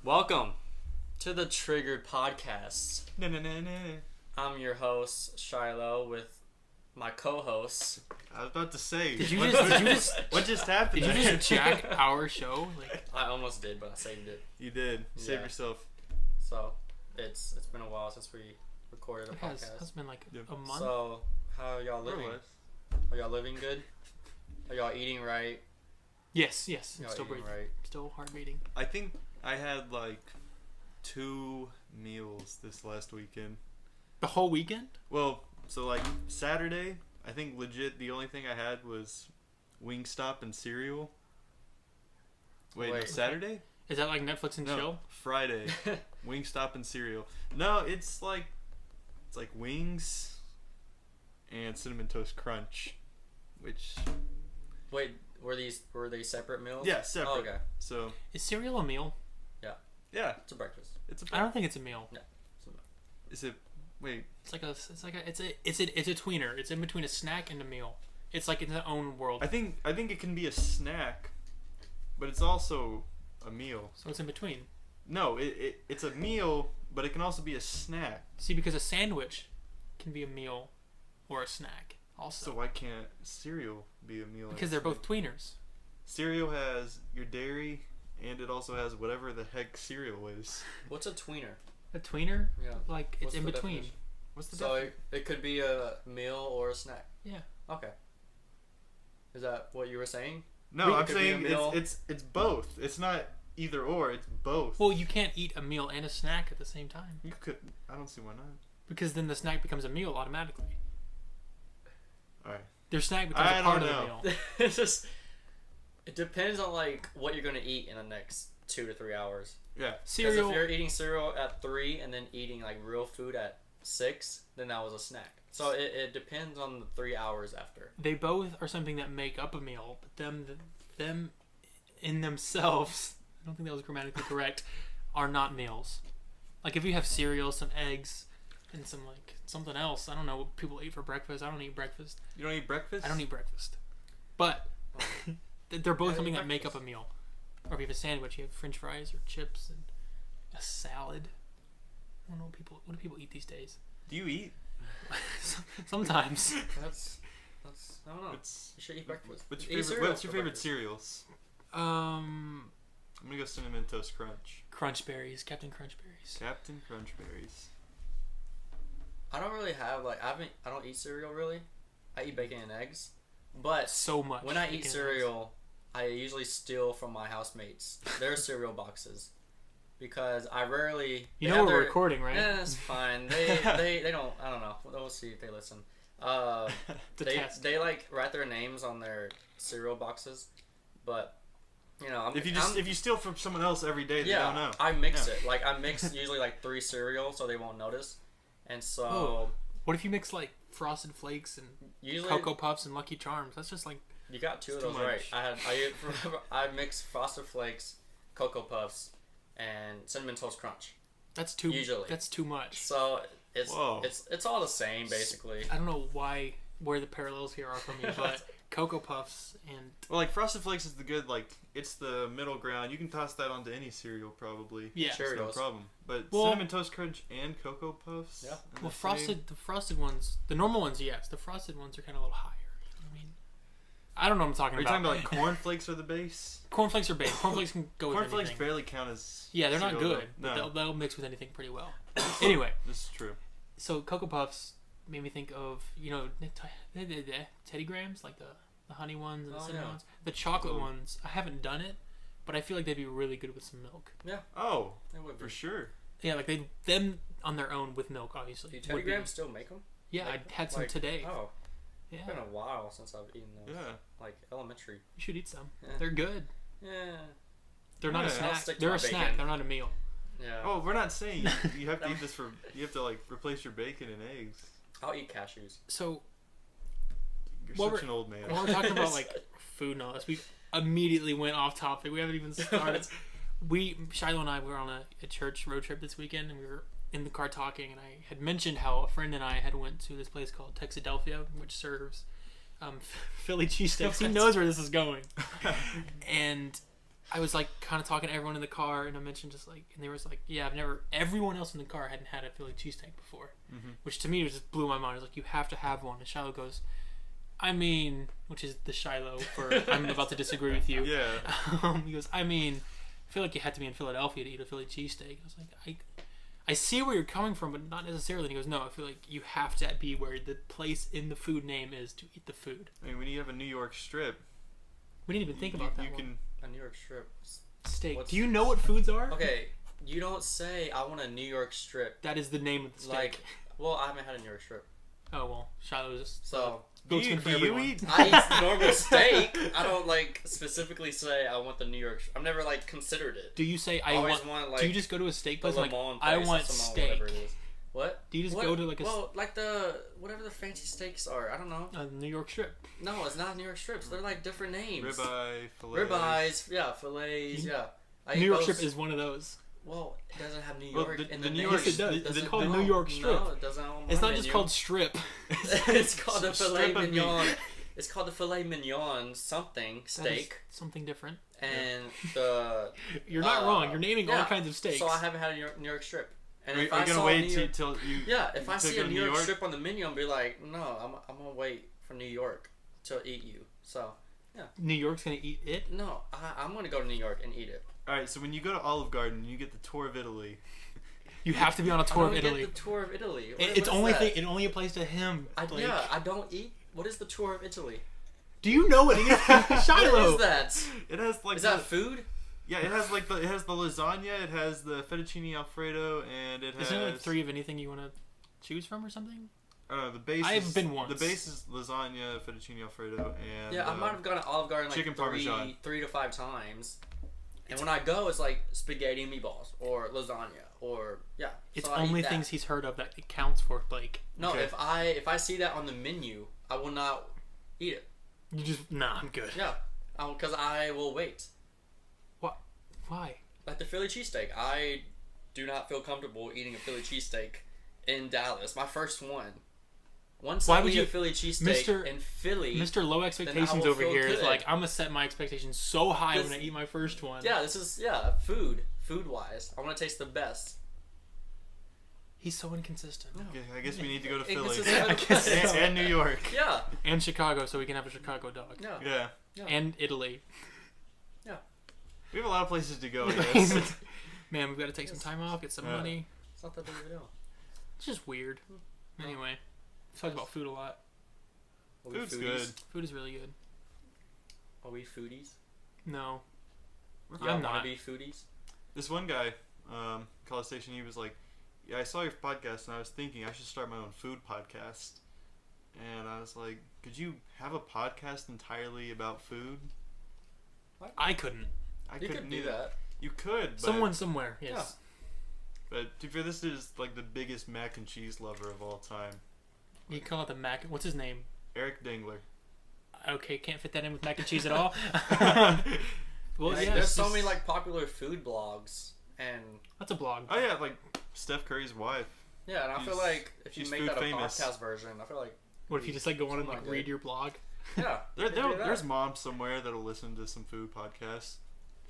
Welcome to the Triggered Podcast. No. I'm your host, Shiloh, with my co-hosts. I was about to say. Did you just what just happened? Did you just jack our show? I almost did, but I saved it. You did. Save Yeah. yourself. So, it's been a while since we recorded a podcast. It's been like a month. So, how are y'all living? Are y'all living good? Are y'all eating right? Yes. Y'all Still eating breathing. right? Still heart beating. I think I had like 2 meals this last weekend. The whole weekend? Well, so like Saturday, I think legit the only thing I had was Wingstop and cereal. Wait, no, Saturday? Is that like Netflix and chill? Friday. Wingstop and cereal. No, it's like wings and Cinnamon Toast Crunch, which Wait, were they separate meals? yeah, separate. Oh, okay. So Is cereal a meal? yeah, It's a breakfast. I don't think it's a meal. Is it? Wait. It's a tweener. It's in between a snack and a meal. It's like in its own world. I think it can be a snack, but it's also a meal. So it's in between. No, it's a meal, but it can also be a snack. See, because a sandwich can be a meal or a snack also. So why can't cereal be a meal? Because they're both tweeners. Cereal has your dairy, and it also has whatever the heck cereal is. What's a tweener? A tweener? Yeah. Like it's What's in the between. definition? What's the So difference? it could be a meal or a snack. Yeah. Okay. Is that what you were saying? No, I'm it could be a saying meal. it's both. It's not either or. It's both. Well, you can't eat a meal and a snack at the same time. You could. I don't see why not. Because then the snack becomes a meal automatically. All right. Their snack becomes I a part don't of the know. meal. It depends on like what you're gonna eat in the next 2 to 3 hours. Yeah. Because Cereal. if you're eating cereal at 3 and then eating like real food at 6, then that was a snack. So it depends on the 3 hours after. They both are something that make up a meal, but them in themselves, I don't think that was grammatically correct, are not meals. Like if you have cereal, some eggs, and some like something else, I don't know what people eat for breakfast. I don't eat breakfast. You don't eat breakfast? I don't eat breakfast. But they're both Yeah, something eat that make up a meal. Or if you have a sandwich, you have French fries or chips and a salad. I don't know what do people eat these days. Do you eat? Sometimes. That's I don't know. You should eat breakfast. What's Eat your cereal for favorite breakfast. cereals? Um, I'm gonna go Cinnamon Toast Crunch. Crunch Berries, Captain Crunch Berries. Captain Crunch Berries. I don't really have like I don't eat cereal really. I eat bacon and eggs. But So much. when I bacon eat and cereal, I usually steal from my housemates their cereal boxes. Because I rarely... You know we're recording, right? Yeah, it's fine. They don't... I don't know. We'll see if they listen. They like write their names on their cereal boxes. But, you know... If you steal from someone else every day, they don't know. I mix it. Like, I mix usually like 3 cereal so they won't notice. And so... Oh. What if you mix like Frosted Flakes and usually, Cocoa Puffs and Lucky Charms? That's just like... You got 2 of It's too those right. much. I mixed Frosted Flakes, Cocoa Puffs, and Cinnamon Toast Crunch. That's too... Usually. That's too much. So it's Whoa. it's all the same basically. I don't know where the parallels here are from you, but Cocoa Puffs and... Well, like Frosted Flakes is the good, like it's the middle ground. You can toss that onto any cereal probably. Yeah. It's Sure. no problem. But Well- Cinnamon Toast Crunch and Cocoa Puffs. Yeah. in Well, the same- the frosted ones, the normal ones, yes. The frosted ones are kind of a little higher. You know what I mean? I don't know what I'm talking Are you about. talking about like cornflakes are the base? Cornflakes are base. Cornflakes can go with Cornflakes anything. barely count as. Yeah, they're not cereal, good. though. But No, they'll mix with anything pretty well. Anyway, this is true. so Cocoa Puffs made me think of, you know, Teddy Grahams, like the honey ones and the cinnamon ones. The chocolate Oh. ones, I haven't done it, but I feel like they'd be really good with some milk. Yeah, Oh, it would for be. sure. Yeah, like them on their own with milk, obviously. Do would Teddy be- Grahams still make them? Yeah, like- I had some like- today. Oh, Yeah, it's been a while since I've eaten those. Yeah. Like elementary. you should eat some. Yeah. They're good. Yeah. They're not a Yeah. I'll snack. stick to They're my a snack. bacon. They're not a meal. Yeah. Oh, we're not saying you have to eat this for. You have to like replace your bacon and eggs. I'll eat cashews. So You're Well, such an old man. when we're talking about like food and all this, we immediately went off topic. We haven't even started. Shiloh and I were on a church road trip this weekend, and we were in the car talking, and I had mentioned how a friend and I had went to this place called Texadelphia, which serves Philly cheesesteaks. He knows where this is going. And I was like kind of talking to everyone in the car, and I mentioned just like, and they was like, yeah, everyone else in the car hadn't had a Philly cheesesteak before, which to me just blew my mind. It was like, you have to have one. And Shiloh goes, I mean, which is the Shiloh for I'm about to disagree with you. Yeah. He goes, I mean, I feel like you had to be in Philadelphia to eat a Philly cheesesteak. I was like, I see where you're coming from, but not necessarily. And he goes, no, I feel like you have to be where the place in the food name is to eat the food. I mean, when you have a New York strip, we didn't even think about that. You one. can A New York strip steak. Do you know what foods are? Okay, you don't say I want a New York strip. That is the name of the steak. Like, well, I haven't had a New York strip. Oh well, Shiloh just so. Do you eat? I eat normal steak. I don't like specifically say I want the New York. I've never like considered it. Do you say I always want? like, do you just go to a steak place like place, I want steak? What? Do you just go to like a like the whatever the fancy steaks are? I don't know. a New York strip? No, it's not New York strips. They're like different names. Ribeye, fillets. Ribeyes, yeah, fillets, yeah. New York strip is one of those. Well, it doesn't have New York in the New name. York. Yes, it does. It's called New York strip. No, it doesn't. It's not just called strip. It's called the filet Strip of meat. mignon. It's called the filet mignon something steak. Something different. And the You're not wrong. You're naming all kinds of steaks. So I haven't had a New York strip. And Are you gonna wait till you? Yeah, if I see a New York strip on the menu, I'll be like, no, I'm gonna wait for New York to eat you. So yeah. New York's gonna eat it? No, I'm gonna go to New York and eat it. All right, so when you go to Olive Garden, you get the tour of Italy. You have to be on a tour of Italy. Get the tour of Italy. It's only thing. It only applies to him. Yeah, I don't eat. What is the tour of Italy? Do you know what it is, Shiloh? What is that? It has like. Is that food? Yeah, it has like it has the lasagna, it has the fettuccine alfredo, and it has. Is there like 3 of anything you want to choose from or something? The base. I've been once. The base is lasagna, fettuccine alfredo, and. Yeah, I might have gone to Olive Garden like chicken parmesan. 3 to 5 times. And when I go, it's like spaghetti and meatballs, or lasagna, or yeah. It's only things he's heard of that it counts for, Blake. No, okay. if I see that on the menu, I will not eat it. You just I'm good. Yeah, because I will wait. What? Why? Like the Philly cheesesteak, I do not feel comfortable eating a Philly cheesesteak in Dallas. My first one. Once I eat a Philly cheesesteak in Philly, Mr. Low Expectations over here is like, I'm gonna set my expectations so high when I eat my first one. Yeah, this is food wise. I want to taste the best. He's so inconsistent. Okay, I guess we need to go to Philly. I guess and New York. Yeah. And Chicago, so we can have a Chicago dog. Yeah. And Italy. Yeah. We have a lot of places to go, I guess. Man, we've got to take some time off, get some money. It's not that big of a deal. It's just weird. Anyway, we talked about food a lot. Food's good. Food is really good. Are we foodies? No. I'm not. Be foodies? This one guy, College Station, he was like, yeah, I saw your podcast, and I was thinking I should start my own food podcast. And I was like, could you have a podcast entirely about food? What? I couldn't. You could do that. You could, but... Someone somewhere, yes. Yeah. But to be fair, this is like the biggest mac and cheese lover of all time. You call it the mac... What's his name? Eric Dingler. Okay, can't fit that in with mac and cheese at all. Well, yeah, there's so many like popular food blogs, and that's a blog. Oh yeah, like Steph Curry's wife. Yeah, and I feel like if you make that a podcast version, I feel like. What if you just like go on and like read your blog? Yeah, there's moms somewhere that'll listen to some food podcasts.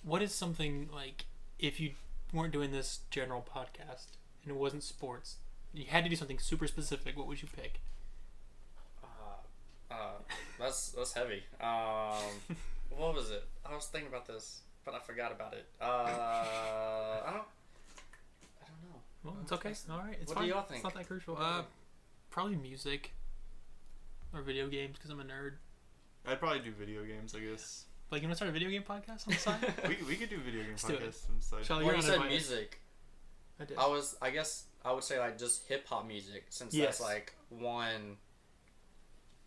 What is something like if you weren't doing this general podcast and it wasn't sports, you had to do something super specific? What would you pick? That's heavy. What was it? I was thinking about this, but I forgot about it. I don't know. Well, it's okay. All right, it's what fine. Do y'all think? It's not that crucial. Probably music or video games because I'm a nerd. I'd probably do video games, I guess. Like, you want to start a video game podcast on the side? we could do video game podcasts on the side. Charlie, you said music. I did. I guess I would say like just hip hop music since that's like one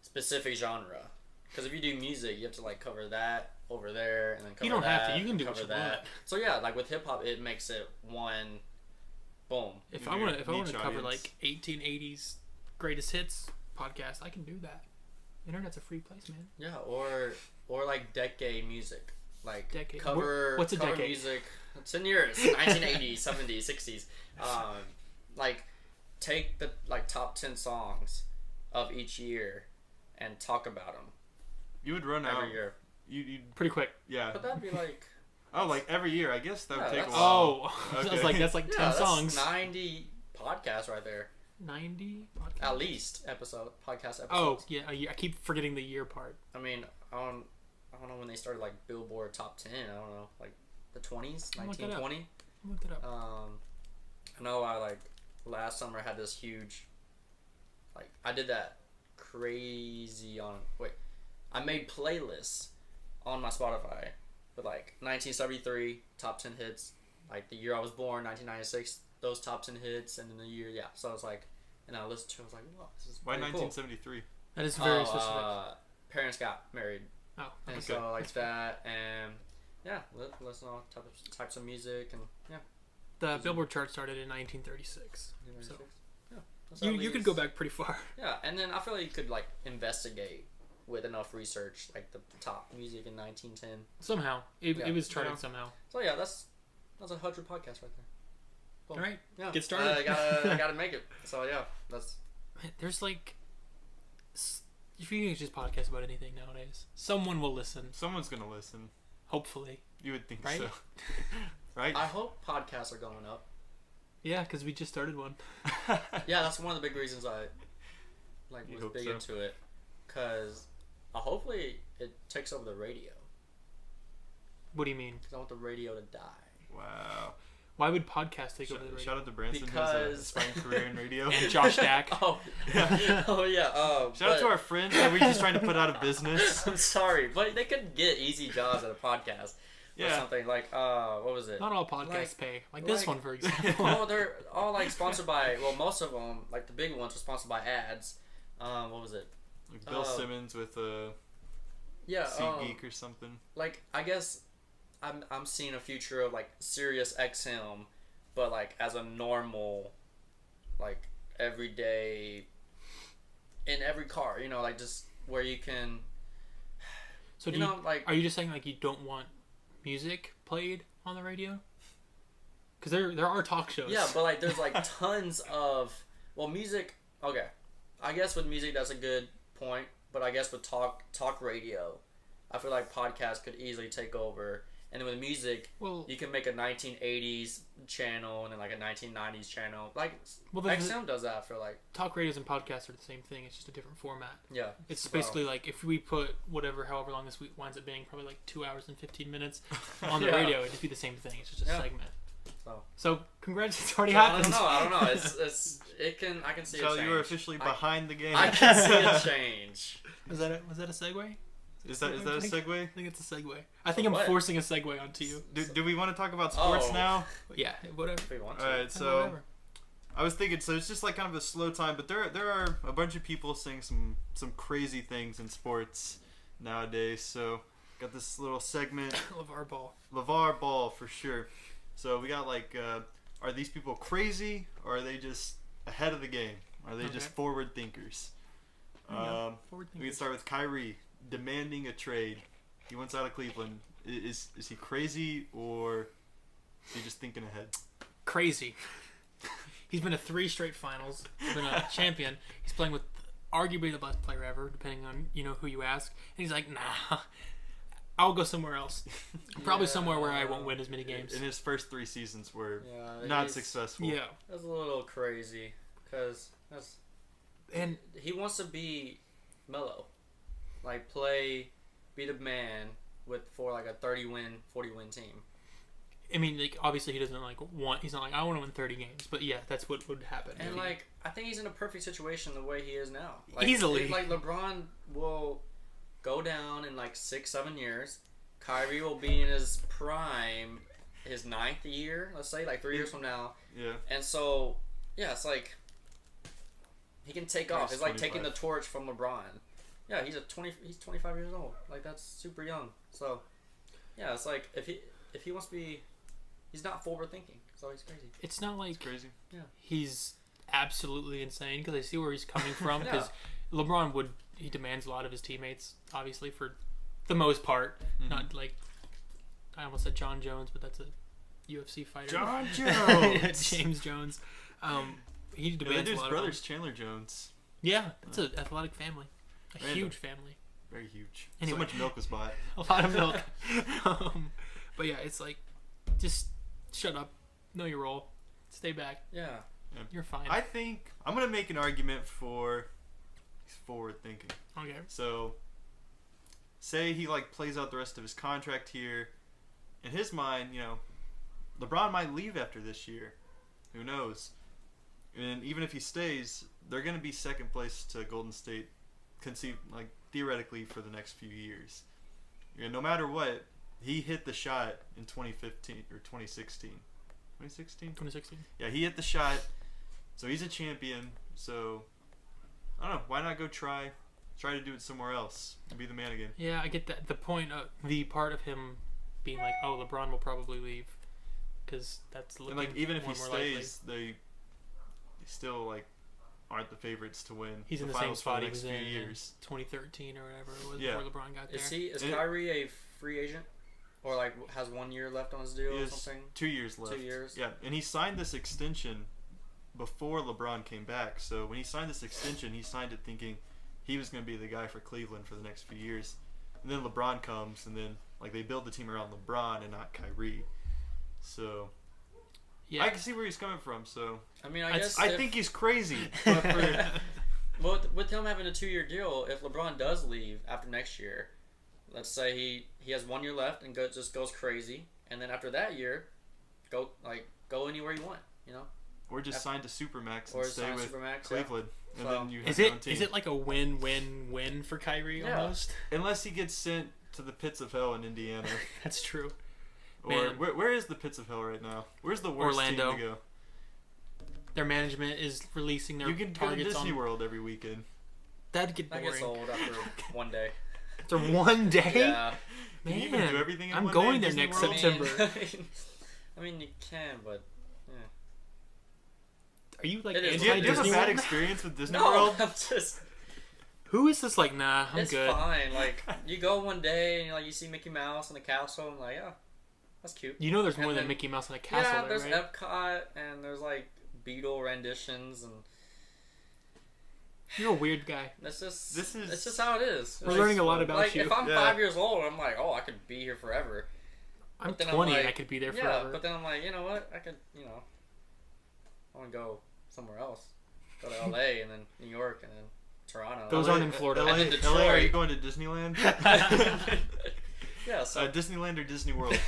specific genre. Because if you do music, you have to like cover that over there and then cover that. You don't have to. You can do cover what you that. want. So yeah, like with hip hop, it makes it one. Boom. If I want to cover like 1880s greatest hits podcast, I can do that. Internet's a free place, man. Yeah, or like decade music, like decade. Cover. What's a cover decade? Music. 10 years, 1980s, 70s, 60s. Like take the like top 10 songs of each year and talk about them. You would run every out year. You'd pretty quick. Yeah. But that'd be like Oh, like every year. I guess that would take a Oh, while. Okay. that's like 10 songs. 90 podcasts right there. 90 podcasts? At least podcast episodes. Oh, yeah. I keep forgetting the year part. I mean, I don't know when they started like Billboard Top 10. I don't know, like the 20s, 1920. Look it up. I know last summer I had this huge, I did that crazy I made playlists on my Spotify with 1973 top 10 hits, the year I was born, 1996, those top 10 hits, and then the year, so I was and I listened to it, I was like, wow, this is why pretty 1973? Cool. That is very specific. Parents got married. Oh, okay. And so that, and listen to all types of music, and The Billboard chart started in 1936. So yeah, you could go back pretty far. Yeah, and then I feel like you could investigate with enough research the top music in 1910. Somehow it was charting somehow. So yeah, that's 100 podcasts right there. Boom. All right, yeah, get started. I gotta make it. So yeah, there's if you can just podcast about anything nowadays, someone will listen. Someone's gonna listen. Hopefully. You would think right? so. Right? I hope podcasts are going up. Yeah, because we just started one. Yeah, that's one of the big reasons I was big into it, because hopefully it takes over the radio. What do you mean? Because I want the radio to die. Wow. Why would podcasts take over the radio? Shout out to Branson, who has a aspiring career in radio. And Josh Stack. Oh yeah. Shout out to our friends that we're just trying to put out of business. I'm sorry, but they could get easy jobs at a podcast. Yeah. Or something what was it? Not all podcasts pay. This one, for example. No, they're all sponsored by. Well, most of them, the big ones, were sponsored by ads. What was it? Bill Simmons with SeatGeek or something. I guess I'm seeing a future of Sirius XM, but as a normal, everyday, in every car. Just where you can. So are you just saying you don't want music played on the radio? Because there are talk shows. Yeah, but there's tons of music. Okay, I guess with music that's a good point, but I guess with talk radio, I feel like podcasts could easily take over. And with music, you can make a 1980s channel and then a 1990s channel. XM does that for talk radios and podcasts are the same thing. It's just a different format. Yeah. It's basically if we put however long this week winds up being, probably 2 hours and 15 minutes on the radio, it'd just be the same thing. It's just a segment. So congrats, it's already happened. I don't know. I can see a change. So you were officially behind the game. I can see a change. Was that a segue? Is that a segue? I think it's a segue. I think I'm forcing a segue onto you. Do we want to talk about sports now? Yeah, whatever. If we want to. All right, so I was thinking, so it's just kind of a slow time, but there are a bunch of people saying some crazy things in sports nowadays. So got this little segment. LaVar ball for sure. So we got are these people crazy, or are they just ahead of the game? Are they just forward thinkers? We can start with Kyrie demanding a trade. He wants out of Cleveland. Is he crazy, or is he just thinking ahead? Crazy. He's been to 3 straight finals. He's been a champion. He's playing with arguably the best player ever, depending on who you ask. And he's like, nah, I'll go somewhere else. Probably somewhere where I won't win as many games. And his first 3 seasons were not successful. Yeah, that's a little crazy because he wants to be Melo, be the man for a 30-win, 40-win team. I mean, obviously he doesn't want. He's not I want to win 30 games, but yeah, that's what would happen. And I think he's in a perfect situation the way he is now. Easily, LeBron will go down in 6-7 years. Kyrie will be in his prime, his 9th year, let's say, 3 years from now. Yeah. And so, yeah, it's he can take off. It's 25. taking the torch from LeBron. Yeah, he's 25 years old. That's super young. So, yeah, it's if he wants to be, he's not forward thinking. So he's crazy. It's not it's crazy. Yeah. He's absolutely insane because I see where he's coming from. Because LeBron he demands a lot of his teammates, obviously, for the most part. Mm-hmm. Not I almost said John Jones, but that's a UFC fighter. John Jones. James Jones. He demands a lot. His brother's Chandler Jones. Yeah, it's an athletic family. Huge family. Very huge. Anyway. So much milk was bought. A lot of milk. But yeah, it's like, just shut up, know your role, stay back. Yeah. You're fine. I think I'm gonna make an argument for forward thinking. Okay. So, say he like plays out the rest of his contract here. In his mind, LeBron might leave after this year. Who knows? And even if he stays, they're gonna be second place to Golden State, theoretically for the next few years. No matter what, he hit the shot in 2015 or 2016. 2016? 2016. Yeah, he hit the shot. So he's a champion. So I don't know. Why not go try to do it somewhere else and be the man again? Yeah, I get that. The part of him being like, oh, LeBron will probably leave, because that's looking. And even if he more stays, they still aren't the favorites to win. He's the in the same finals spot for the he next was few in years. 2013 or whatever it was Yeah. before LeBron got there. Is Kyrie a free agent? Or has 1 year left on his deal He or has something? 2 years left. 2 years? Yeah, and he signed this extension before LeBron came back. So when he signed this extension, he signed it thinking he was going to be the guy for Cleveland for the next few years. And then LeBron comes, and then they build the team around LeBron and not Kyrie. So Yeah. I can see where he's coming from. So I mean, I think he's crazy. But with him having a 2 year deal, if LeBron does leave after next year, let's say he has 1 year left and just goes crazy, and then after that year, go anywhere you want, or just sign to Supermax Or and stay sign with Supermax, Cleveland, and So- then you have Is your it own team. is it like a win-win-win for Kyrie Yeah. almost? Unless he gets sent to the pits of hell in Indiana. That's true. Or Man. where is the pits of hell right now? Where's the worst Orlando. team to go? Their management is releasing their You can go to targets Disney on. World every weekend. That'd get That boring. gets old after one day. After one day, Yeah. Can man, you even do everything in I'm one day going in there Disney next World? September. I mean, you can, but Are you like It is. Do you have anti-Disney a bad World? experience with Disney no, World? I'm just. Who is this? Like, nah, I'm It's good. fine. You go one day and you see Mickey Mouse and the castle. And I'm like, yeah, that's cute. You know, there's And more than then- Mickey Mouse in a castle, Yeah, there, there's right? Epcot and there's Beatle renditions and You're a weird guy. it's just This is- it's just how it is. We're learning a lot about you. If I'm Yeah. 5 years old, I'm like, oh, I could be here forever. I'm But then 20 I'm and I like, could be there Yeah, forever. but then I'm like, you know what? I could, I want to go somewhere else. Go to LA and then New York and then Toronto. Those LA aren't in Florida. LA, And then LA, are you Detroit. going to Disneyland? Yeah, so Disneyland or Disney World?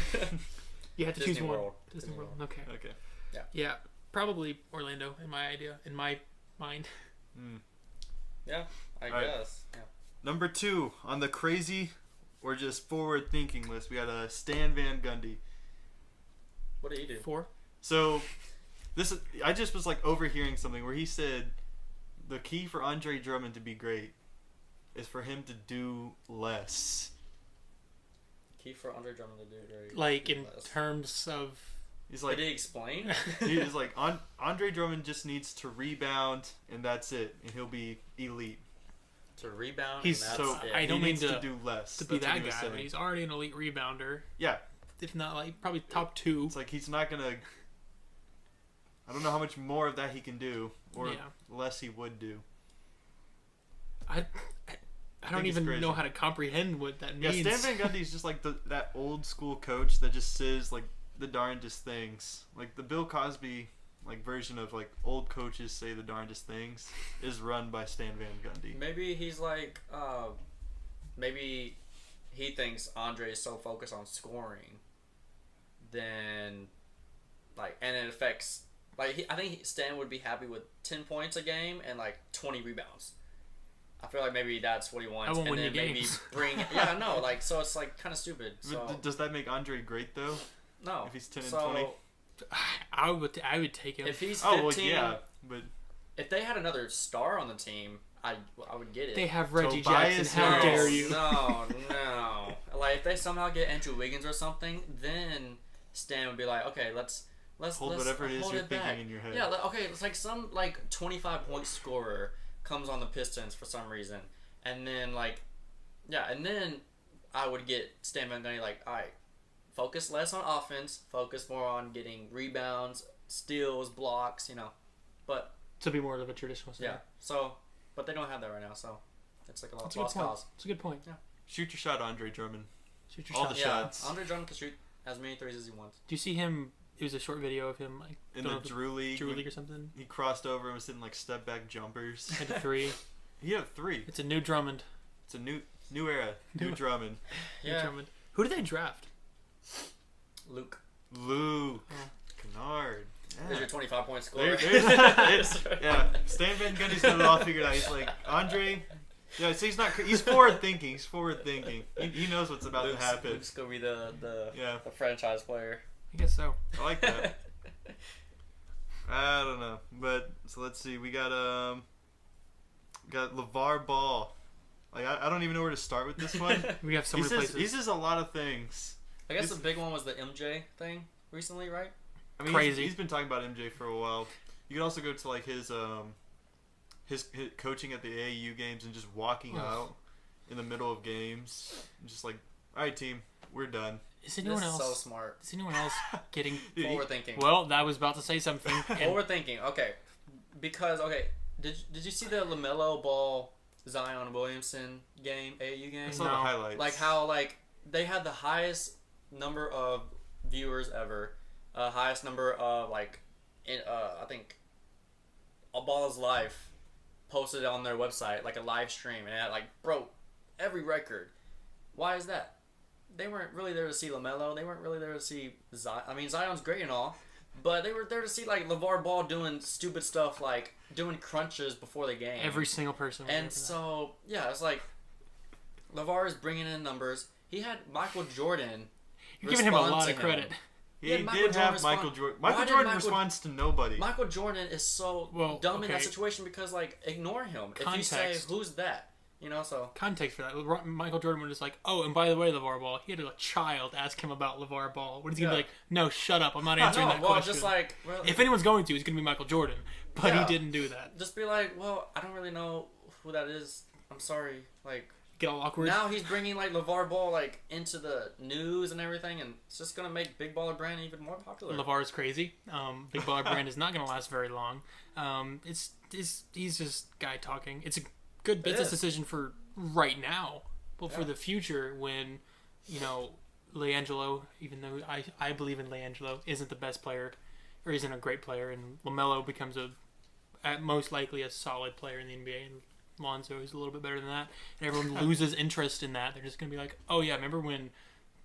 You have to Disney choose one. World. Disney World. Okay. Okay. Yeah, probably Orlando in my mind. yeah, I Alright. guess. Yeah. Number 2 on the crazy or just forward thinking list, we got Stan Van Gundy. What do you do? 4. So I just was overhearing something where he said the key for Andre Drummond to be great is for him to do less. Key for Andre Drummond to do great. Like in Less. terms of He's Did he explain? he's like Andre Drummond just needs to rebound and that's it, and he'll be elite. To rebound. He's- and that's So it. I don't he mean needs to do less. to be That's what that he was guy, but saying. he's already an elite rebounder. Yeah, If not, probably top 2. it's he's not gonna. I don't know how much more of that he can do, or Yeah. less he would do. I don't it's even crazy. know how to comprehend what that Yeah, means. Stan Van Gundy's just that old school coach that just says the darndest things. Like the Bill Cosby version of old coaches say the darndest things is run by Stan Van Gundy. Maybe he's maybe he thinks Andre is so focused on scoring, then, and it affects, I think Stan would be happy with 10 points a game and 20 rebounds. I feel like maybe that's what he wants, I won't and win then you maybe games. bring, so it's kind of stupid. So Does that make Andre great though? no, if he's 10 and so 20? I would take him. if he's 15, Oh well, yeah, but if they had another star on the team, I would get it. They have Reggie Tobias Jackson. How Harris. dare you? No. If they somehow get Andrew Wiggins or something, then Stan would be like, okay, let's hold whatever it is hold you're it thinking back. in your head. Yeah, okay, it's some 25-point scorer comes on the Pistons for some reason, and then and then I would get Stan Van Gundy all right, focus less on offense, focus more on getting rebounds, steals, blocks, but To be more of a traditional center. yeah, so but they don't have that right now, so it's a That's lot a of good point. cause. It's a good point. Shoot your shot, Andre Drummond. Shoot your All shot. the Yeah, shots. Andre Drummond can shoot as many threes as he wants. Do you see him? It was a short video of him like In the Drew League. Drew League or something. He crossed over and was hitting like step back jumpers. Hit a 3. He had 3. It's a new Drummond. It's a new era. New Drummond. New Yeah. Drummond. Who did they draft? Luke. Luke. Oh. Kennard. There's Yeah. your 25-point score. Yeah. Stan Van Gundy's got it all figured out. He's like, Andre. Yeah, so he's not. He's forward thinking. He knows what's about to happen. Luke's gonna be the Yeah. the franchise player. I guess so. I like that. I don't know, but so let's see. We got LaVar Ball. Like I don't even know where to start with this one. We have so many places. He says a lot of things. I guess the big one was the MJ thing recently, right? I mean, Crazy. He's been talking about MJ for a while. You could also go to like his coaching at the AAU games and just walking out in the middle of games, and just like, all right, team, we're done. Is anyone This is else? so smart. Is anyone else getting? Dude, Forward thinking. Well, I was about to say something. and- Forward thinking. Okay, because did you see the LaMelo Ball Zion Williamson game, AAU game? I saw No. the highlights. Like how they had the highest number of viewers ever, highest number of I think A Ball's Life posted on their website, like a live stream, and it had broke every record. Why is that? They weren't really there to see LaMelo. They weren't really there to see Zion. I mean, Zion's great and all, but they were there to see LaVar Ball doing stupid stuff, like doing crunches before the game. Every single person. Was And there for that. so, yeah, it's like LaVar is bringing in numbers. He had Michael Jordan. You're giving him a respond lot to of him. credit. he Yeah, did Michael have Jordan Michael respond- Jordan. Why Michael did Jordan Michael- responds to nobody. Michael Jordan is so dumb in that okay. situation because, ignore him. If you say, Context. who's that? So. Context for that. Michael Jordan was just like, oh, and by the way, LaVar Ball. He had a child ask him about LaVar Ball. What is he gonna be Yeah. like? No, shut up. I'm not answering No, that well, question. just If anyone's going to, it's gonna be Michael Jordan. But Yeah. he didn't do that. Just be like, well, I don't really know who that is. I'm sorry. Get all awkward. Now he's bringing LaVar Ball into the news and everything, and it's just gonna make Big Baller Brand even more popular. LaVar is crazy. Big Baller Brand is not going to last very long. He's just guy talking. It's a good business is. decision for right now, but for Yeah. the future when, LeAngelo, even though I believe in LeAngelo, isn't the best player or isn't a great player, and LaMelo becomes at most likely a solid player in the NBA, and Lonzo is a little bit better than that, and everyone loses interest in that. They're just going to be like, oh yeah, remember when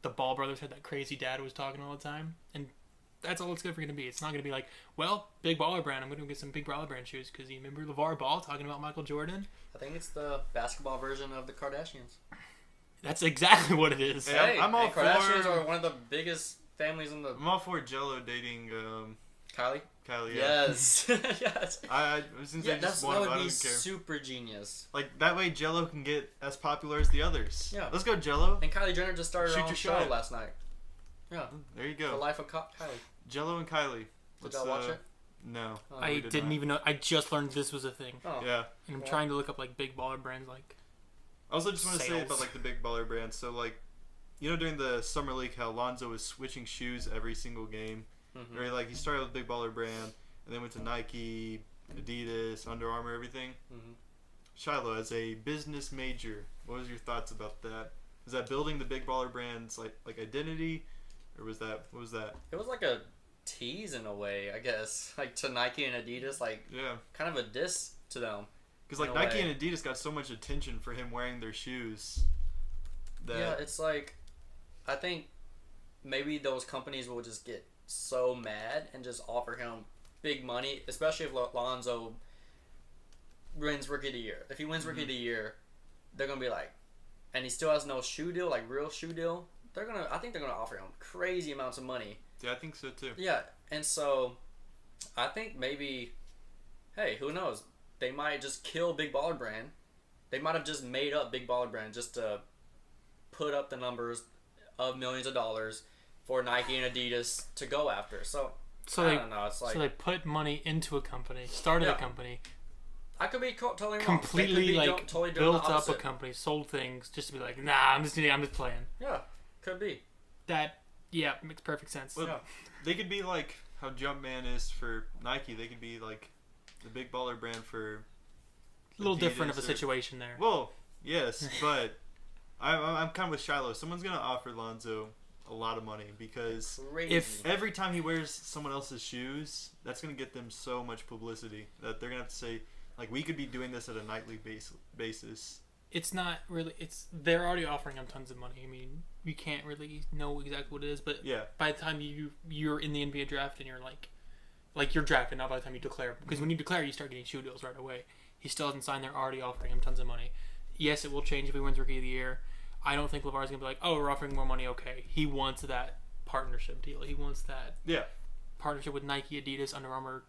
the Ball brothers had that crazy dad who was talking all the time? And that's all it's ever going to be. It's not going to be like, well, Big Baller Brand, I'm going to get some Big Baller Brand shoes because you remember LaVar Ball talking about Michael Jordan? I think it's the basketball version of the Kardashians. That's exactly what it is. Yeah. I'm all Kardashians for- are one of the biggest families in the. I'm all for Jello dating Kylie? Kylie. Yeah. Yes. Yes. Since Yeah, they just that won, would I be don't care. super genius. Like that way, Jello can get as popular as the others. Yeah. Let's go, Jello. And Kylie Jenner just started Shoot her own your show shot. last night. Yeah. There you The go. Life of Kylie. Jello and Kylie. Did y'all watch it? No. Oh, I we did didn't not. even know. I just learned this was a thing. Oh. Yeah. And I'm Yeah. trying to look up Big Baller Brands I also just want to say Sales. about the big baller brands. So during the summer league, how Lonzo was switching shoes every single game. Mhm. Or he started with big baller brand, and then went to Nike, Adidas, Under Armour, everything. Mhm. Shiloh, as a business major, what was your thoughts about that? Is that building the big baller brands like identity, or what was that? It was like a tease in a way, I guess. To Nike and Adidas, Yeah. kind of a diss to them. Because In a Nike way. and Adidas got so much attention for him wearing their shoes. That Yeah, it's I think maybe those companies will just get so mad and just offer him big money, especially if Lonzo wins Rookie of the Year. If he wins Rookie of the Year, they're gonna be and he still has no shoe deal, real shoe deal. I think they're gonna offer him crazy amounts of money. yeah, I think so too. Yeah, and so I think maybe, hey, who knows? They might just kill Big Baller Brand. They might have just made up Big Baller Brand just to put up the numbers of millions of dollars for Nike and Adidas to go after. So I don't know. It's so they put money into a company, started a Yeah. company, I could be totally wrong. completely They could be totally doing built the up a opposite. company, sold things just to be like, nah, I'm just playing. Yeah, could be. That makes perfect sense. Well, Yeah. They could be like how Jumpman is for Nike. They could be like the big baller brand for. A little different of a Adidas or- situation there. Well, yes, but I'm kind of with Shiloh. Someone's gonna offer Lonzo a lot of money because Crazy. every time he wears someone else's shoes, that's going to get them so much publicity that they're going to have to say, like, we could be doing this at a nightly basis. It's not really. They're already offering him tons of money. I mean, you can't really know exactly what it is, but Yeah. by the time you're in the NBA draft and you're like you're drafted, not by the time you declare. Because when you declare, you start getting shoe deals right away. He still hasn't signed. They're already offering him tons of money. Yes, it will change if he wins Rookie of the Year. I don't think LaVar's gonna be like, oh, we're offering more money. Okay, he wants that partnership deal. He wants that partnership with Nike, Adidas, Under Armour,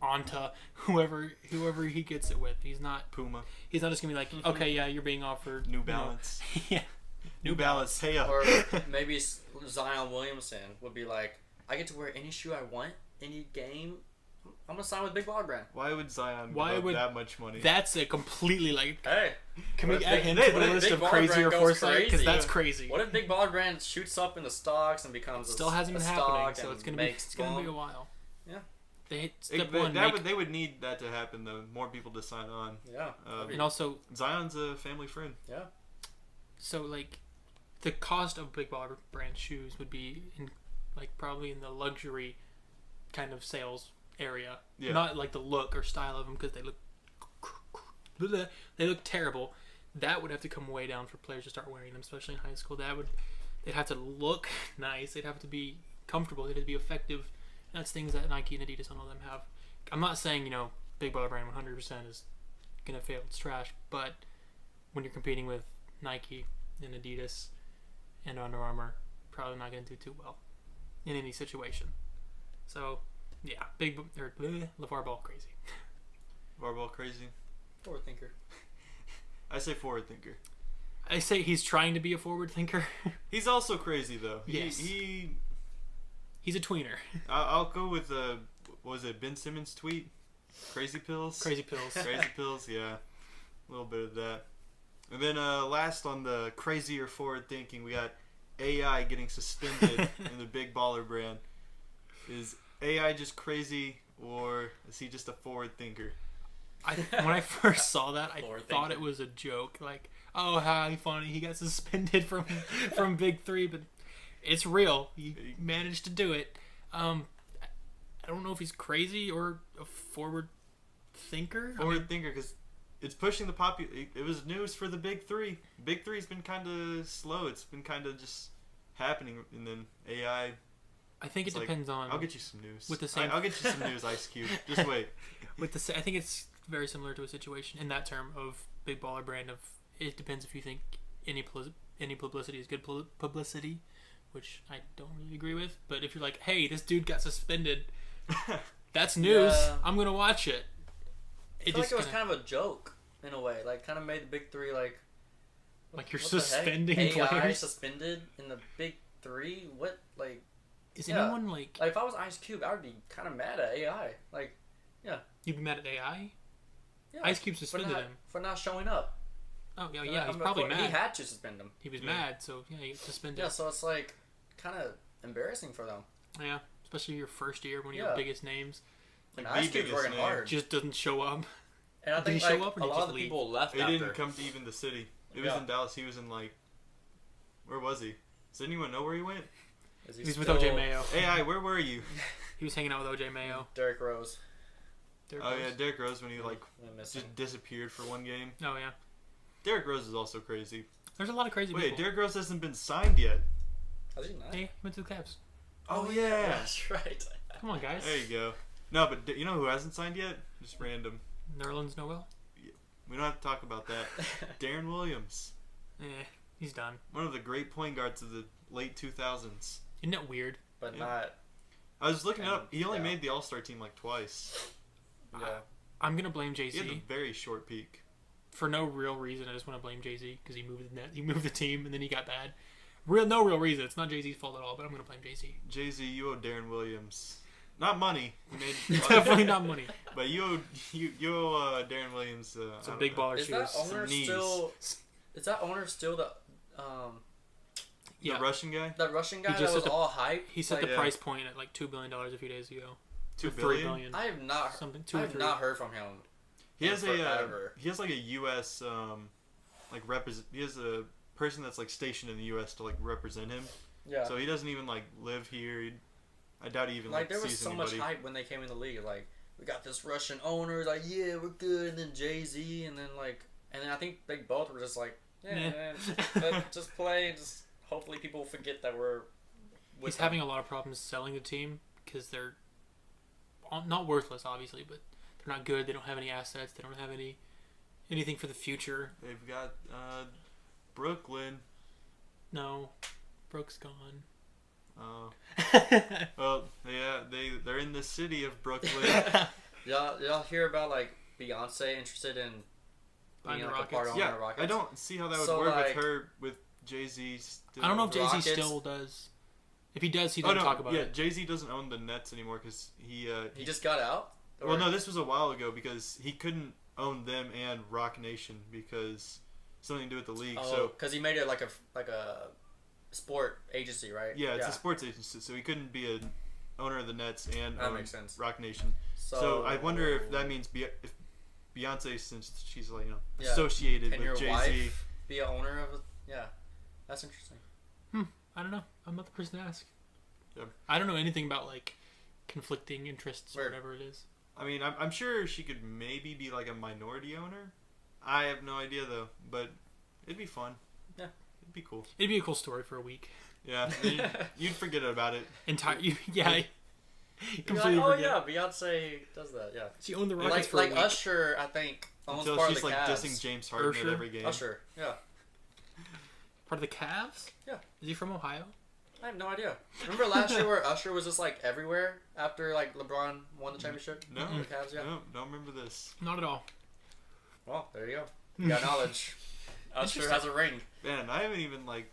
Onta, whoever he gets it with. He's not Puma. He's not just gonna be like, okay, yeah, you're being offered New Balance. Yeah, New Balance. Hey up. Or maybe Zion Williamson would be like, I get to wear any shoe I want, any game. I'm gonna sign with Big Baller Brand. Why would Zion give up that much money? That's a completely like. Hey, Can we what if add him to the list of Baller crazy or Brand goes foresight? Because crazy? that's crazy. What if Big Baller Brand shoots up in the stocks and becomes Still hasn't a been happening, stock so and it's gonna be a while. Yeah. They would need that to happen though. More people to sign on. Yeah. And also Zion's a family friend. Yeah. So like, the cost of Big Baller Brand shoes would be in like probably in the luxury kind of sales area. Yeah. Not like the look or style of them because they look terrible. That would have to come way down for players to start wearing them, especially in high school. They'd have to look nice. They'd have to be comfortable. They'd have to be effective. And that's things that Nike and Adidas and all them have. I'm not saying Big Baller Brand 100% is gonna fail. It's trash. But when you're competing with Nike and Adidas and Under Armour, probably not gonna do too well in any situation. So yeah, LaVar Ball crazy. LaVar Ball crazy. Forward thinker. I say forward thinker. I say he's trying to be a forward thinker. He's also crazy though. Yes. He's a tweener. I'll go with what was it, Ben Simmons' tweet? Crazy pills. Crazy pills. Crazy pills. Yeah, a little bit of that. And then last on the crazy or forward thinking, we got AI getting suspended in the Big Baller Brand. Is AI just crazy, or is he just a forward thinker? When I first saw that, I Forward thought thinker. it was a joke. Like, oh, how funny, he got suspended from Big Three, but it's real. He managed to do it. I don't know if he's crazy or a forward thinker. Forward thinker, because it's pushing the It was news for the Big Three. Big Three's been kind of slow. It's been kind of just happening, and then AI. I think it It's depends on. I'll get you some news. With the same- I'll get you some news, Ice Cube. Just wait. I think it's very similar to a situation in that term of Big Baller Brand of it depends if you think any publicity is good publicity, which I don't really agree with. But if you're like, hey, this dude got suspended, that's news. Yeah. I'm gonna watch it. I feel like it was kind of a joke in a way. Like, kind of made the Big Three like you're what the heck? suspending AI players. suspended in the Big Three. What like? Is Yeah. anyone like Like if I was Ice Cube, I would be kind of mad at AI. Like, you'd be mad at AI? yeah, Ice Cube suspended him. for not showing up. Oh yeah, he's I mean, probably He mad. had to suspend him. He was Yeah. mad, so yeah, he got suspended. Yeah, so it's like kind of embarrassing for them. Yeah, especially your first year, one of your Yeah. biggest names And Like, Ice the Cube's biggest working name. hard. just doesn't show up. And I Did think he show like, up or a did he lot just of the leave? people left He after. didn't come to even the city. It was Yeah. in Dallas. He was in like, where was he? Does anyone know where he went? Is He was with still OJ Mayo. AI, where were you? He was hanging out with OJ Mayo. Derrick Rose. Derrick Oh Rose. yeah, Derrick Rose when he like I miss him. just disappeared for one game. Oh yeah. Derrick Rose is also crazy. There's a lot of crazy Wait, people. Derrick Rose hasn't been signed yet. Has he not? Hey, he went to the Cavs. Oh yeah. That's right. Come on, guys. There you go. No, but you know who hasn't signed yet? Just random. Nerlens Noel. We don't have to talk about that. Darren Williams, He's done. one of the great point guards of the late 2000s. Isn't it weird? But Yeah. not. I was looking it up. He only Yeah. made the All-Star team like twice. Yeah. I'm gonna blame Jay He had a Z very short peak. for no real reason. I just want to blame Jay Z because he moved the team, and then he got bad. No real reason. It's not Jay Z's fault at all. But I'm gonna blame Jay Z. Jay-Z, you owe Darren Williams. Not money. He made Definitely not money. But you owe Darren Williams Some big baller Is shoes. that owner knees. still? Is that owner still the The Russian guy? that Russian guy He that just was set the- all hype? He set Like, the Yeah. price point at like $2 billion a few days ago. $2 Or $3 billion? billion. I have not. Something. I have 3. not heard from him. He has forever. he has like a U.S. Like he has a person that's like stationed in the U.S. to like represent him. Yeah. So he doesn't even like live here. I doubt he even Like there was sees so anybody. much hype when they came in the league. Like we got this Russian owner. Like yeah, we're good. And then Jay-Z, and then I think they both were just like yeah, just play and just hopefully people forget that we're. He's having a lot of problems selling the team because they're not worthless, obviously, but they're not good. They don't have any assets. They don't have anything for the future. They've got Brooklyn. No, Brooke's gone. Oh. Well, yeah, they're in the city of Brooklyn. Y'all hear about like Beyonce interested in being like a part owner Yeah, of Rockets? I don't see how that would So, work like- with her with Jay-Z. Still. I don't know if Jay-Z Rockets- still does. If he does, he Oh doesn't no, talk about yeah, it. Jay-Z doesn't own the Nets anymore because He just got out. Well, no, this was a while ago because he couldn't own them and Rock Nation because something to do with the league. Oh, So because he made it like a sport agency, right? yeah, it's a sports agency, so he couldn't be an owner of the Nets and That own makes sense. Rock Nation. So I wonder if that means if Beyonce, since she's like Yeah. associated Can with your Jay-Z. wife be a owner of a? Yeah, that's interesting. I don't know. I'm not the person to ask. Yeah. I don't know anything about like conflicting interests or Weird. whatever it is. I mean, I'm sure she could maybe be like a minority owner. I have no idea though, but it'd be fun. Yeah. It'd be cool. It'd be a cool story for a week. Yeah, you'd forget about it. Yeah. You're Completely like, oh forget. yeah, Beyonce does that. Yeah, She owned the Rockets like for a week. Usher, I think owns Until part she's of the like Cavs. dissing James Harden Usher? at every game. Usher, yeah. Part of the Cavs? Yeah. Is he from Ohio? I have no idea. Remember last year where Usher was just like everywhere after like LeBron won the championship? No, The Cavs, yeah. no, don't remember this. Not at all. Well, there you go. You got knowledge. Usher has a ring. Man, I haven't even like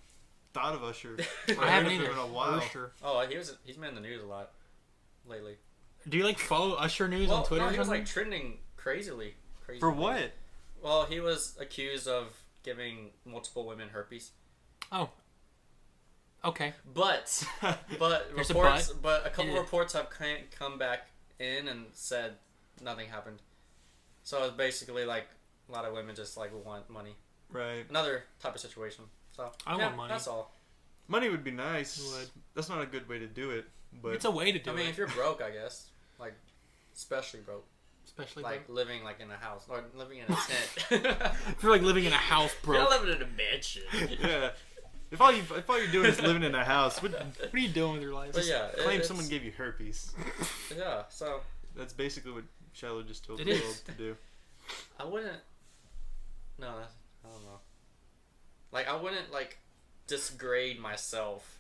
thought of Usher. I haven't heard of either. him in a while. Usher. Oh, he's been in the news a lot lately. Do you like follow Usher news on Twitter? No, or he was something? like trending crazy. For what? Well, he was accused of giving multiple women herpes. Oh. Okay. But There's a reports, but a couple Yeah. reports have come back in and said nothing happened. So it's basically like a lot of women just like want money. Right. Another type of situation. So I want money. That's all. Money would be nice. It would. That's not a good way to do it, but It's a way to do I mean, it. if you're broke, I guess, like especially broke, Especially like broke. living like in a house or living in a tent. If you're like living in a house You're broke. not living in a mansion. yeah. If all you're doing is living in a house, What are you doing with your life? But yeah, claim it's- someone gave you herpes. Yeah, so That's basically what Shiloh just told It the is. world to do. I wouldn't. No, I don't know. Like I wouldn't like disgrade myself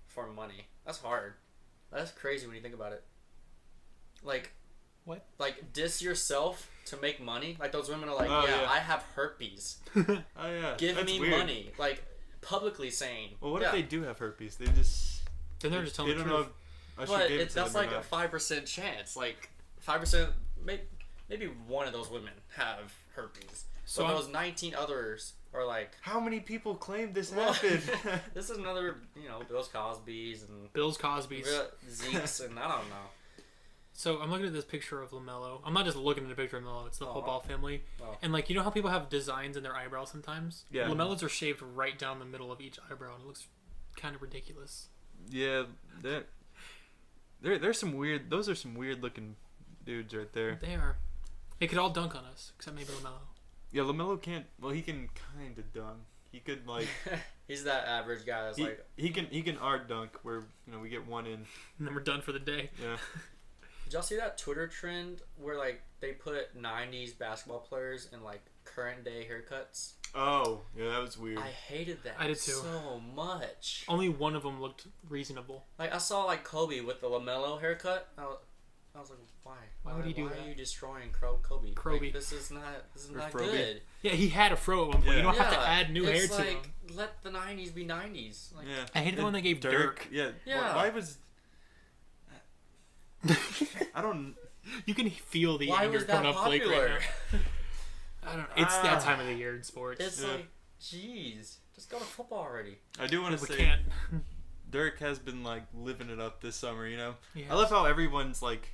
for money. That's hard. That's crazy when you think about it. Like. What? Like diss yourself to make money. Like those women are like, Oh, yeah, yeah. I have herpes. Oh yeah. Give That's me weird. money. Like publicly saying. Well, what yeah. if they do have herpes? They just Then they're just telling they the don't know truth. if Usher But gave it to that's them or like a not. 5% chance. Like 5%. Maybe one of those women have herpes. So So I'm- those 19 others are like. How many people claim this Well, happened? This is another, Bill's Cosby's and Bill's Cosby's. Zeke's and I don't know. So I'm looking at this picture of LaMelo. I'm not just looking at a picture of LaMelo. It's the Oh. football family. Oh. And like, you know how people have designs in their eyebrows sometimes? Yeah. LaMelo's are shaved right down the middle of each eyebrow, and it looks kind of ridiculous. yeah, there's some weird. Those are some weird looking dudes right there. They are. They could all dunk on us, except maybe LaMelo. Yeah, LaMelo can't. Well, he can kind of dunk. He could like. He's that average guy that's like. he can art dunk where we get one in. And then we're done for the day. Yeah. Did y'all see that Twitter trend where like they put 90s basketball players in like current day haircuts? Oh, yeah, that was weird. I hated that I did too. so much. Only one of them looked reasonable. Like I saw like Kobe with the LaMelo haircut. I was like, why? Why would he do Why that? are you destroying Kobe? Kobe. Like, this is not Or not Froby. good. Yeah, he had a fro at one point. Yeah. You don't have to Yeah, add new hair it's to like, him. let the 90s be 90s. Like, Yeah. I hated the one they gave Dirk. Yeah. Yeah. Why was? I don't. You can feel the why anger was that coming up Blake popular? right now. I don't know. It's that time of the year in sports. It's Yeah. like, jeez, just go to football already. I do want to we say can't. Dirk has been like living it up this summer. Yeah. I love how everyone's like.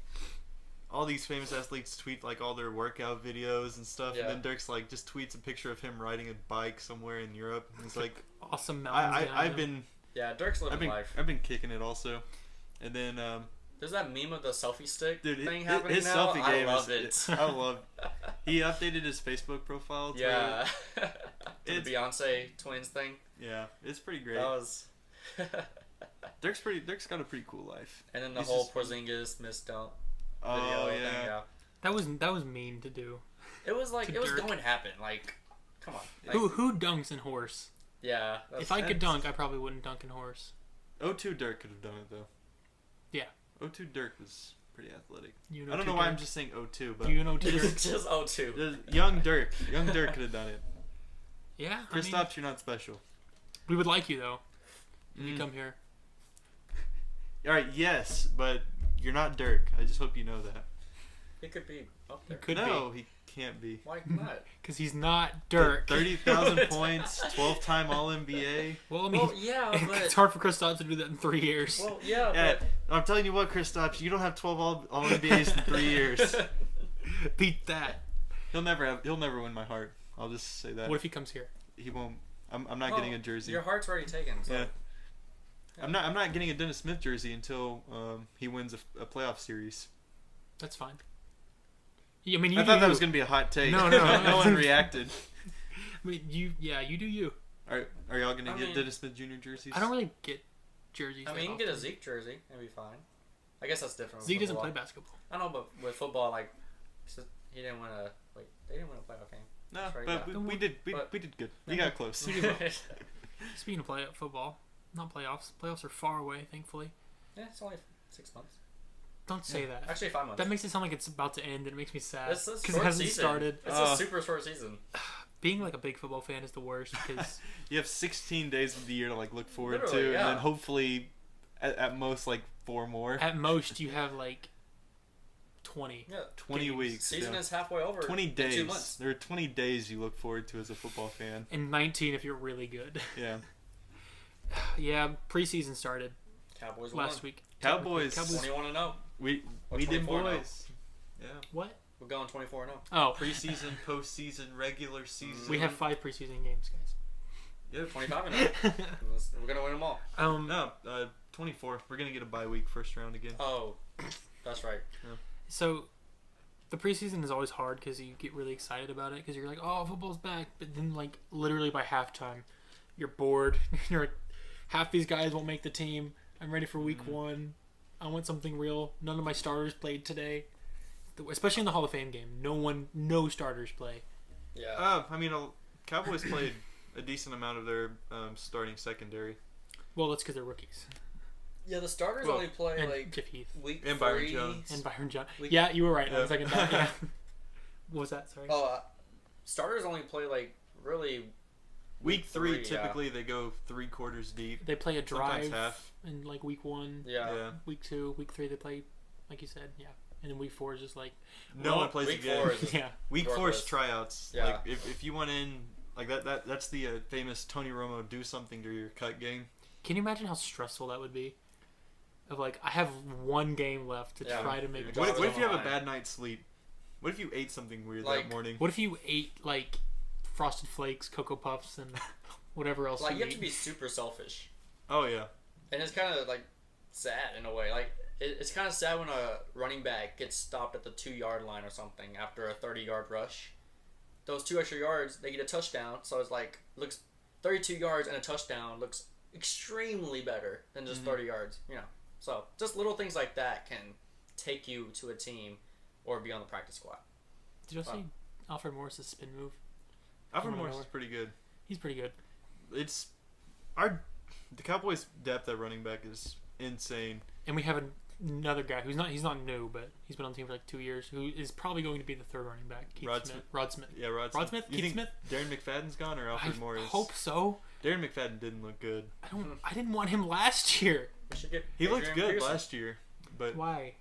All these famous athletes tweet like all their workout videos and stuff, Yeah. and then Dirk's like just tweets a picture of him riding a bike somewhere in Europe. And he's like, Awesome mountains. behind I've him. been Yeah, Dirk's living life. I've been kicking it also, and then There's that meme of the selfie stick dude, thing happening his now. selfie game I love is, it. I love. He updated his Facebook profile. To Yeah. It's- The Beyonce twins thing. Yeah, it's pretty great. That was. Dirk's got a pretty cool life. And then the He's whole just- Porzingis missed dunk Oh video yeah. thing. Yeah. That was mean to do. It was like To it was Dirk. going to happen. Like, come on. Like, Who dunks in horse? Yeah. If I could that's- dunk, I probably wouldn't dunk in horse. 0-2 Dirk could have done it though. Yeah. 0-2 Dirk was pretty athletic. You I don't know why I'm just saying 0-2, but You know Dirk. just 0-2. young Dirk could have done it. Yeah. Kristaps, you're not special. We would like you though. If you Mm. come here. All right, yes, but you're not Dirk. I just hope you know that. He could be up there. Could no, he can't be. Why not? Because he's not Dirk. 30,000 points, 12-time All-NBA. Well, I mean, Well, yeah, it's but hard for Kristaps to do that in 3 years. well, yeah, Yeah, I'm telling you what, Kristaps, you don't have 12 All-NBAs in 3 years. Beat that. He'll never win my heart. I'll just say that. What if he comes here? He won't. I'm not Well, getting a jersey. Your heart's already taken. So. Yeah. I'm not getting a Dennis Smith jersey until he wins a playoff series. That's fine. I mean, you I do thought that you. was gonna be a hot take. No. no one reacted. I mean, you do you. Are y'all gonna I get mean- Dennis Smith Jr. jerseys? I don't really get jerseys. I mean, that you can get a often. Zeke jersey. That'd be fine. I guess that's different. with Zeke doesn't football. play basketball. I know, but with football, like, he didn't win a like. They didn't win a playoff game. No, That's right, but yeah. we did But- good. We got close. Speaking of football, not playoffs. Playoffs are far away, thankfully. Yeah, it's only 6 months. Don't say that. Actually, 5 months. That makes it sound like it's about to end, and it makes me sad It's a because it short hasn't season. started. It's a super short season. Being like a big football fan is the worst because You have 16 days of the year to like look forward Literally, to, yeah. and then hopefully, at most like 4 more. at most you have like 20. Yeah. 20 weeks. Season yeah. is halfway over. 20 in days. 2 months. There are 20 days you look forward to as a football fan. And 19 if you're really good. Yeah. Yeah, preseason started Cowboys won. last week. Cowboys. 21-0. We Or did 24-0. boys. Yeah. What? We're going 24-0. Oh, Preseason, postseason, regular season. we have 5 preseason games, guys. Yep. 25-0. We're gonna win them all. No, 24. We're gonna get a bye week first round again. Oh, that's right. So, the preseason is always hard because you get really excited about it because you're like, oh, football's back. But then, like, literally by halftime, you're bored. You're like, half these guys won't make the team. I'm ready for week 1. I want something real. None of my starters played today. Especially in the Hall of Fame game. No starters play. Yeah. I mean, Cowboys played a decent amount of their starting secondary. Well, that's because they're rookies. Yeah, the starters Well, only play And like Jeff Heath. week And 3. Byron Jones. And Byron John. We- Yeah, you were right. On Yeah. the second thought, yeah. What was that? Sorry. Oh, starters only play like really. Week 3, three, yeah. typically they go 3 quarters deep. They play a Sometimes drive half. in like week 1, Yeah. week 2, week 3 they play, like you said, yeah. And then week 4 is just like, No well, one plays week again. 4 is yeah. Week 4 is worthless. tryouts. Yeah. Like if you went in like that's the famous Tony Romo do something to your cut game. Can you imagine how stressful that would be? Of like, I have 1 game left to Yeah. try to make. Your What job if is you have on a the line. bad night's sleep? What if you ate something weird Like- that morning? What if you ate like Frosted Flakes, Cocoa Puffs, and whatever else Like you you have eat? to be super selfish, Oh yeah. and it's kind of like sad in a way. Like it's kind of sad when a running back gets stopped at the 2-yard line or something after a 30-yard rush. Those 2 extra yards, they get a touchdown. So it's like looks 32 yards and a touchdown looks extremely better than just 30 yards. You know, so just little things like that can take you to a team or be on the practice squad. Did you see Alfred Morris's spin move? Alfred Come on, Morris is Noah. pretty good. He's pretty good. It's the Cowboys' depth at running back is insane. And we have another guy he's not new, but he's been on the team for like 2 years, who is probably going to be the 3rd running back. Rod Smith. Yeah, Rod Smith? You Keith think Smith? Darren McFadden's gone or Alfred I Morris? hope so. Darren McFadden didn't look good. I didn't want him last year. We should get He looked Adrian good Peterson. last year, but Why?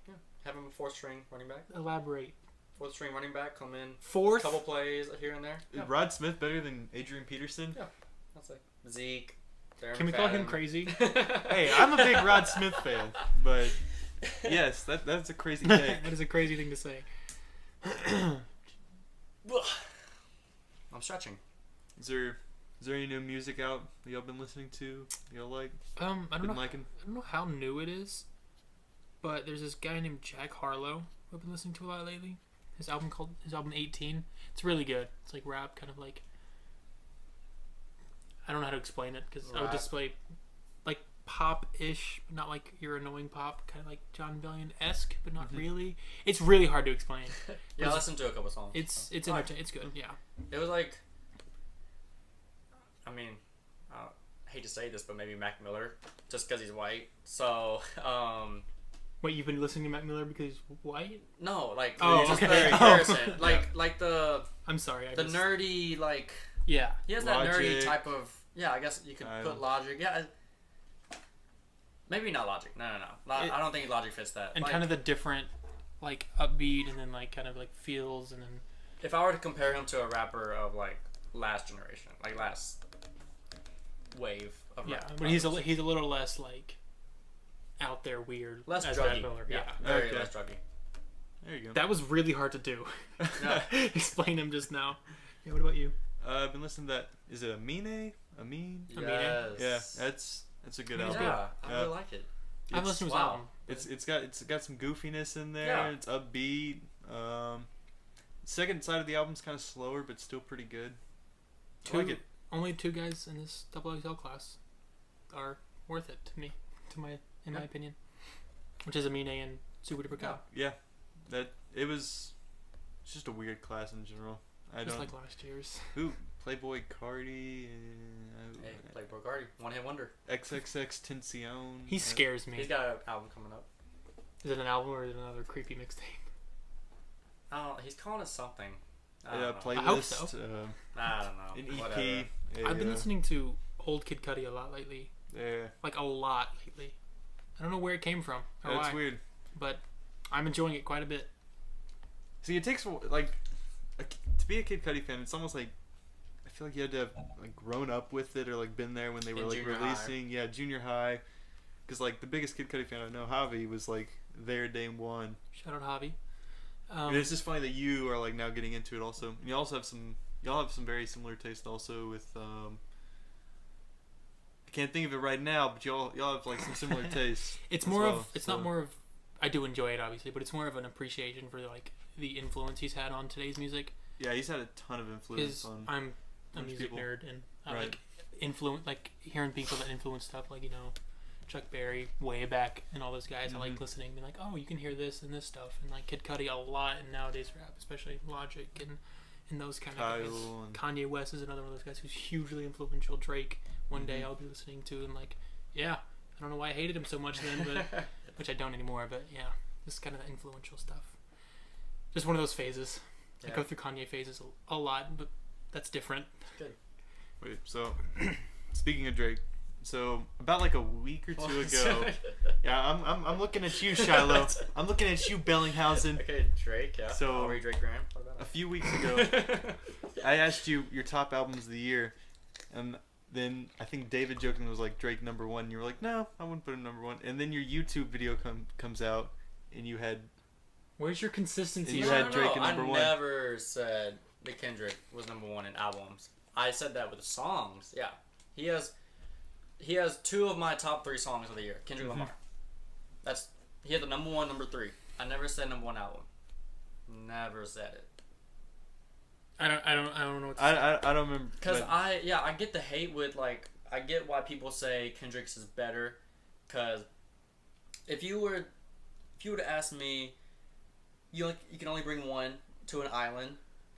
Have him a 4th-string running back. Elaborate. 4th-string running back come in. 4th? Couple plays here and there. is Rod Smith better than Adrian Peterson? Yeah. I'll say Zeke. Darren Can we call him McFadden. crazy? Hey, I'm a big Rod Smith fan, but yes, that's a crazy take. That is a crazy thing to say. I'm stretching. Is there Is there any new music out that y'all been listening to? Y'all like? I don't Been know. liking? I don't know how new it is, but there's this guy named Jack Harlow who I've been listening to a lot lately. His album 18. It's really good. It's like rap, kind of like. I don't know how to explain it because I would just play like pop-ish, but not like your annoying pop, kind of like John Bellion-esque, but not really. It's really hard to explain. Yeah, I listened to a couple songs. It's entertaining. It's good. Yeah. It was like, I mean, I hate to say this, but maybe Mac Miller, just because he's white. So, Wait, you've been listening to Mac Miller because he's white? no, like, Oh, just okay. the comparison, like the I'm sorry. nerdy, like, Yeah. he has that nerdy Logic. type of, yeah, I guess you could put Logic, yeah. Maybe not Logic, no. I don't think Logic fits that. And like, kind of the different, like, upbeat and then, like, kind of, like, feels and then... if I were to compare him to a rapper of, like, last generation, like, last wave of Yeah, rap, but he's a little less, like, out there weird. less as druggy. Mac Miller. Yeah, very Okay. less druggy. There you go. That was really hard to do. Yeah. Explain him just now. Yeah, what about you? I've been listening to that. Is it Amine? Amine? Yes. Yeah, that's a good album. Yeah, I really like it. I've listened to his wow. album. It's got some goofiness in there. Yeah. It's upbeat. Second side of the album's kind of slower, but still pretty good. I like it. Only two guys in this XXL class are worth it to me, in my opinion, which is Amine and Super Duper Cup. Yeah, that it was. It's just a weird class in general. Just like last year's. Who Playboy Cardi. Hey, Playboy Cardi, one hit wonder. XXX Tentacion. He scares me. He's got an album coming up. Is it an album or is it another creepy mixtape? He's calling it something. I Yeah, don't know. playlist. I hope so. I don't know. An EP. Whatever. I've been listening to old Kid Cudi a lot lately. Yeah. Like a lot lately. I don't know where it came from or That's why, weird. but I'm enjoying it quite a bit. See, it takes like to be a Kid Cudi fan. It's almost like I feel like you had to have like grown up with it or like been there when they were In like junior releasing. Yeah, junior high. Because like the biggest Kid Cudi fan I know, Javi, was like there day one. Shout out Javi. And it's just funny that you are like now getting into it also. And you also have y'all have some very similar taste also with I can't think of it right now, but y'all have like some similar tastes. It's more of it's not more of I do enjoy it obviously, but it's more of an appreciation for like the influence he's had on today's music. Yeah, he's had a ton of influence on. I'm a bunch of music people. nerd and I Right. like hearing people that influence stuff like Chuck Berry way back and all those guys. I like listening and being like, oh, you can hear this and this stuff and like Kid Cudi a lot in nowadays rap, especially Logic and those kind of guys. Kanye West is another one of those guys who's hugely influential. Drake one day I'll be listening to and like, yeah, I don't know why I hated him so much then, but which I don't anymore, but yeah, this kind of influential stuff. Just one of those phases. Yeah. I go through Kanye phases a lot, but that's different. Good. Wait, so speaking of Drake, so about like a week or two ago, yeah, I'm looking at you, Shiloh. I'm looking at you, Bellinghausen. Okay, Drake. Yeah. So Are we Drake Graham? What about a few weeks ago, I asked you your top albums of the year, and then I think David jokingly was like Drake number one. And you were like, no, I wouldn't put him number one. And then your YouTube video comes out, and you had. Where's your consistency? You had Drake at number one. I never said that Kendrick was number one in albums. I said that with songs. Yeah, he has two of my top three songs of the year. Kendrick Lamar. He had the number one, number three. I never said number one album. Never said it. I don't know what to say. I don't remember. Because I get the hate with like I get why people say Kendrick's is better. Because if you were to ask me, you can only bring one to an island,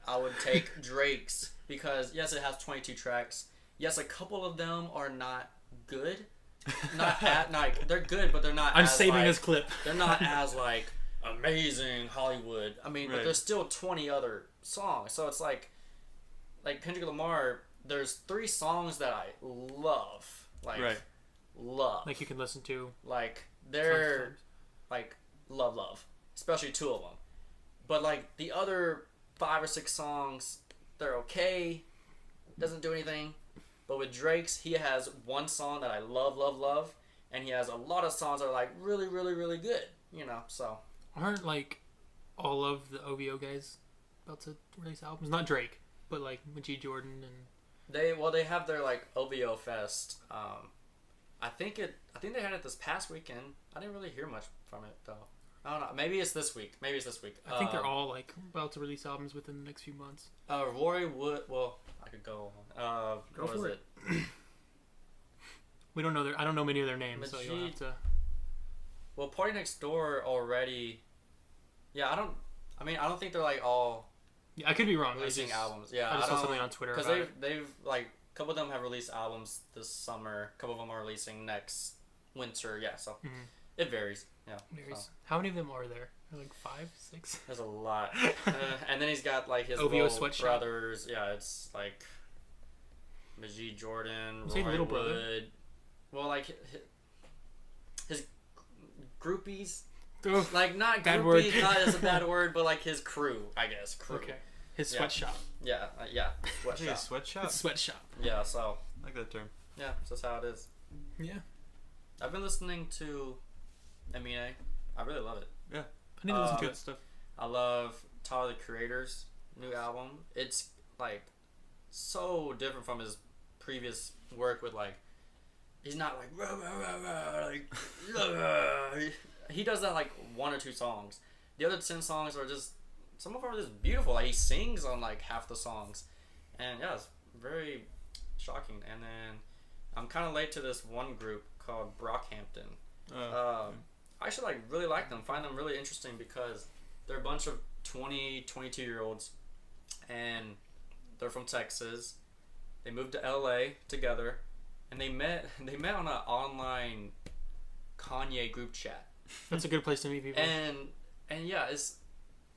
I would take Drake's because yes, it has 22 tracks. Yes, a couple of them are not good. They're good, but they're not. I'm as, saving like, this clip. They're not as like amazing Hollywood. I mean, Right. but there's still 20 other songs. So it's like Kendrick Lamar. There's 3 songs that I love. Like Right. love. Like you can listen to. Like they're like love, especially 2 of them. But like the other 5 or 6 songs, they're okay. Doesn't do anything. But with Drake's, he has one song that I love, and he has a lot of songs that are like really, really, really good. So Aren't like all of the OVO guys about to release albums? Not Drake, but like G Jordan and They have their like OVO Fest. I think they had it this past weekend. I didn't really hear much from it though. I don't know. Maybe it's this week. I think they're all like about to release albums within the next few months. Rory Wood. Well, I could go on. Go for it. We don't know I don't know many of their names, so you'll have to. Well, Party Next Door already. Yeah, I don't think they're like all. Yeah, I could be wrong. Releasing albums. Yeah, I just saw something on Twitter because about it. they've like a couple of them have released albums this summer. A couple of them are releasing next winter. Yeah, so it varies. Yeah, varies. So. How many of them are there? Like 5, 6? There's a lot. And then he's got like his OVO little Sweatshop. brothers. Yeah, it's like Majid Jordan, Say Roy little Wood. brother. Well, like his groupies. Oh, Like not bad groupies, word. not as a bad word, but like his crew, I guess. Crew. okay. His sweatshop. Yeah, Hey, sweatshop. sweatshop. His sweatshop. Yeah, so I like that term. yeah, so that's how it is. Yeah. I've been listening to MEA. I really love it. Yeah. I need to listen to Good it. stuff. I love Tyler the Creator's new album. It's like so different from his previous work with like he's not like rah, rah, rah, rah, like he does that like 1 or 2 songs. The other 10 songs are just some of them are just beautiful. Like he sings on like half the songs, and yeah, it's very shocking. And then I'm kind of late to this one group called Brockhampton. I actually like really like them, find them really interesting because they're a bunch of 20, 22-year-olds, and they're from Texas. They moved to LA together, and they met on an online Kanye group chat. That's a good place to meet people. And yeah,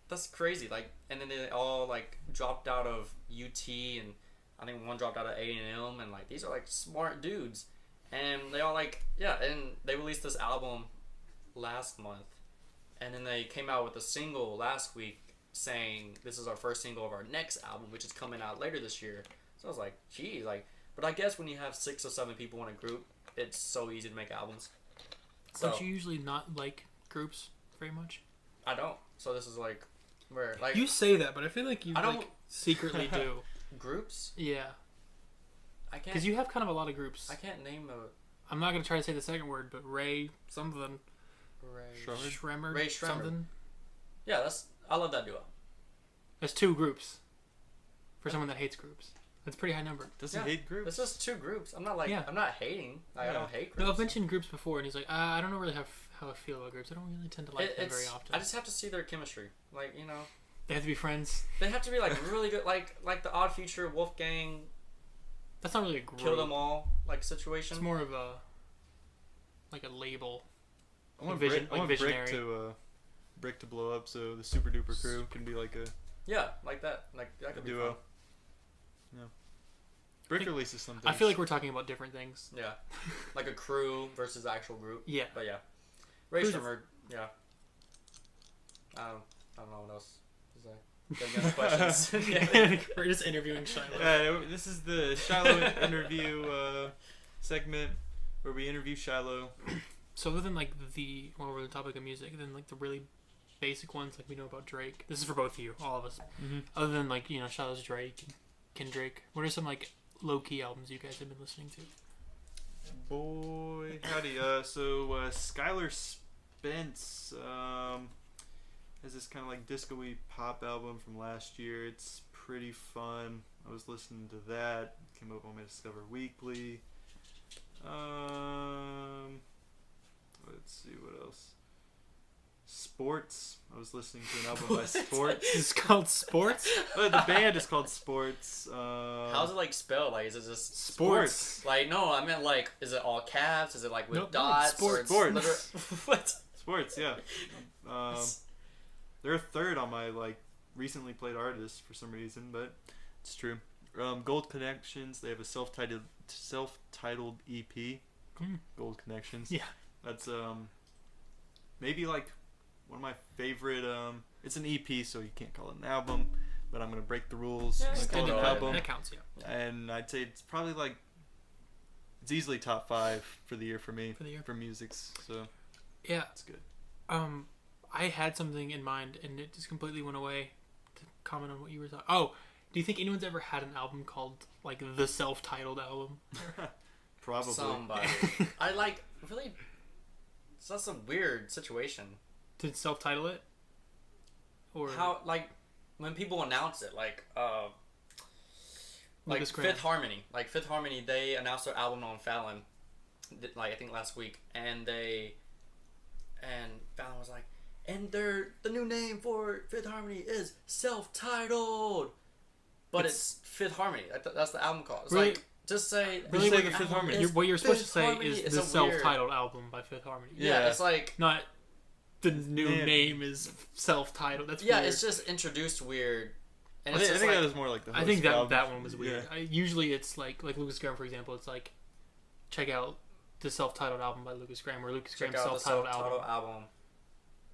that's crazy. Like, and then they all like dropped out of UT, and I think one dropped out of A&M, and like these are like smart dudes, and they all like and they released this album last month, and then they came out with a single last week saying this is our first single of our next album, which is coming out later this year. So I was like, geez, like, but I guess when you have 6 or 7 people in a group, it's so easy to make albums. So Don't you usually not like groups very much? I don't. So this is like where like You say that, but I feel like you I don't- like secretly do. groups. Yeah. I can't. Because you have kind of a lot of groups. I can't name a I'm not going to try to say the second word, but Ray something. Schremmer? Ray Schremmer. Something. Yeah, I love that duo. There's 2 groups. For someone that hates groups. That's a pretty high number. Doesn't Yeah. hate groups. It's just 2 groups. I'm not like Yeah. I'm not hating. Like, I don't hate groups. No, I've mentioned groups before, and he's like, I don't know really how I feel about groups. I don't really tend to like them very often. I just have to see their chemistry. Like, you know, They have to be friends. they have to be like really good. Like the Odd Future Wolfgang That's not really a group. Kill Them All like situation. It's more of a like a label. I want Vision- Brick, I want visionary. Brick to blow up, so the Super Duper crew can be like a Yeah, like that. Like that could be duo. fun. Yeah. Brick releases something. I feel like we're talking about different things. Yeah, like a crew versus actual group. Yeah. But yeah, Ray Who's Schremmer. Yeah. I don't know what else to say. Any other questions? Yeah. We're just interviewing Shiloh. This is the Shiloh interview segment where we interview Shiloh. So other than like while we're on the topic of music, then like the really basic ones like we know about Drake. This is for both of you, all of us. Mm-hmm. Other than like, you know, Shiloh's Drake, Kendrick. What are some like low key albums you guys have been listening to? Boy, howdy. So Skylar Spence has this kind of like disco-y pop album from last year. It's pretty fun. I was listening to that. Came up on my Discover Weekly. Let's see what else. Sports. I was listening to an album by Sports. It's called Sports? The band is called Sports. How's it like spelled? Like, is it just Sports? Like, no, I meant like, is it all caps? Is it like with Nope, dots? sports. Or it's Sports. what? Sports, yeah. They're a third on my like recently played artists for some reason, but it's true. Gold Connections. They have a self-titled EP. Gold Connections. Yeah. That's maybe like one of my favorite. It's an EP, so you can't call it an album, but I'm gonna break the rules. Yeah, I'm gonna it's call it kinda an right. album, That counts, yeah. and I'd say it's probably like it's easily top 5 for the year for me. For the year. For musics, so Yeah. it's good. I had something in mind and it just completely went away to comment on what you were talking. Oh, Do you think anyone's ever had an album called like the self-titled album? Probably. Somebody. Really. So that's a weird situation. To self-title it? Or How when people announce it, Lucas Graham. Fifth Harmony, they announced their album on Fallon, I think last week, and Fallon was like, and the new name for Fifth Harmony is self-titled, but it's Fifth Harmony. That's the album called. It's really? like just say Really, say the Fifth Harmony. What you're supposed to say Harmony. is It's the a self-titled album by Fifth Harmony. Yeah, Yeah. it's like Not the new Man. name is self-titled. That's yeah, weird. it's just introduced weird. And I it's think just that was more like the I think host album. that one was weird. Yeah. Usually it's like Lucas Graham, for example. It's like, check out the self-titled album by Lucas Graham, or Lucas check Graham's out the self-titled self-titled album. album.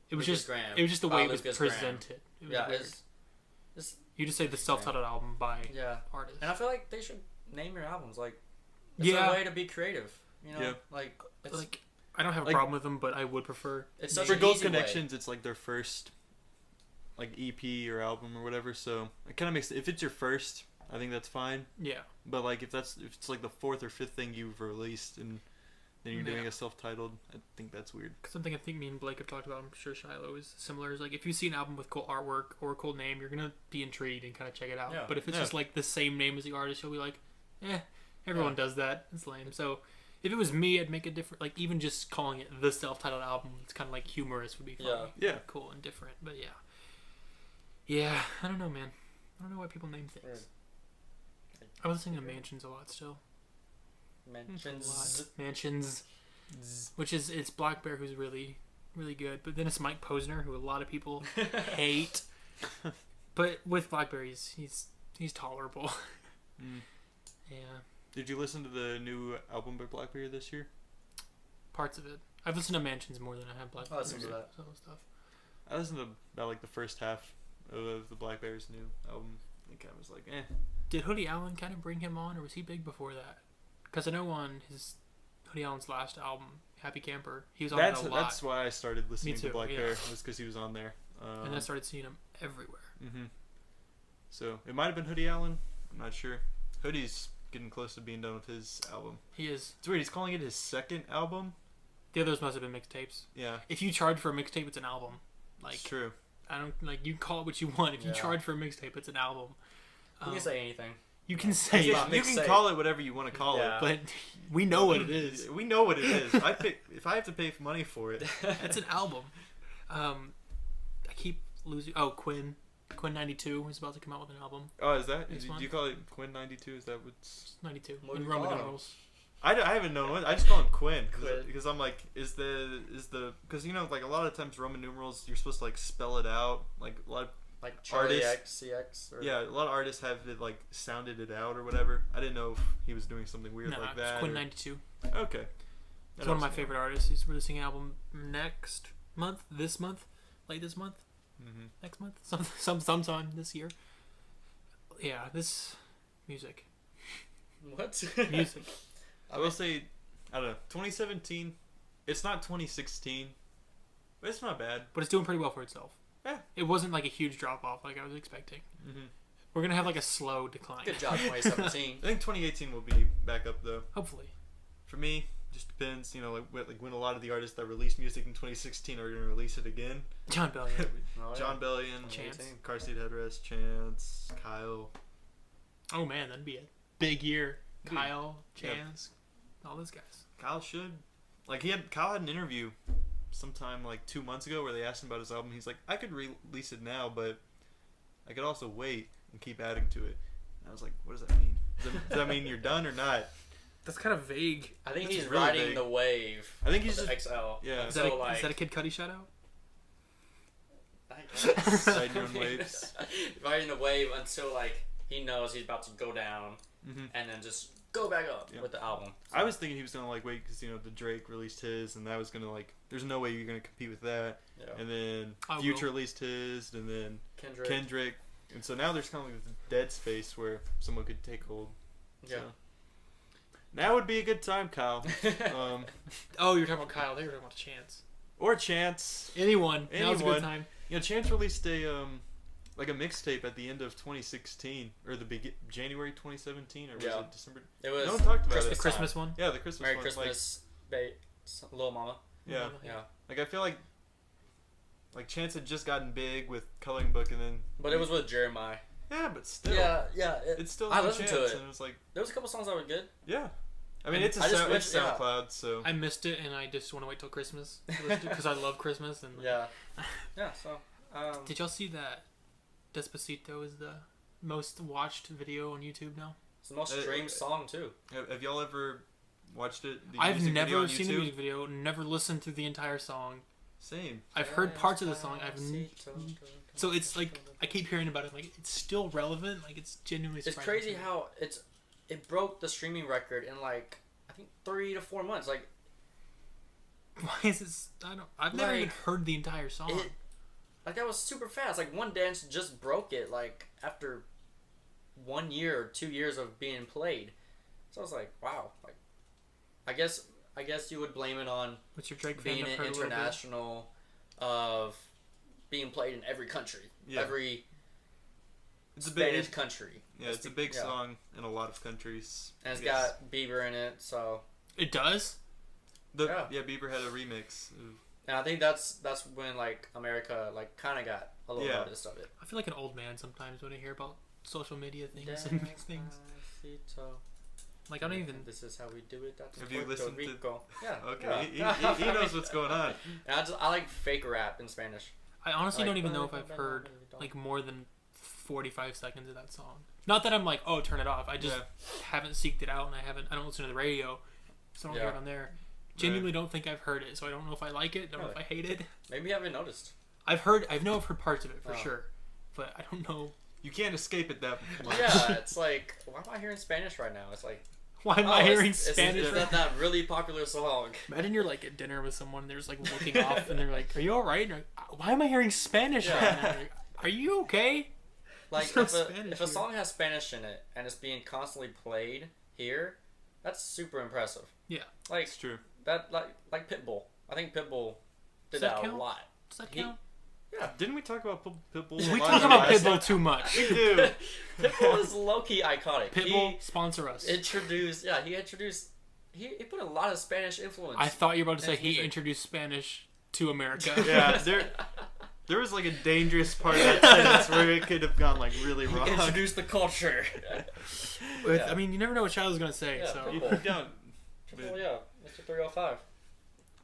It was Lucas just Graham. it was just the By way it was Lucas Graham. presented. It was Yeah, weird. it's You just say the self-titled album by yeah. artist. And I feel like they should name your albums it's Yeah. a way to be creative. You know, Yeah. it's, Like, I don't have a like- problem with them, but I would prefer. it's such For an Gold easy way. Connections, it's like their first EP or album or whatever. So it kind of makes if it's your first, I think that's fine. Yeah. But like if it's like the fourth or fifth thing you've released and then you're doing Yeah. a self-titled, I think that's weird. Something I think me and Blake have talked about, I'm sure Shiloh is similar, is like if you see an album with cool artwork or a cool name, you're gonna be intrigued and kind of check it out. Yeah. But if it's Yeah. just like the same name as the artist, you'll be like, everyone does that. It's lame. So if it was me, I'd make a different, like even just calling it the self-titled album, it's kind of like humorous would be funny. Yeah. Yeah. Cool and different. But yeah. Yeah, I don't know, man. I don't know why people name things. Weird. I was listening to Mansions a lot still. Mentions. Mansions. Which is, it's Black Bear, who's really, really good. But then it's Mike Posner, who a lot of people hate. But with Black Bear, he's tolerable. Mm. Yeah, Did you listen to the new album by Blackberry this year? parts of it. I've listened to Mansions more than I have Black Bear. I listened to that. Stuff. I listened to about like the first half of the Blackberry's new album. I think I was like, Did Hoodie Allen kind of bring him on, or was he big before that? Because I know on his Hoodie Allen's last album, Happy Camper, he was on it a lot. That's why I started listening too, to Black yeah. Bear, was because he was on there. And I started seeing him everywhere. Mm-hmm. So it might have been Hoodie Allen. I'm not sure. Hoodie's getting close to being done with his album. He is. It's weird. He's calling it his second album. The others must have been mixtapes. Yeah, If you charge for a mixtape, it's an album. Like, it's true. I don't, like, you can call it what you want. If you Yeah. charge for a mixtape, it's an album. You can say anything. You can say It's it, not You can mixtape. call it whatever you want to call Yeah. it. but we know what it is. We know what it is. If I have to pay money for it. It's an album. I keep losing. Oh, Quinn 92 is about to come out with an album. Oh, is that? Next Do month. you call it Quinn 92? Is that what's? It's 92 What do in you Roman call it? numerals. I haven't known what. I just call him Quinn Quinn. because I'm like, is because you know, like a lot of times Roman numerals you're supposed to like spell it out, like a lot of Like Charlie Artists- X, CX. Or... yeah, a lot of artists have it like sounded it out or whatever. I didn't know if he was doing something weird No, like it's that. Quinn or- 92. Okay. He's one of my favorite artists. He's releasing an album next month, this month, late this month, Mm-hmm. next month, sometime this year. Yeah, this music. What? Music. I will say, I don't know, 2017. It's not 2016, but it's not bad. But it's doing pretty well for itself. Yeah. It wasn't like a huge drop off like I was expecting. Mm-hmm. We're gonna have like a slow decline. Good job, 2017. I think 2018 will be back up though. Hopefully. For me, just depends. You know, like when a lot of the artists that released music in 2016 are going to release it again. John Bellion. Oh, yeah. John Bellion, Chance. Car Seat Headrest, Chance, Kyle. Oh man, that'd be a big year. Dude. Kyle, Yeah. Chance, all those guys. Kyle should. Like Kyle had an interview sometime like 2 months ago where they asked him about his album. He's like, I could release it now, but I could also wait and keep adding to it. And I was like, what does that mean? Does that mean you're done or not? That's kind of vague. I think That's he's really riding big. the wave. I think he's of the just XL. yeah. Is So, that, a, like, is that a Kid Cudi shout out? I guess. Ride your own waves. Riding the wave until like he knows he's about to go down, Mm-hmm. and then just go back up Yeah. with the album. I was thinking he was gonna like wait because you know the Drake released his and that was gonna like there's no way you're gonna compete with that. Yeah. And then I Future will. released his and then Kendrick. Kendrick. And so now there's kind of like this dead space where someone could take hold. Yeah. So. Now would be a good time, Kyle. Oh, you're talking about Kyle. They were talking about Chance. Or Chance. Anyone. Now's a Anyone. good time. You know, Chance released a like a mixtape at the end of 2016 or January 2017 or was it December? It was no one talked about Christmas it. The Christmas one. Yeah, the Christmas Merry one. Christmas, Lil Mama. Yeah. Yeah. Like I feel like Chance had just gotten big with Coloring Book, and then. But it was with Jeremiah. Yeah, but still. Yeah. It's still. I listened Chance, to it. and it was like. There was a couple songs that were good. Yeah. I mean, it's I just wish- SoundCloud, so. I missed it, and I just want to wait till Christmas because I love Christmas. And Yeah. Yeah. So. Did y'all see that Despacito is the most watched video on YouTube now? It's the most streamed song too. Have y'all ever watched it? I've never seen the music video. Never listened to the entire song. Same. I've heard parts of the song. So it's like I keep hearing about it. Like it's still relevant. Like it's genuinely. It's crazy how it broke the streaming record in like I think 3 to 4 months. Like why is it? I've never even heard the entire song. Like that was super fast. Like one dance just broke it. Like after 1 year or 2 years of being played. So I was like, wow. Like I guess you would blame it on What's your Drake being fan an international of being played in every country. Yeah. Every It's Spanish country. Yeah, it's a big song in a lot of countries. And it's got Bieber in it, so It does? Yeah, Bieber had a remix. And I think that's when like America like kind of got a little notice of it. I feel like an old man sometimes when I hear about social media things and things. Like I don't even. This is how we do it. That's Have you Puerto listened Rico. to? Yeah. Okay, Yeah. he knows what's going on. And I like fake rap in Spanish. I honestly Like, don't even know if I've heard like more than 45 seconds of that song. Not that I'm like, oh, turn it off. I just haven't seeked it out, and I don't listen to the radio, so I don't hear it on there. Genuinely don't think I've heard it, so I don't know if I like it. Don't know if I hate it. Maybe you haven't noticed. I know I've heard parts of it for sure, but I don't know. You can't escape it that much. Yeah, it's like, why am I hearing Spanish right now? It's like, why am I hearing Spanish? It's that really popular song. Imagine you're like at dinner with someone, and they're just like looking off, and they're like, "Are you all right?" And you're like, why am I hearing Spanish right now? Like, are you okay? Like if a song has Spanish in it and it's being constantly played here, that's super impressive. Yeah, like it's true. That like Pitbull. I think Pitbull did that a lot. Does that count? Yeah. Didn't we talk about Pitbull? We talk about Pitbull too much. We do. Pitbull is low-key iconic. Pitbull, sponsor us. He introduced he put a lot of Spanish influence. I thought you were about to say he introduced Spanish to America. Yeah, there was like a dangerous part of that sentence where it could have gone like really wrong. He introduced the culture. I mean, you never know what Shiloh's gonna say. Yeah, So You don't. Pitbull, yeah, Mr. 305,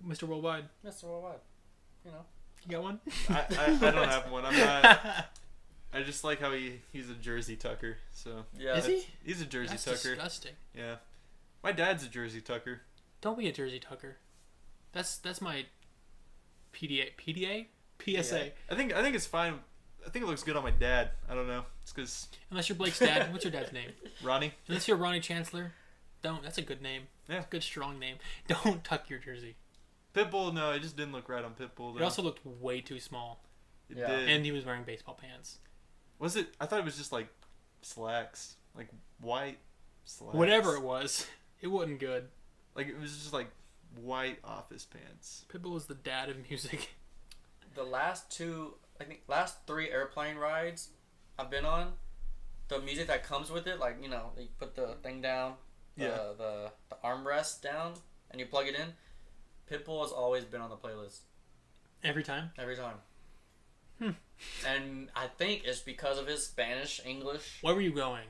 Mr. Worldwide, Mr. Worldwide, you know. you got one? I don't have one. I'm not. I just like how he's a Jersey Tucker. So Yeah. Is he? He's a Jersey That's Tucker. disgusting. Yeah. My dad's a Jersey Tucker. Don't be a Jersey Tucker. That's my PSA. Yeah. I think it's fine. I think it looks good on my dad. I don't know. It's because Unless you're Blake's dad. What's your dad's name? Ronnie. Unless you're Ronnie Chancellor. Don't. That's a good name. Yeah. Good strong name. Don't tuck your jersey. Pitbull, no, it just didn't look right on Pitbull. It also looked way too small. It Yeah. did. And he was wearing baseball pants. Was it? I thought it was just like slacks, like white slacks. Whatever it was, it wasn't good. Like it was just like white office pants. Pitbull was the dad of music. The last 3 airplane rides I've been on, the music that comes with it, like, you know, you put the thing down, the armrest down, and you plug it in. Pitbull has always been on the playlist. Every time? Every time. And I think it's because of his Spanish, English. Where were you going?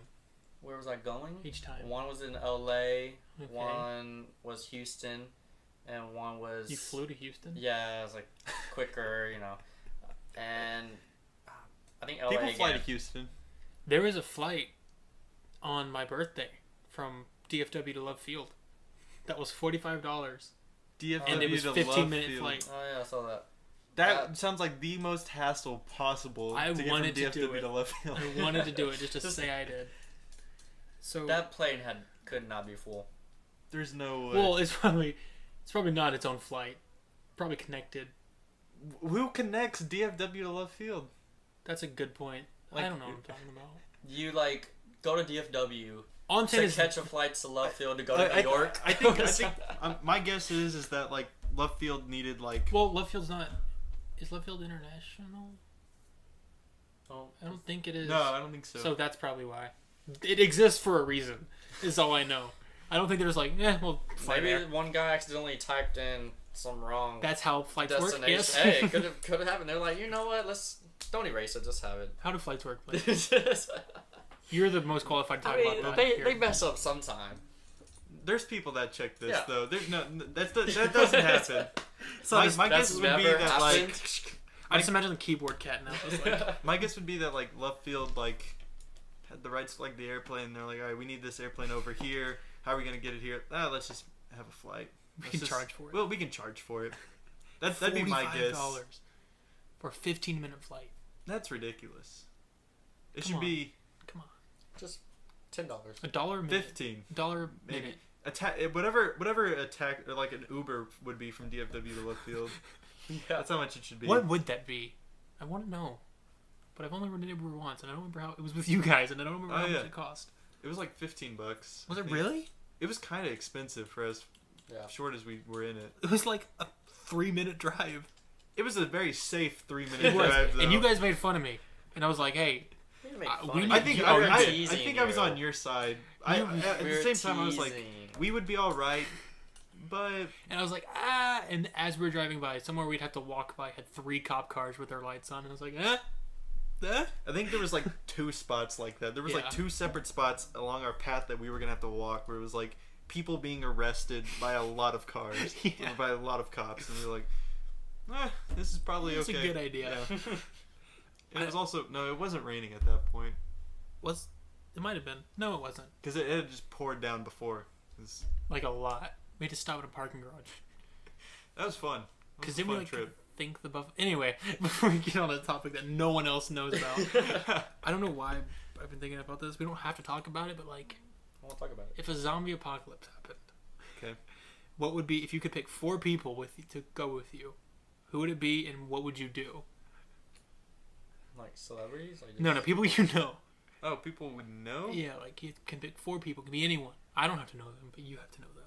Where was I going? Each time. One was in LA, one was Houston, and one was... You flew to Houston? Yeah, it was like quicker, you know. And I think LA People fly again. to Houston. There was a flight on my birthday from DFW to Love Field. That was $45. DFW And it was to 15-minute Love flight. Oh yeah, I saw that. That sounds like the most hassle possible. I to get wanted from to DFW do it. to Love Field. I wanted to do it just to say I did. So That plane could not be full. There's no way. well, it's probably not its own flight. Probably connected. Who connects DFW to Love Field? That's a good point. Like, I don't know what I'm talking about. You like go to DFW All I'm saying to is catch a flight to Love Field to go to New York. I think my guess is that like Love Field needed like well, Love Field's not. Is Love Field international? I don't think it is. No, I don't think so. So that's probably why. It exists for a reason, is all I know. I don't think there's like, well, fly Maybe there. one guy accidentally typed in some wrong That's how flights work, destination. yes. Hey, could have happened. They're like, you know what? Don't erase it. Just have it. How do flights work? Blake? I You're the most qualified to talk mean, about that. they mess up sometime. There's people that check this Yeah. though. There's no that doesn't happen. My guess would be that like I just imagine the keyboard cat now. It's like, my guess would be that like left field like had the rights to like the airplane. And they're like, all right, we need this airplane over here. How are we gonna get it here? Let's just have a flight. we can charge for it. Well, we can charge for it. That'd be my guess. $45 for a 15-minute flight. That's ridiculous. It Come should on. be Come on. Just $10. $1 a minute. 15. $1 a Maybe minute. whatever attack or like an Uber would be from DFW to left field. Yeah. That's how much it should be. What would that be? I want to know. But I've only ridden Uber once, and I don't remember how it was with you guys, and I don't remember how much it cost. It was like $15. Was it really? It was kind of expensive for as short as we were in it. It was like a 3-minute drive. It was a very safe 3-minute It was. drive, though. And you guys made fun of me, and I was like, "Hey, we need- I think You I, are I teasing think I was you. on your side. At the We're same time, I was like, teasing. we would be all right, but And I was like, ah. And as we were driving by, somewhere we'd have to walk by had 3 cop cars with their lights on. And I was like, I think there was like 2 spots like that. There was like Yeah. 2 separate spots along our path that we were gonna have to walk, where it was like people being arrested by a lot of cars, Yeah. or by a lot of cops, and we were like, this is probably It's okay. a good idea. Yeah. It was also it wasn't raining at that point It might have been. No, it wasn't. because it had just poured down before. Like a lot. We had to stop at a parking garage. That was fun. Because That then was we a fun like trip. think the buff. Anyway, before we get on a topic that no one else knows about, I don't know why I've been thinking about this. We don't have to talk about it, but like, I want to talk about it. if a zombie apocalypse happened, Okay. what would be if you could pick 4 people with you, to go with you? Who would it be, and what would you do? Like celebrities? Like No, people you know. Oh, people would know? Yeah, like you can pick 4 people. It can be anyone. I don't have to know them, but you have to know them.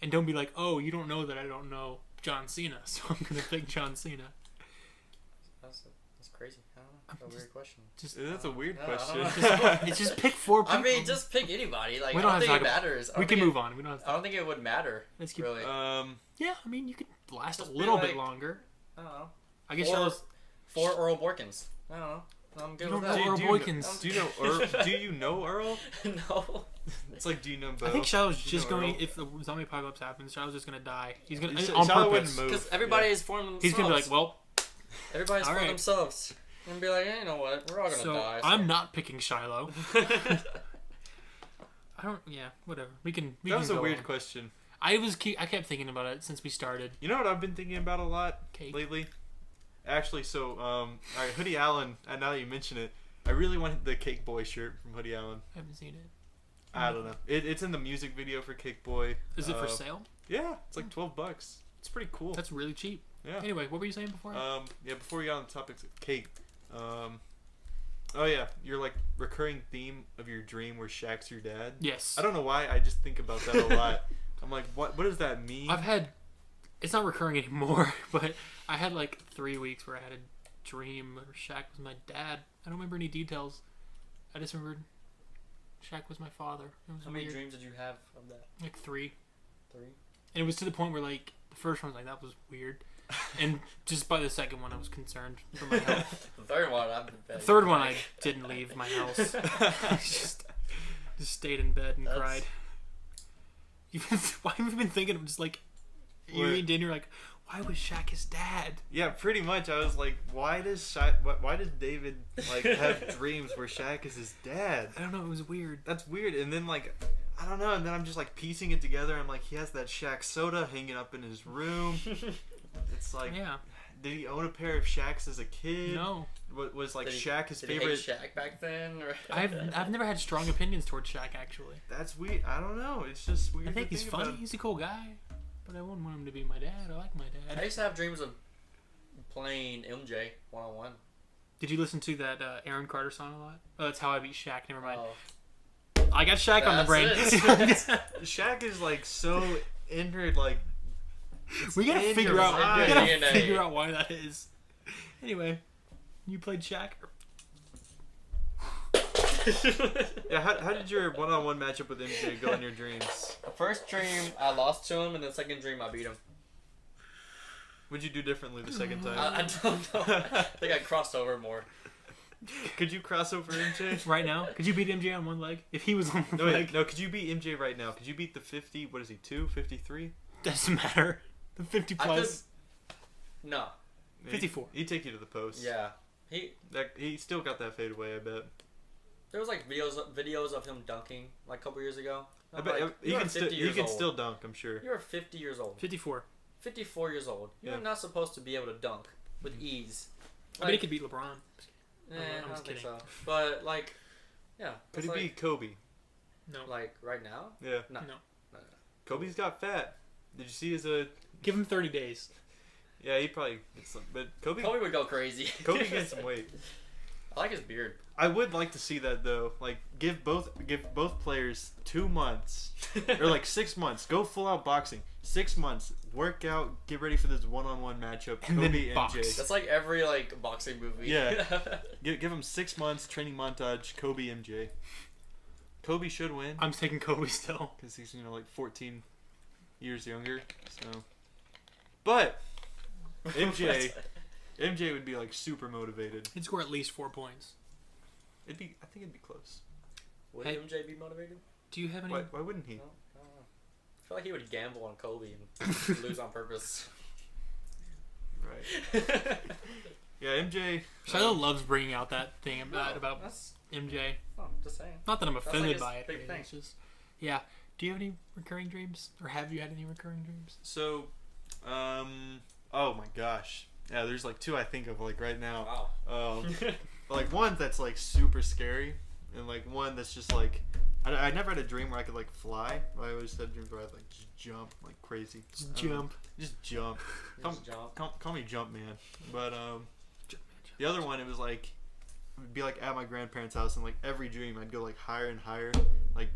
And don't be like, oh, you don't know that I don't know John Cena, so I'm gonna pick John Cena. That's crazy. I don't know. That's a weird question. Just That's a weird I don't question. know. it's just pick 4 people. I mean, just pick anybody. Like, We I don't don't have to think it talk about- matters. we can move on. We don't have to. I don't think it would matter. Let's keep. Really. Yeah, I mean, you could last Just a be little bit like- longer. I don't know. I guess Or- y'all. 4 Earl Borkins. I don't know. I'm good You with don't know that. Earl do you know- Boykins. Do you know Earl? Do you know Earl? No. It's like, do you know Bo? I think Shallow's Do you just know going. Earl? If the zombie apocalypse happens, Shallow's just gonna die. He's gonna Sh- on Shiloh purpose. wouldn't move. Because everybody is for themselves. He's gonna be like, well, Everybody's all for right. themselves. And be like, hey, you know what? We're all gonna so die. I'm not picking Shiloh. I don't. Yeah, whatever. We can. That was a go weird on. question. I kept thinking about it since we started. You know what I've been thinking about a lot Cake. lately? Actually, so all right, Hoodie Allen. And now that you mention it, I really want the Cake Boy shirt from Hoodie Allen. I haven't seen it. I don't know. It's in the music video for Cake Boy. Is it for sale? Yeah, it's like $12. It's pretty cool. That's really cheap. Yeah. Anyway, what were you saying before? Yeah. Before we got on the topics of cake, oh yeah, your like recurring theme of your dream where Shaq's your dad. Yes. I don't know why. I just think about that a lot. I'm like, what does that mean? I've had. It's not recurring anymore, but I had like 3 weeks where I had a dream where Shaq was my dad. I don't remember any details. I just remembered Shaq was my father. It was How many weird. dreams did you have of that? Like 3. 3? And it was to the point where like the first one was like that was weird, and just by the second one I was concerned for my health. The third one, I'm The third one I didn't leave my house. I just stayed in bed and That's- cried. Why have you been thinking of just like you What? eat dinner like why was Shaq his dad? Yeah, pretty much. I was like, why does David like have dreams where Shaq is his dad? I don't know. It was weird. That's weird. And then like, I don't know. And then I'm just like piecing it together. I'm like, he has that Shaq soda hanging up in his room. It's like, Yeah. did he own a pair of Shaqs as a kid? No. Was like Did he- Shaq his Did he favorite? hate Shaq back then? Or... I've never had strong opinions towards Shaq actually. That's weird. I don't know. It's just weird. I think to he's funny. about. He's a cool guy, but I wouldn't want him to be my dad. I like my I dad. used to have dreams of playing MJ one-on-one. Did you listen to that Aaron Carter song a lot? Oh, that's how I beat Shaq. Never mind. Oh. I got Shaq on the That's brain. it. Shaq is like so entered like. We gotta in figure your out. mind. We gotta DNA. figure out why that is. Anyway, you played Shaq. Yeah, how did your one-on-one matchup with MJ go in your dreams? The first dream, I lost to him, and the second dream, I beat him. What'd you do differently the second time? I don't know. I think I crossed over more. Could you cross over MJ? Right now? Could you beat MJ on one leg? If he was on one No, leg? wait, no, could you beat MJ right now? Could you beat the 50, what is he, 53? Doesn't matter. The 50 I plus. No. 54. He'd take you to the post. Yeah. He still got that fadeaway, I bet. There was like videos of him dunking like a couple years ago. I bet like, he can still dunk, I'm sure. You're 50 years old. 54. 54 years old. You're Yeah. not supposed to be able to dunk with ease. I mean, he could beat LeBron. Eh, I'm I just don't think kidding. so. But like, yeah. Could it's he beat Kobe? No. like right now? Yeah. No. No. Kobe's got fat. Did you see his Give him 30 days. Yeah, he probably gets some, but Kobe Kobe would go crazy. Kobe gained some weight. I like his beard. I would like to see that though. Like give both players 2 months or like 6 months. Go full out boxing. 6 months. Work out. Get ready for this one-on-one matchup. And then Kobe box. MJ. That's like every like boxing movie. Yeah. Give him 6 months training montage. Kobe MJ. Kobe should win I'm taking Kobe still. because he's like 14 years younger. So, but MJ would be like super motivated. He'd score at least 4 points. I think it'd be close. Would Hey. MJ be motivated? Do you have any? Why wouldn't he? No, I don't know. I feel like he would gamble on Kobe and lose on purpose. Right. Yeah, MJ. Shiloh loves bringing out that thing about That's MJ. just saying. Not that I'm That's offended like his by it. big I mean, thing. it's just, yeah. Do you have any recurring dreams, or have you had any recurring dreams? So, oh my gosh. Yeah, there's like 2 I think of like right now. Wow. Like one that's like super scary, and like one that's just like I never had a dream where I could like fly. I always had dreams where I'd like just jump like crazy. Just I don't know. jump. Just jump. Just jump. Call me Jump Man. But the other one, it was like it would be like at my grandparents' house, and like every dream I'd go like higher and higher. Like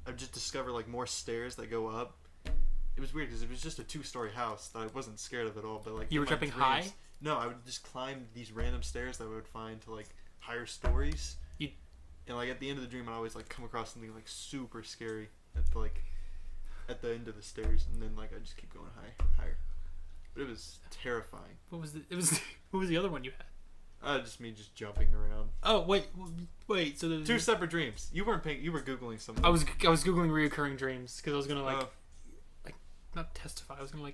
I'd just discover like more stairs that go up. It was weird because it was just a 2-story house that I wasn't scared of at all. But like You in were my jumping dreams- high? No, I would just climb these random stairs that I would find to like higher stories. And like at the end of the dream, I always like come across something like super scary at the end of the stairs, and then like I just keep going higher. But it was terrifying. What was what was the other one you had? Just me just jumping around. Oh wait. So there's 2 separate dreams. You weren't paying. You were googling something. I was googling reoccurring dreams because I was gonna Oh. not testify. I was gonna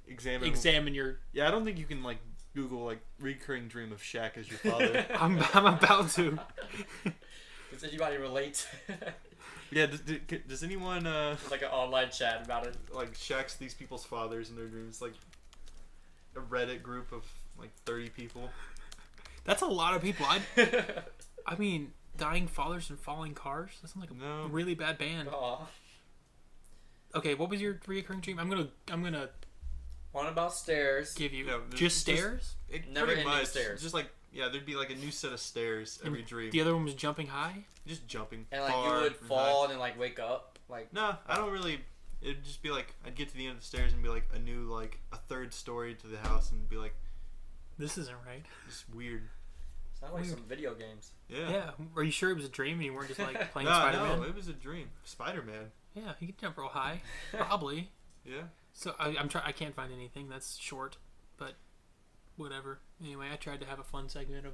examine. your. Yeah, I don't think you can like Google like recurring dream of Shaq as your father. I'm about to. Does anybody relate? Yeah. Does anyone It's like an online chat about it. like Shaq's these people's fathers in their dreams? Like a Reddit group of like 30 people. That's a lot of people. I mean, dying fathers and falling cars. That sounds like a No. really bad band. Aw. Okay, what was your reoccurring dream? I'm gonna One about stairs. give you No, just stairs. Never pretty ending much, stairs. Just like there'd be like a new set of stairs every dream. The other one was jumping high. Just jumping. And like far you would and fall high. and then like wake up. Like No, I don't really. It'd just be like I'd get to the end of the stairs and be like a new like a 3rd story to the house and be like This isn't right. just weird. sounds like Weird. some video games. Yeah. Yeah. Are you sure it was a dream and you weren't just like playing No, Spider-Man? no, it was a dream. Spider-Man. Yeah, he could jump real high. Probably. Yeah. So I'm trying. I can't find anything that's short, but whatever. Anyway, I tried to have a fun segment of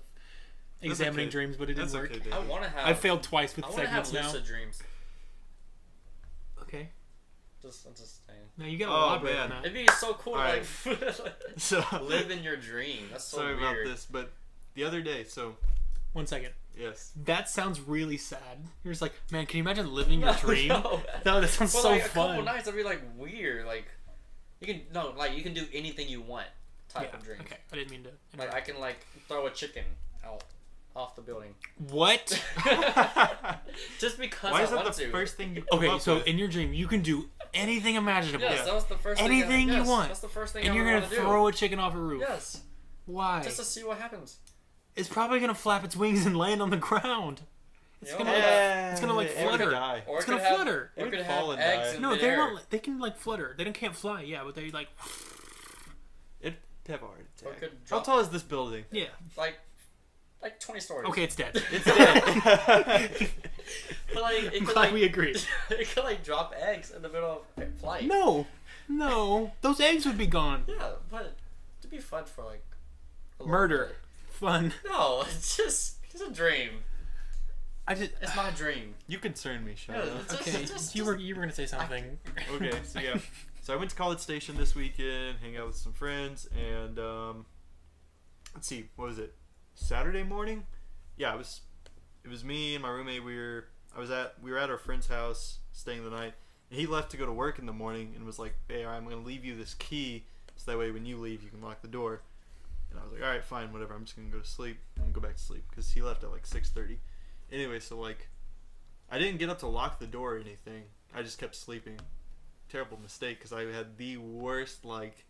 That's examining okay. dreams, but it didn't That's work. okay, David. I want to have. I failed twice with I want to have segments now. lucid dreams. Okay. I'm just saying. Now you gotta Oh, elaborate man. on that. It'd be so cool to Alright. like So live in your dream. That's so sorry weird. about this, but the other day, so 1 second. yes. That sounds really sad. You're just like, man, can you imagine living your dream? No. No, that sounds Well, so like, a couple fun. nights, I'd be like weird. Like you can do anything you want. Type of dream. Okay, I didn't mean to. Like I can like throw a chicken out off the building. What? Just because Why I is that want the to. first thing you come Okay, up so with? in your dream, you can do anything imaginable. Yes, Yeah. that was the first Anything thing. you Yes, want. That's the first thing. And I you're would gonna wanna throw a chicken off a roof. do. Yes, Why? just to see what happens. It's probably gonna flap its wings and land on the ground. It's You gonna know, like, it's gonna like It would flutter. die. Or It's it could gonna have, flutter. Or It it could would have fall and eggs die. in No, midair. they're not. They can like flutter. They can't fly. Yeah, but they like. It'd have a heart Or it attack. could How drop, tall is this building? Yeah. like like 20 stories. Okay, it's dead. It's dead. But like, it I'm could glad like we agreed. it could like drop eggs in the middle of flight. No, those eggs would be gone. Yeah, but to be fun for like a little Murder, bit. fun. No, it's a dream. It's my dream. You concern me, Shiloh. Yeah, it's Okay, you were gonna say something. Okay, so yeah. So I went to College Station this weekend, hang out with some friends, and let's see, what was it? Saturday morning? Yeah, it was me and my roommate. We were at our friend's house staying the night, and he left to go to work in the morning and was like, "Hey, I'm gonna leave you this key, so that way when you leave, you can lock the door." And I was like, "All right, fine, whatever. I'm just gonna go to sleep and go back to sleep," because he left at like 6:30. Anyway, so like, I didn't get up to lock the door or anything. I just kept sleeping. Terrible mistake, because I had the worst like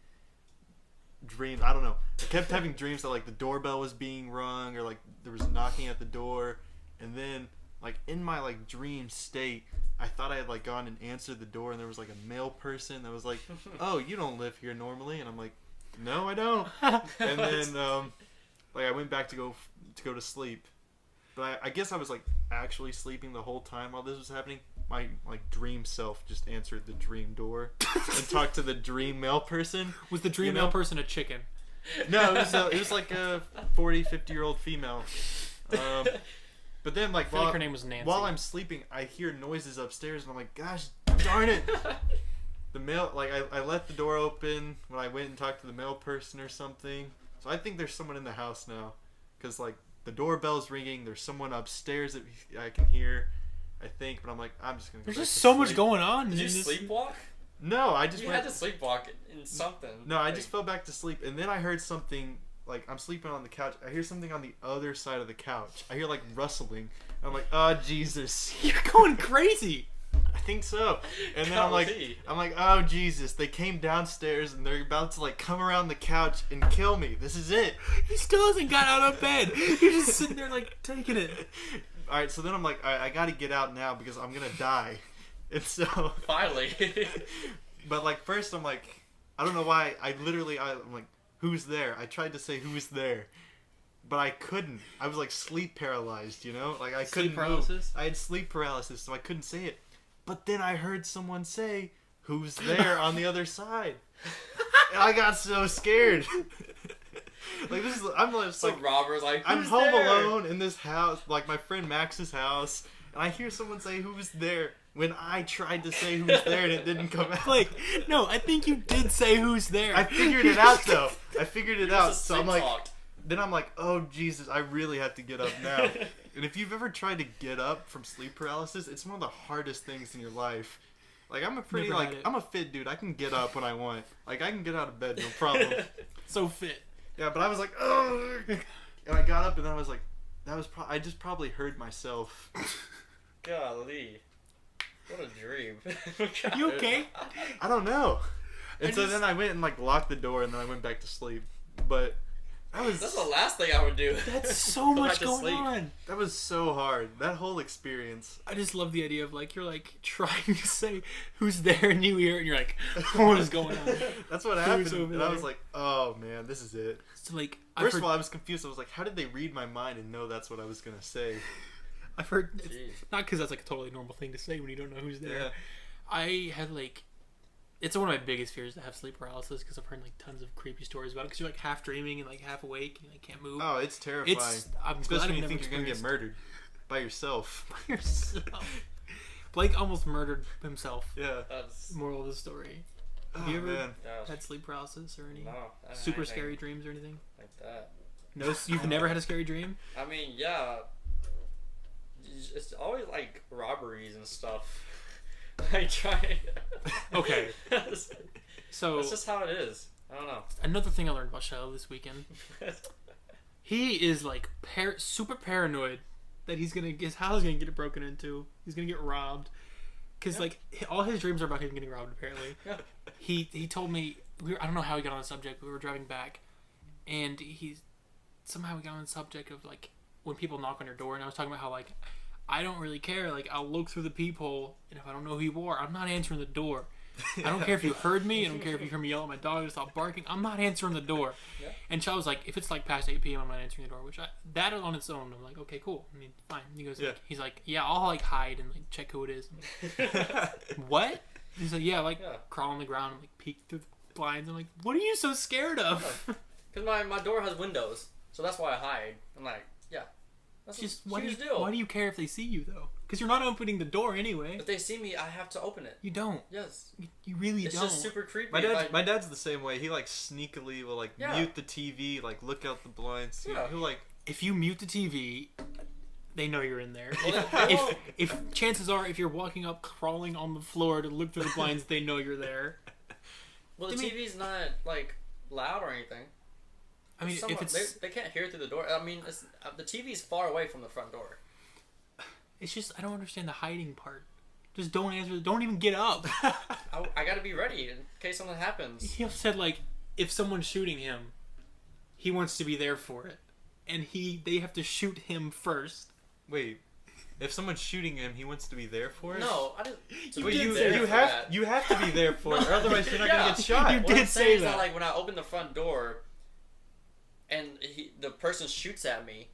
dreams. I don't know. I kept having dreams that like the doorbell was being rung, or like there was knocking at the door, and then like in my like dream state, I thought I had like gone and answered the door, and there was like a male person that was like, "Oh, you don't live here normally," and I'm like, "No, I don't." And then like I went back to go to sleep, but I guess I was like actually sleeping the whole time while this was happening. My like dream self just answered the dream door and talked to the dream male person. Was the dream male person a chicken? No, it was like a 40, 50-year-old female. But then like I feel like her name was Nancy. while I'm sleeping, I hear noises upstairs, and I'm like, "Gosh darn it!" The mail, like I let the door open when I went and talked to the mail person or something. So I think there's someone in the house now, because like the doorbell's ringing. There's someone upstairs that I can hear, I think, but I'm like, I'm just gonna go There's back just to so sleep. much going on. Did you in this- sleepwalk? No, I just You went. had to sleepwalk in something. No, I Like, just fell back to sleep, and then I heard something. Like I'm sleeping on the couch. I hear something on the other side of the couch. I hear like rustling. I'm like, "Oh Jesus!" You're going crazy. I think so. And then I'm like, "Oh Jesus!" They came downstairs, and they're about to like come around the couch and kill me. This is it. He still hasn't got out of bed. You're just sitting there like taking it. All right, so then I'm like, I got to get out now because I'm gonna die. And so, Finally. but like first I'm like, I don't know why. I'm like, "Who's there?" I tried to say "Who's there," but I couldn't. I was like sleep paralyzed, you know? Like I couldn't paralysis? move. I had sleep paralysis, so I couldn't say it. But then I heard someone say, "Who's there?" on the other side. And I got so scared. Like this is, I'm just Some like, robbers like, I'm "Who's home there?" alone in this house, like my friend Max's house, and I hear someone say, "Who's there?" when I tried to say "Who's there?" and it didn't come out. Like, no, I think you did say "Who's there." I figured it out though. I figured it You out. must So have I'm like, sleepwalked. then I'm like, "Oh Jesus, I really have to get up now." And if you've ever tried to get up from sleep paralysis, it's one of the hardest things in your life. Like I'm a pretty Never had it. I'm a fit dude. I can get up when I want. Like I can get out of bed, no problem. So fit. Yeah, but I was like, "Oh," and I got up, and then I was like, I just probably heard myself. Golly. What a dream. You okay? I don't know. And I so just- then I went and like locked the door, and then I went back to sleep. But That's the last thing I would do. That's so Go much back to going sleep. on. that was so hard. That whole experience. I just love the idea of like you're like trying to say "Who's there?" and you hear it and you're like, "What is going on?" That's what Who's happened. over And I was there? like, "Oh man, this is it." So like First of all, I was confused. I was like, "How did they read my mind and know that's what I was gonna say?" I've heard Jeez. not because that's like a totally normal thing to say when you don't know who's there. Yeah. I had like, it's one of my biggest fears to have sleep paralysis because I've heard like tons of creepy stories about it because you're like half dreaming and like half awake and you like can't move. Oh, it's terrifying. I'm glad Especially I've when you never think you're gonna get experienced murdered by yourself. yourself. Blake almost murdered himself. Yeah. That's Moral of the story. Oh, Have you ever man. had sleep paralysis or any no. I haven't super had anything scary dreams or anything? like that. No, you've never had a scary dream? I mean, yeah. It's always like robberies and stuff. I try. Okay. That's So just how it is. I don't know. another thing I learned about Shiloh this weekend, he is like super paranoid that his house is gonna get broken into. He's gonna get robbed. Cause Yeah. like all his dreams are about him getting robbed. Apparently, Yeah. he told me I don't know how he got on the subject. But we were driving back, and somehow we got on the subject of like when people knock on your door, and I was talking about how I don't really care. Like I'll look through the peephole, and if I don't know who you are, I'm not answering the door. I don't care if you heard me. I don't care if you heard me yell at my dog and stop barking. I'm not answering the door. Yeah. And Shallow's like, if it's like past 8 p.m., I'm not answering the door. Which that on its own, I'm like, okay, cool. I mean, fine. And he goes, he's like, yeah, I'll like hide and like check who it is. What? He's like, yeah, crawl on the ground and like peek through the blinds. I'm like, what are you so scared of? Because my door has windows, so that's why I hide. I'm like, yeah. That's just a huge deal. Why do you care if they see you though? Because you're not opening the door anyway. If they see me, I have to open it. You don't. Yes. You really it's don't. It's just super creepy. My dad's the same way. He like sneakily will like mute the TV, like look out the blinds. Yeah. He'll like if you mute the TV, they know you're in there. Well, if chances are, if you're walking up, crawling on the floor to look through the blinds, they know you're there. Well, the TV's not like loud or anything. I mean, if it's they can't hear through the door. I mean, the TV's far away from the front door. It's just I don't understand the hiding part. Just don't answer. Don't even get up. I gotta be ready in case something happens. He said like if someone's shooting him, he wants to be there for it, and they have to shoot him first. Wait. If someone's shooting him, he wants to be there for it? No, I didn't. You have to be there for it, or otherwise you're not gonna get shot. You what did I'm say is that. like when I open the front door, and the person shoots at me,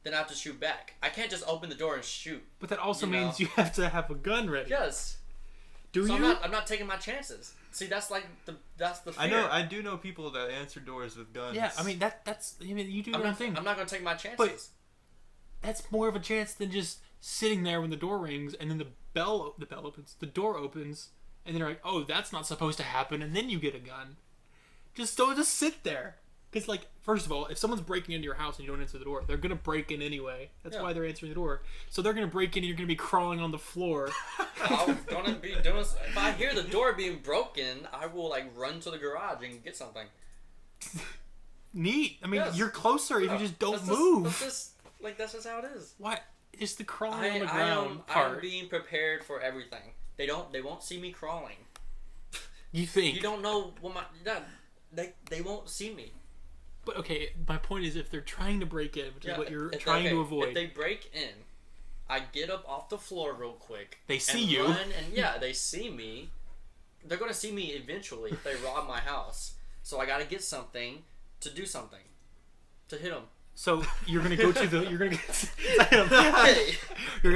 then I have to shoot back. I can't just open the door and shoot. But that also means you have to have a gun ready. Yes. Do so you? I'm not taking my chances. See, that's the fear. I do know people that answer doors with guns. Yeah, I mean that's you do your own thing. I'm not gonna take my chances. But that's more of a chance than just sitting there when the door rings and then the door opens, and then you're like, oh, that's not supposed to happen, and then you get a gun. Just sit there. Because, like, first of all, if someone's breaking into your house and you don't answer the door, they're going to break in anyway. That's why they're answering the door. So they're going to break in and you're going to be crawling on the floor. I'm going to be doing... If I hear the door being broken, I will, like, run to the garage and get something. Neat. I mean, you're closer if you just don't move. That's just how it is. Why? It's the crawling on the ground part. I'm being prepared for everything. They won't see me crawling. You think? You don't know what they won't see me. But okay, my point is if they're trying to break in, which is what you're trying to avoid. If they break in, I get up off the floor real quick. They see you. Run, and they see me. They're going to see me eventually if they rob my house. So I got to get something to do something. To hit them. So you're going to go to the... You're going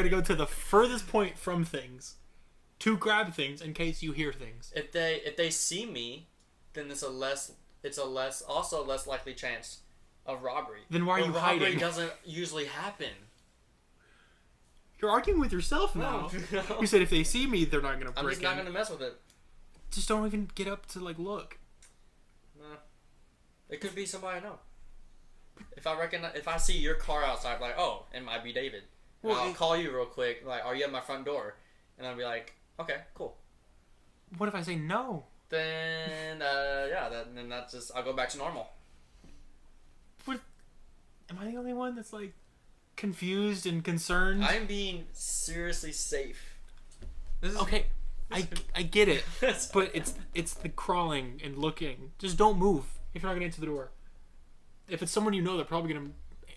to go to the furthest point from things to grab things in case you hear things. If they see me, then it's a less likely chance of robbery. Then why are you hiding? Robbery doesn't usually happen. You're arguing with yourself now. No. You said if they see me, they're not going to break in. I'm just not going to mess with it. Just don't even get up to like look. Nah. It could be somebody I know. If I see your car outside, like, oh, it might be David. Well, I'll call you real quick. Like, are you at my front door? And I'll be like, okay, cool. What if I say no? Then then that's just I'll go back to normal. What? Am I the only one that's like confused and concerned? I'm being seriously safe. Okay, I get it, but it's the crawling and looking. Just don't move if you're not gonna answer the door. If it's someone you know, they're probably gonna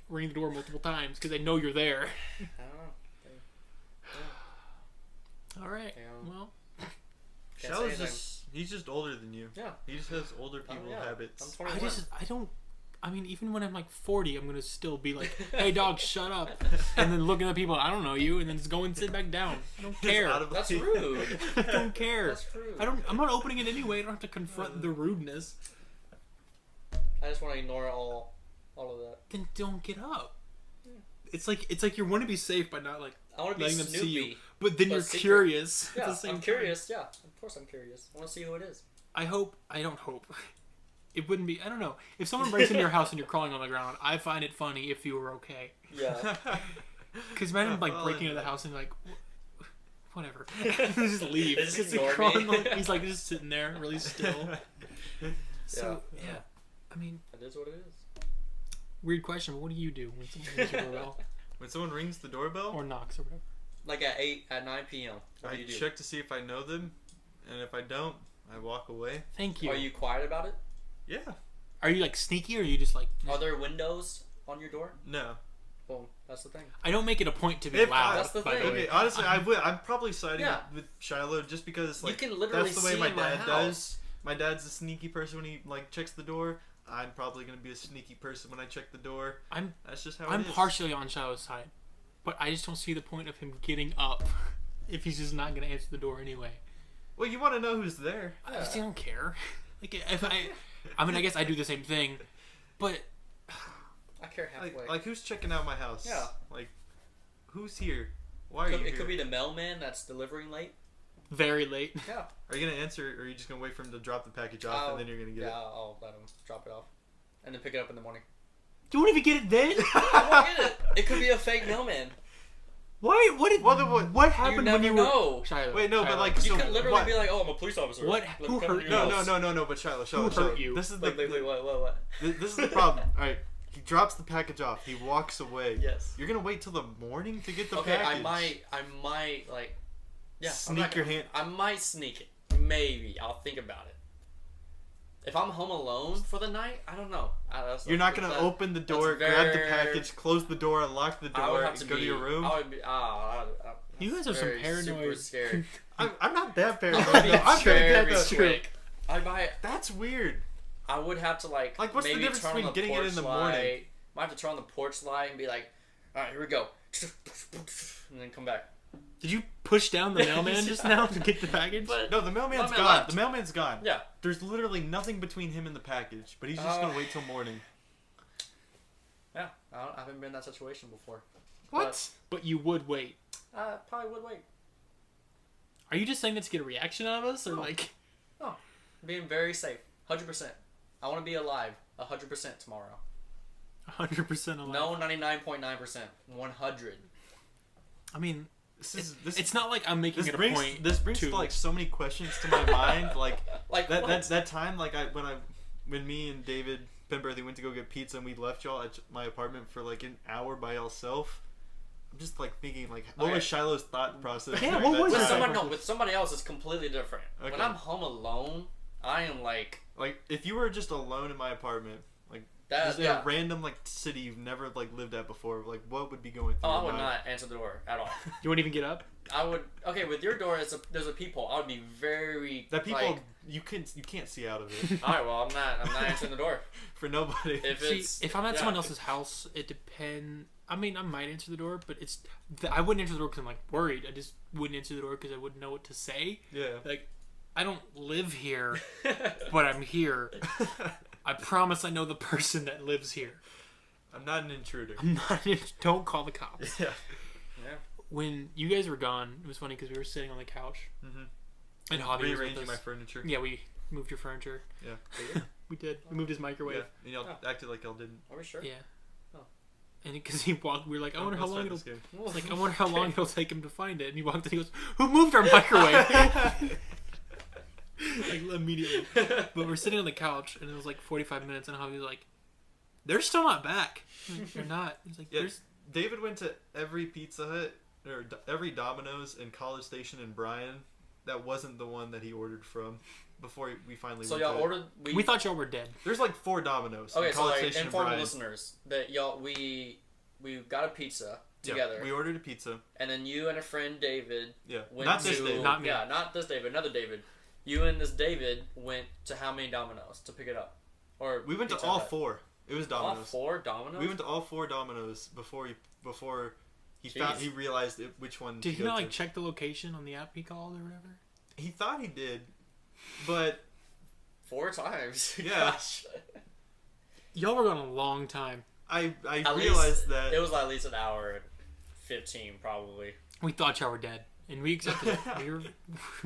ring the door multiple times because they know you're there. I don't know. All right. Well, Shallow's he's just older than you. Yeah. He just has older people habits. I'm 21. I don't. I mean, even when I'm like 40, I'm gonna still be like, "Hey, dog, shut up," and then looking at people, I don't know you, and then just go and sit back down. I don't care. That's rude. I don't care. That's rude. I'm not opening it anyway. I don't have to confront the rudeness. I just want to ignore all of that. Then don't get up. Yeah. It's like you want to be safe by not like letting them see you, but then you're secret. Curious. Yeah, I'm curious. Yeah, of course I'm curious. I want to see who it is. I don't hope. It wouldn't be. I don't know. If someone breaks into your house and you're crawling on the ground, I find it funny if you were okay. Yeah. Because imagine like breaking into the house and like, whatever, just leave. They just ignore me. He's like just sitting there, really still. So yeah. I mean, it is what it is. Weird question, but what do you do when someone rings your doorbell? When someone rings the doorbell? Or knocks or whatever. Like at 9 p.m. What do you do? Check to see if I know them, and if I don't, I walk away. Thank you. Are you quiet about it? Yeah. Are you like sneaky or are you just like... Are there windows on your door? No. Well, that's the thing. I don't make it a point to be If loud. that's the by thing. the way. Okay, honestly, I would. I'm probably siding Yeah. with Shiloh just because like You can literally that's the way see my in my dad house. does. My dad's a sneaky person when he like checks the door. I'm probably gonna be a sneaky person when I check the door. That's just how I'm it is. partially on Shiloh's side, but I just don't see the point of him getting up if he's just not gonna answer the door anyway. Well, you want to know who's there. I just don't care. Like if I mean, I guess I do the same thing, but I care halfway. Like who's checking out my house? Yeah. Like, who's here? Why are you it here? could be the mailman that's delivering late. very late. Yeah. Are you gonna answer, or are you just gonna wait for him to drop the package off and then you're gonna get yeah, it? I'll let him drop it off, and then pick it up in the morning. You won't even get it then. I won't get it. It could be a fake mailman. Why? What happened You never when you know. were Shiloh? Wait, no, Shiloh. but like, You so could literally what? be like, "Oh, I'm a police officer." What? Let Who me come hurt to you? your house. No, but Shiloh, Who hurt you? This is the Wait, what? this is the problem. All right, he drops the package off. He walks away. Yes. You're gonna wait till the morning to get the Okay, package. I might like. Yeah. Sneak your hand. I might sneak it. Maybe I'll think about it. If I'm home alone for the night, I don't know. You're not gonna open the door, grab the very- package, close the door, unlock the I door, would have to and go be, to your room. I would be. You guys are some Super paranoid. scared. I'm not that paranoid. I would be though. I'm very very good. quick. I might. That's weird. I would have to like. Like, what's the maybe difference turn on between the getting it in porch the morning? light. Might have to turn on the porch light and be like, "All right, here we go," and then come back. Did you push down the mailman just now to get the package? But No, the mailman's Mailman gone. left. The mailman's gone. yeah, There's literally nothing between him and the package, but he's just gonna wait till morning. yeah. I haven't been in that situation before. What? But you would wait. I probably would wait. Are you just saying that to get a reaction out of us, or No. like? Being very safe, 100%. I want to be alive, 100% tomorrow. 100% alive. No, 99.9%, 100. I mean, This it's not like I'm making it a brings point. this brings to like so many questions to my mind. Like Like that what? that time, like when me and David Penberthy went to go get pizza and we left y'all at my apartment for like an hour by yourself. I'm just like thinking like, what Okay. was Shiloh's thought process? Yeah, during what that was With your time? someone, no, with somebody else, it's completely different. When Okay. I'm home alone, I am like Like if you were just alone in my apartment, like that. just in Yeah. a random like city you've never like lived at before, like what would be going through Oh, I your would mind? not answer the door at all. You wouldn't even get up. I would. Okay, with your door, there's a peephole. I would be very. That people Like, you can't see out of it all right, well, I'm not answering the door. for nobody. If See, it's if I'm at yeah, someone else's house, it depends. I mean, I might answer the door, but I wouldn't answer the door because I'm like worried. I just wouldn't answer the door because I wouldn't know what to say. Yeah. Like, I don't live here, but I'm here. I promise I know the person that lives here. I'm not an intruder. I'm not. Don't call the cops. Yeah. yeah. When you guys were gone, it was funny because we were sitting on the couch Mm-hmm. and Javi was with Rearranging us. my furniture. Yeah, we moved your furniture. Yeah. We did. We moved his microwave. Yeah. And y'all acted like y'all didn't. Are we sure? Yeah. Oh. And because he walked, we were like, I wonder how Let's long start it'll. this game. I was like, I wonder how long it'll take him to find it. And he walked in. He goes, "Who moved our microwave?" Like immediately. But we're sitting on the couch, and it was like 45 minutes, and Javi was like, "They're still not back. I'm like, they're not." He's like, Yeah, "There's." David went to every Pizza Hut or every Domino's in College Station in Bryan. That wasn't the one that he ordered from before we finally So went y'all to it. ordered. We thought y'all were dead. There's like 4 Domino's Okay, in so College like Station in inform the Bryan. listeners that y'all we got a pizza Yeah, together, we ordered a pizza. and then you and a friend David Yeah. went Not to this David. Not me. Yeah, not this David, another David. You and this David went to how many Domino's to pick it up? Or We went to Pizza all Hut? 4. It was All Domino's. 4 Domino's. We went to all 4 Domino's before he Jeez. he realized which one. Did to he go not to. like check the location on the app he called or whatever? He thought he did, but 4 times. Yeah. Gosh. Y'all were gone a long time. I At realized least, that it was at least an hour and 15 probably. We thought y'all were dead, and we accepted it. We were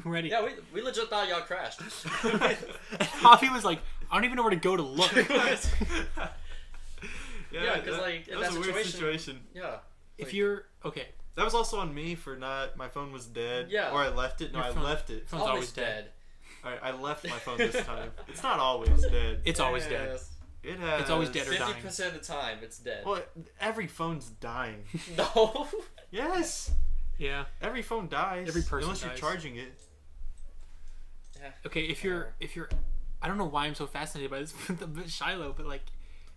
ready. Yeah, we legit thought y'all crashed. And Javi was like, "I don't even know where to go to look." Yeah, 'cause, like, in that was that a weird situation- situation. Yeah. If you're okay, That was also on me for not. My phone was dead. Yeah. Or I left it. No, Your I phone- left it. phone's always dead. Alright, I left my phone this time. It's not always dead. It's always dead. Yes. It has. It's always dead or dying. 50% of the time, it's dead. Well, every phone's dying. No. Yes. Yeah. Every phone dies. Every person unless dies. you're charging it. Yeah. Okay, if you're, I don't know why I'm so fascinated by this with Shiloh, but like,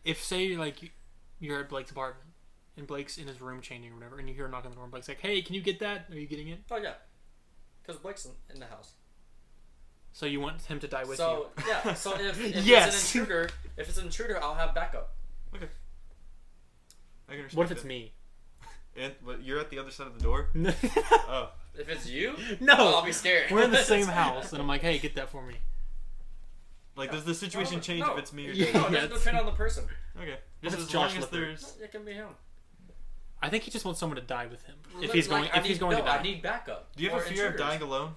if say like you're at Blake's apartment and Blake's in his room changing or whatever, and you hear a knock on the door, and Blake's like, "Hey, can you get that? Are you getting it?" Oh yeah, because Blake's in the house. So you want him to die with you? So yeah. So if Yes. it's an intruder, I'll have backup. Okay. I can respect What if it's that. me? And but you're at the other side of the door. No, Oh, If it's you, no. I'll be scared. We're in the same house, and I'm like, "Hey, get that for me." like does the situation change No. if it's me or Yeah. you? No, it doesn't depend on the person. Okay. What Just if as it's long Josh as LaVar? there's. It can be him. I think he just wants someone to die with him. If Like, he's going, I if he's going to die. I need backup. Do you have or a fear of intruders. dying alone?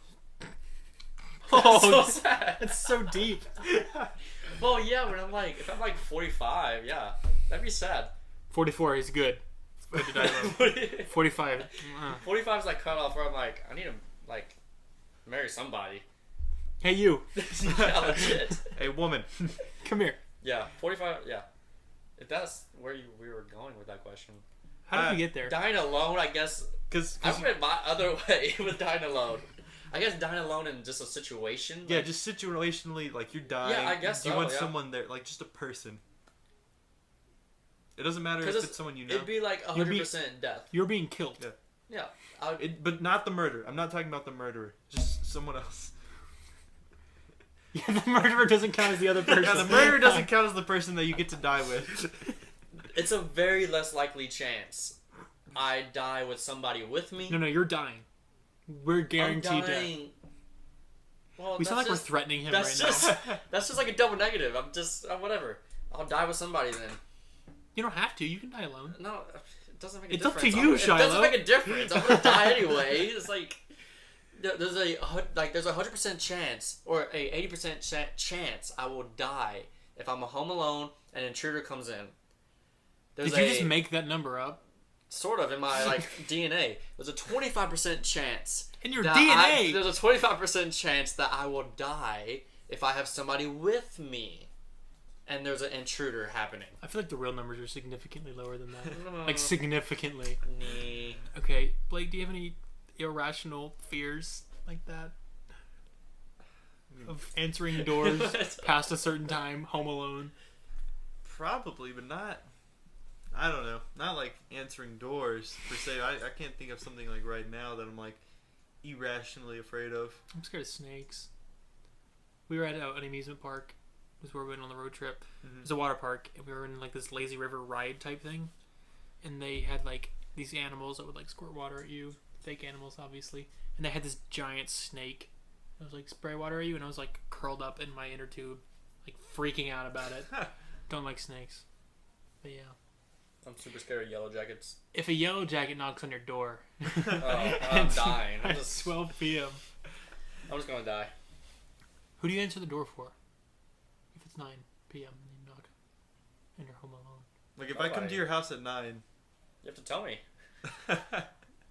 Oh, so sad. it's so deep. Well, yeah, when if I'm like 45, yeah, that'd be sad. 44 is good. Good to die alone. 45. 45 is like cut off where I'm like, I need to like marry somebody. Hey, you. Yeah, legit. A woman. Come here. Yeah, 45. Yeah, if that's where we were going with that question. How did we get there? Dying alone, I guess. Because I went my other way with dying alone. I guess dying alone in just a situation. yeah, like- just situationally, like you're dying. Yeah, I guess you so, want yeah. someone there, like just a person. It doesn't matter if 'Cause it's someone you know. It'd be like You'd be- 100% death. You're being killed. Yeah. Yeah, I would, But not the murder. I'm not talking about the murderer. Just someone else. Yeah, the murderer doesn't count as the other person. Yeah, the murderer doesn't count as the person that you get to die with. it's a very less likely chance I die with somebody with me. No, you're dying. We're I'm guaranteed death. dying. Well, We sound like that's we're threatening him that's right just now. that's just like a double negative. I'm just whatever. I'll die with somebody then. You don't have to. You can die alone. No, it doesn't make a It's up difference. to you, It Shiloh. doesn't make a difference. I'm gonna die anyway. It's like there's a 100% chance or a 80% chance I will die if I'm home alone and an intruder comes in. There's Did you just make that number up? sort of in my DNA? There's a 25% chance. In your that DNA? There's a 25% chance that I will die if I have somebody with me, and there's an intruder happening. I feel like the real numbers are significantly lower than that. No. Like, significantly. Nee. Okay, Blake, do you have any irrational fears like that? Of answering doors past a certain time, home alone? Probably, but not. I don't know. Not like answering doors per se. I can't think of something like right now that I'm like irrationally afraid of. I'm scared of snakes. We were at an amusement park. This is where we went on the road trip. Mhm. It was a water park, and we were in like this lazy river ride type thing. And they had like these animals that would like squirt water at you. Fake animals, obviously. And they had this giant snake. I was like, spray water at you, and I was like curled up in my inner tube, like freaking out about it. Don't like snakes. But yeah. I'm super scared of yellow jackets. If a yellow jacket knocks on your door, I'm dying. I'm at just 12 p.m. gonna die. Who do you answer the door for? If it's 9 p.m. and you knock, and you're home alone. Like if I come to your house at 9. You have to tell me.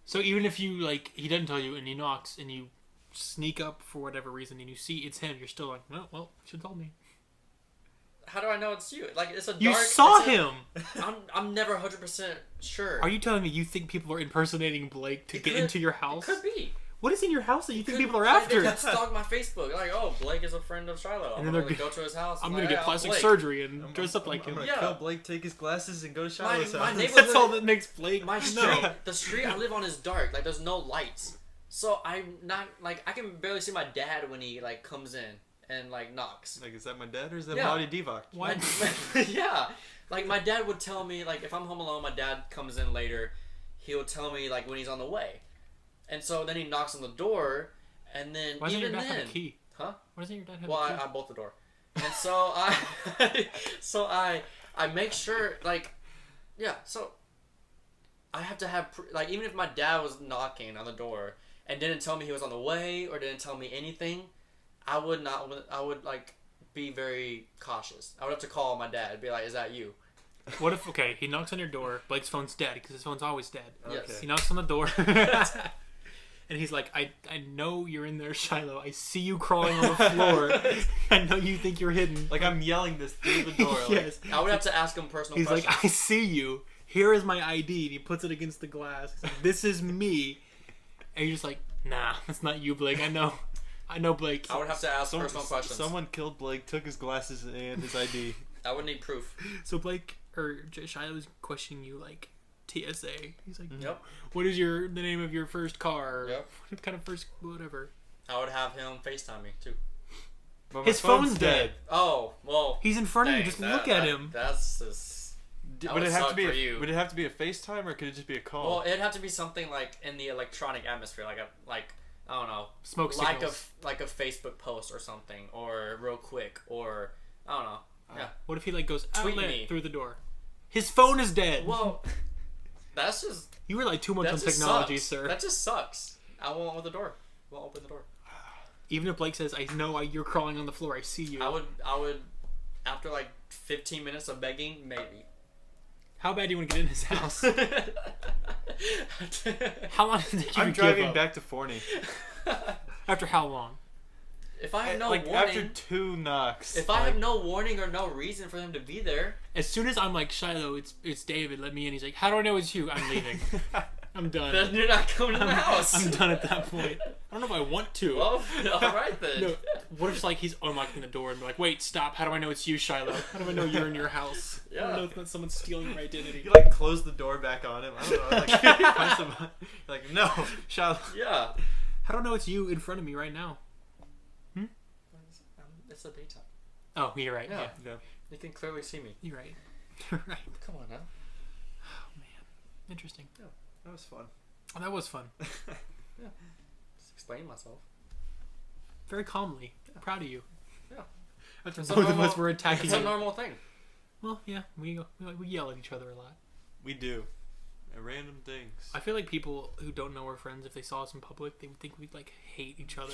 So even if you like, he doesn't tell you, and he knocks, and you sneak up for whatever reason, and you see it's him, you're still like, no, well, you should have told me. How do I know it's you? Like it's a dark. You saw it's a- him. I'm never 100% sure. Are you telling me you think people are impersonating Blake to It get could- into your It house? could be. What is in your house that you think Could- people are like, after? They could stalk my Facebook. Like, oh, Blake is a friend of Shiloh. And I'm then gonna they're go to his house. I'm like, gonna get "Hey, plastic Blake." surgery and dress up like I'm him. gonna Yeah. kill Blake, take his glasses, and go to My- Shiloh's my house. neighbor- That's all that makes Blake. My No. street, the street I live on is dark. Like, there's no lights. So I'm not like I can barely see my dad when he like comes in and like knocks. Like, is that my dad or is that Yeah. Marty Divock? What? Yeah, like my dad would tell me like if I'm home alone, my dad comes in later. He'll tell me like when he's on the way, and so then he knocks on the door, and then Why doesn't your even dad then, have a key? huh? Why doesn't your dad have Well, a key? I bolt the door, and so I make sure like yeah. So I have to have like even if my dad was knocking on the door and didn't tell me he was on the way or didn't tell me anything, I would not. I would like be very cautious. I would have to call my dad and be like, "Is that you?" What if, okay, he knocks on your door, Blake's phone's dead, because his phone's always dead. Yes. He knocks on the door, and he's like, I know you're in there, Shiloh. I see you crawling on the floor. I know you think you're hidden. Like, I'm yelling this through the door. Like, Yes. I would have to ask him personal He's questions. like, I see you. Here is my ID. And he puts it against the glass. He's like, this is me. And you're just like, nah, that's not you, Blake. I know Blake. I would have to ask personal questions. Someone killed Blake, took his glasses and his ID. I would need proof. So Blake, or Shiloh is questioning you, like, TSA. He's like, Yep. what is the name of your first car? Yep. What kind of first whatever? I would have him FaceTime me too. But my His phone's dead. Oh well. He's in front of you. dang, Just look at him. That's just. That Would would it have to suck be for you. Would it have to be a FaceTime or could it just be a call? Well, it'd have to be something like in the electronic atmosphere, like I don't know, Smoke like signals. a Facebook post or something, or real quick, or I don't know. Yeah. What if he like goes Tweet outlet me. through the door? His phone is dead. Well, that's just You rely too much that on just technology, sucks. sir. That just sucks. I won't open the door. Won't open the door. Even if Blake says, "I know you're crawling on the floor. I see you." I would, after like 15 minutes of begging, maybe. How bad do you want to get in his house? How long did it take you I'm to give driving up? back to Forney. After how long? If I have no like warning, after 2 knocks. if I have no warning or no reason for him to be there, As soon as I'm like, Shiloh, it's David, let me in. He's like, how do I know it's you? I'm leaving. I'm done. then you're not coming to the house. I'm done at that point. I don't know if I want to. Well, all right then. No, what if it's like he's unlocking the door and be like, wait, stop. How do I know it's you, Shiloh? How do I know you're in your house? I Yeah. don't know if that's someone stealing my identity. You like close the door back on him. I don't know. Like, find some, like no, Shiloh. Yeah. How do I know it's you in front of me right now? It's the daytime. Oh, you're right. Yeah. Yeah. You can clearly see me. You're right. You're right. Come on now. Oh, man. Interesting. That was fun. Oh, that was fun. Just explain myself. Very calmly. Proud of you. Yeah. After It's a both of us normal- were attacking It's a you. normal thing. Well, yeah, we yell at each other a lot. We do. At random things. I feel like people who don't know we're friends, if they saw us in public, they would think we'd like hate each other.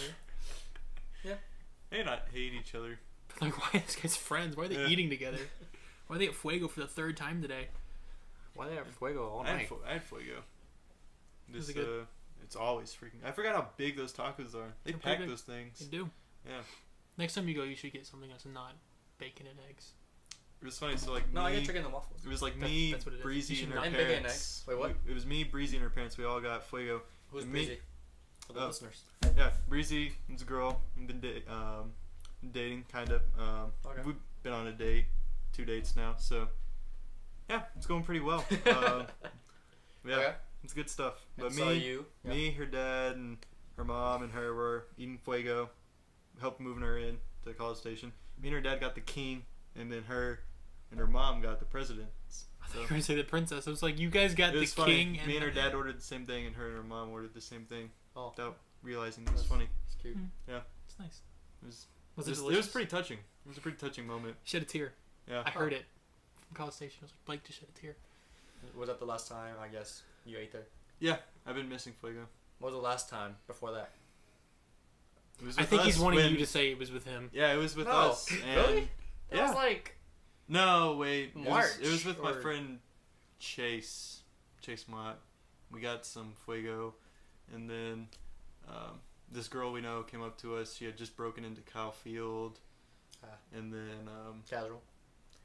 They not hate each other. Like, why are these guys friends? Why are they Yeah. eating together? Why are they at Fuego for the 3rd time today? Why they have fuego all I had, night? I had fuego. Was This it good? it's always freaking. I forgot how big those tacos are. They They're pack pretty big. those things. They do. Yeah. Next time you go, you should get something that's not bacon and eggs. It was funny. So like No, I me, get chicken and waffles. it was like That's- me, that's what it is. You Breezy, should and her not- And bacon and parents. eggs. Wait, what? It was me, Breezy, and her parents. We all got fuego. Who's me- busy? For the Oh. listeners. Yeah, Breezy is a girl. We've been dating, kind of. Okay. We've been on a date, 2 dates now. So yeah, it's going pretty well. Yeah, Okay. it's good stuff. But And so you. me, her dad, and her mom, and her were eating fuego, helped moving her in to the college station. Me and her dad got the king, and then her and her mom got the presidents. I thought So you were going to say the princess. I was like, you guys got it the was funny. king and Me and her the- dad ordered the same thing, and her mom ordered the same thing Oh, without realizing it was funny. it's cute. It's nice. It was Was it it was delicious? pretty touching. It was a pretty touching moment. Shed a tear. Yeah. I heard it from College Station. I was like, Blake just shed a tear. Was that the last time, I guess, you ate there? Yeah, I've been missing fuego. What was the last time before that? It was I with think he's us wanting when- you to say it was with him. Yeah, it was with No, us. And really? That yeah. was like No, wait. It was March, with my or- friend Chase Mott. We got some fuego, and then this girl we know came up to us. She had just broken into Kyle Field, and then casual.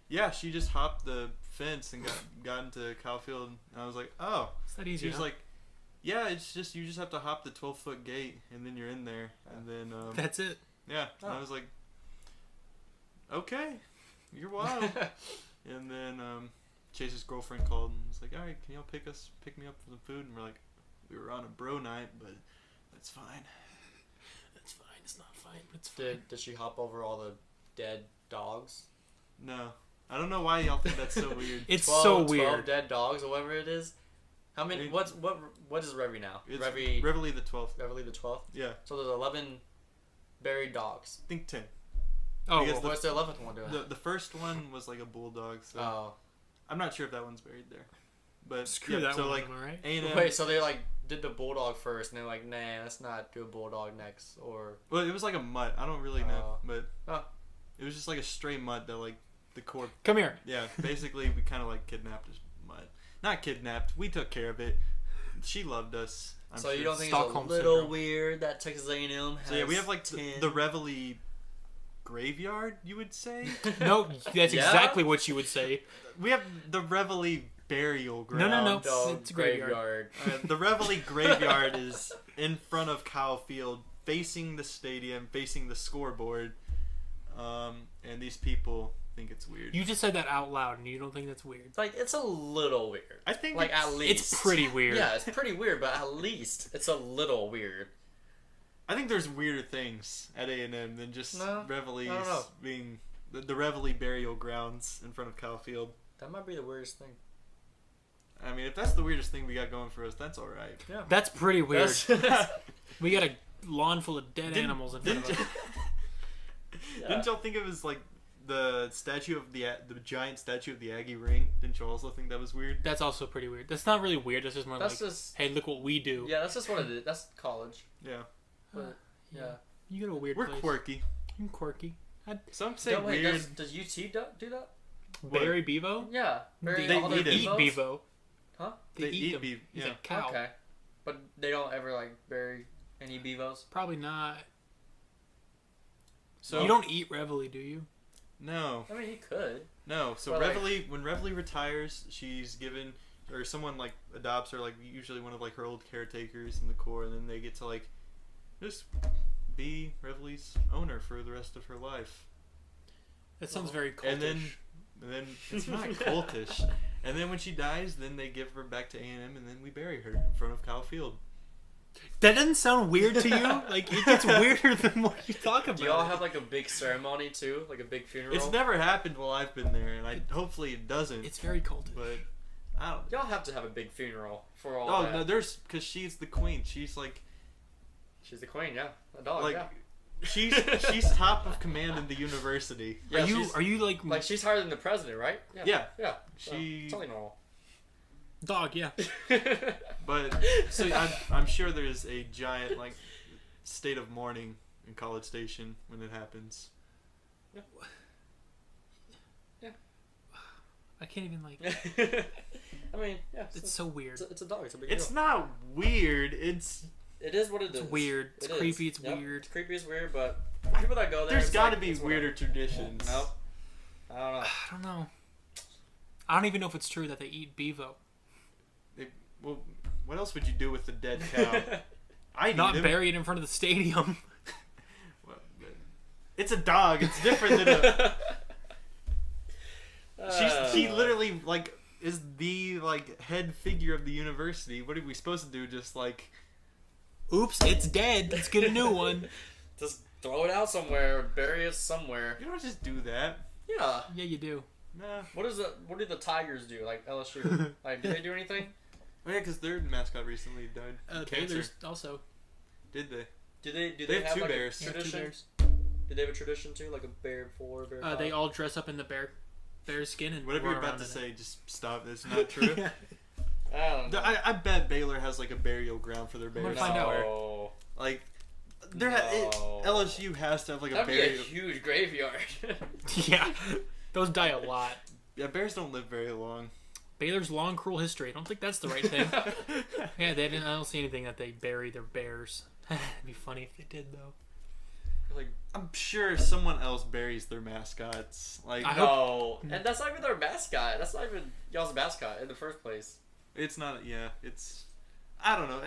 yeah, she just hopped the fence and got into Kyle Field. And I was like, oh. It's that She easy. was huh? like, yeah, it's just you just have to hop the 12-foot gate, and then you're in there, and then That's it. yeah. And I Oh. was like, okay, you're wild. And then Chase's girlfriend called and was like, all right, can y'all pick me up for some food? And we're like, we were on a bro night, but that's fine. It's fine. It's not fine, but it's fine. Did she hop over all the dead dogs? No, I don't know why y'all think that's so weird. It's 12, so 12 weird. dead dogs or whatever it is. How many? It- What is Revy now? It's Revy Reveille the 12th. Reveille the 12th. Yeah, So there's 11 buried dogs. I think 10. Oh, Because well, What's the 11th one doing? The first one was like a bulldog, so Oh. I'm not sure if that one's buried there. But screw yeah, that so one. like Am I right? A&M. Wait, so they like did the bulldog first, and they're like, nah, let's not do a bulldog next, or Well, it was like a mutt. I don't really know, but Oh. it was just like a stray mutt that like the core. Come here. Yeah, basically we kind of like kidnapped his mutt. Not kidnapped. We took care of it. She loved us. I'm so sure. you don't think Stockholm it's a little syndrome. weird that Texas A&M has So yeah, we have like 10? the Reveille graveyard. You would say No, that's Yeah? exactly what you would say. we have the Reveille burial ground. No. dog It's a graveyard. The Reveille graveyard is in front of Kyle Field, facing the stadium, facing the scoreboard. And these people think it's weird. You just said that out loud, and you don't think that's weird. Like, it's a little weird. I think Like, at least. It's pretty weird. Yeah, it's pretty weird, but at least it's a little weird. I think there's weirder things at A&M than just Reveille's I don't know. being the Reveille burial grounds in front of Kyle Field. That might be the weirdest thing. I mean, if that's the weirdest thing we got going for us, that's all right. Yeah. That's pretty weird. That's- We got a lawn full of dead animals in front of us. Didn't y'all think it was like the statue of the giant statue of the Aggie ring? Didn't y'all also think that was weird? That's also pretty weird. That's not really weird. That's just more That's like, just... hey, look what we do. Yeah, that's just what it is. That's college. Yeah. But, yeah. You go to a weird We're place. quirky. I'm quirky. Some say No, wait, weird. does UT do that? Barry Bevo? Yeah. They all their eat Bevos? Bevo. Huh? They eat them. beef. He's Yeah. a cow. Okay. But they don't ever, like, bury any Bevos? Probably not. So You don't eat Reveille, do you? No. I mean, he could. No. So But, like- Reveille, when Reveille retires, she's given, or someone like adopts her, like usually one of like her old caretakers in the Corps, and then they get to like just be Reveille's owner for the rest of her life. That sounds very cultish. And then it's not cultish. And then when she dies, then they give her back to A&M, and then we bury her in front of Kyle Field. That doesn't sound weird to you? Like, it gets weirder the more you talk about it. Do y'all have, like, a big ceremony, too? Like, a big funeral? It's never happened while I've been there, and hopefully it doesn't. It's very cultish. But I don't. Y'all have to have a big funeral for all Oh that. no, because she's the queen. She's like She's the queen, yeah. A dog, like yeah. she's top of command in the university. Yeah, Are you like Like, she's higher than the president, right? Yeah. Yeah. So, She- it's only normal. dog? Yeah. But so I'm sure there's a giant like state of mourning in College Station when it happens. I can't even like. I mean, yeah. It's so weird. It's a dog. It's a big It's deal. not weird. It is what it is. It's weird. It's It is. creepy. It's Yep. weird. It's creepy. It's weird, but people that go there. There's it's got to like, be it's weirder whatever. traditions. Nope. I don't know. I don't know. I don't even know if it's true that they eat Bevo. Well, what else would you do with the dead cow? I Not him. bury it in front of the stadium. Well, it's a dog. It's different than a. She literally like is the like head figure of the university. What are we supposed to do? Just like Oops, it's dead. Let's get a new one. Just throw it out somewhere. Bury it somewhere. you don't just do that. Yeah. Yeah, you do. Nah. What do the Tigers do? Like LSU? Like, do they do anything? Oh yeah, because their mascot recently died. Cancer. Baylor's also. Did they? Do They they have have two like bears. a Yeah, two tradition? bears. Did they have a tradition too, like a bear before, bear? They all dress up in the bear skin and Whatever roar you're about around to in say, just stop. It's not true. Yeah. I don't know. I bet Baylor has like a burial ground for their gonna bears. find out. No. Like, No. LSU has to have like a That'd be a burial. huge graveyard. Yeah, those die a lot. Yeah, bears don't live very long. Baylor's long, cruel history. I don't think that's the right thing. Yeah, they didn't. I don't see anything that they bury their bears. It'd be funny if they did, though. Like, I'm sure someone else buries their mascots. Like, I no, and that's not even their mascot. That's not even y'all's mascot in the first place. it's not. Yeah, it's. I don't know.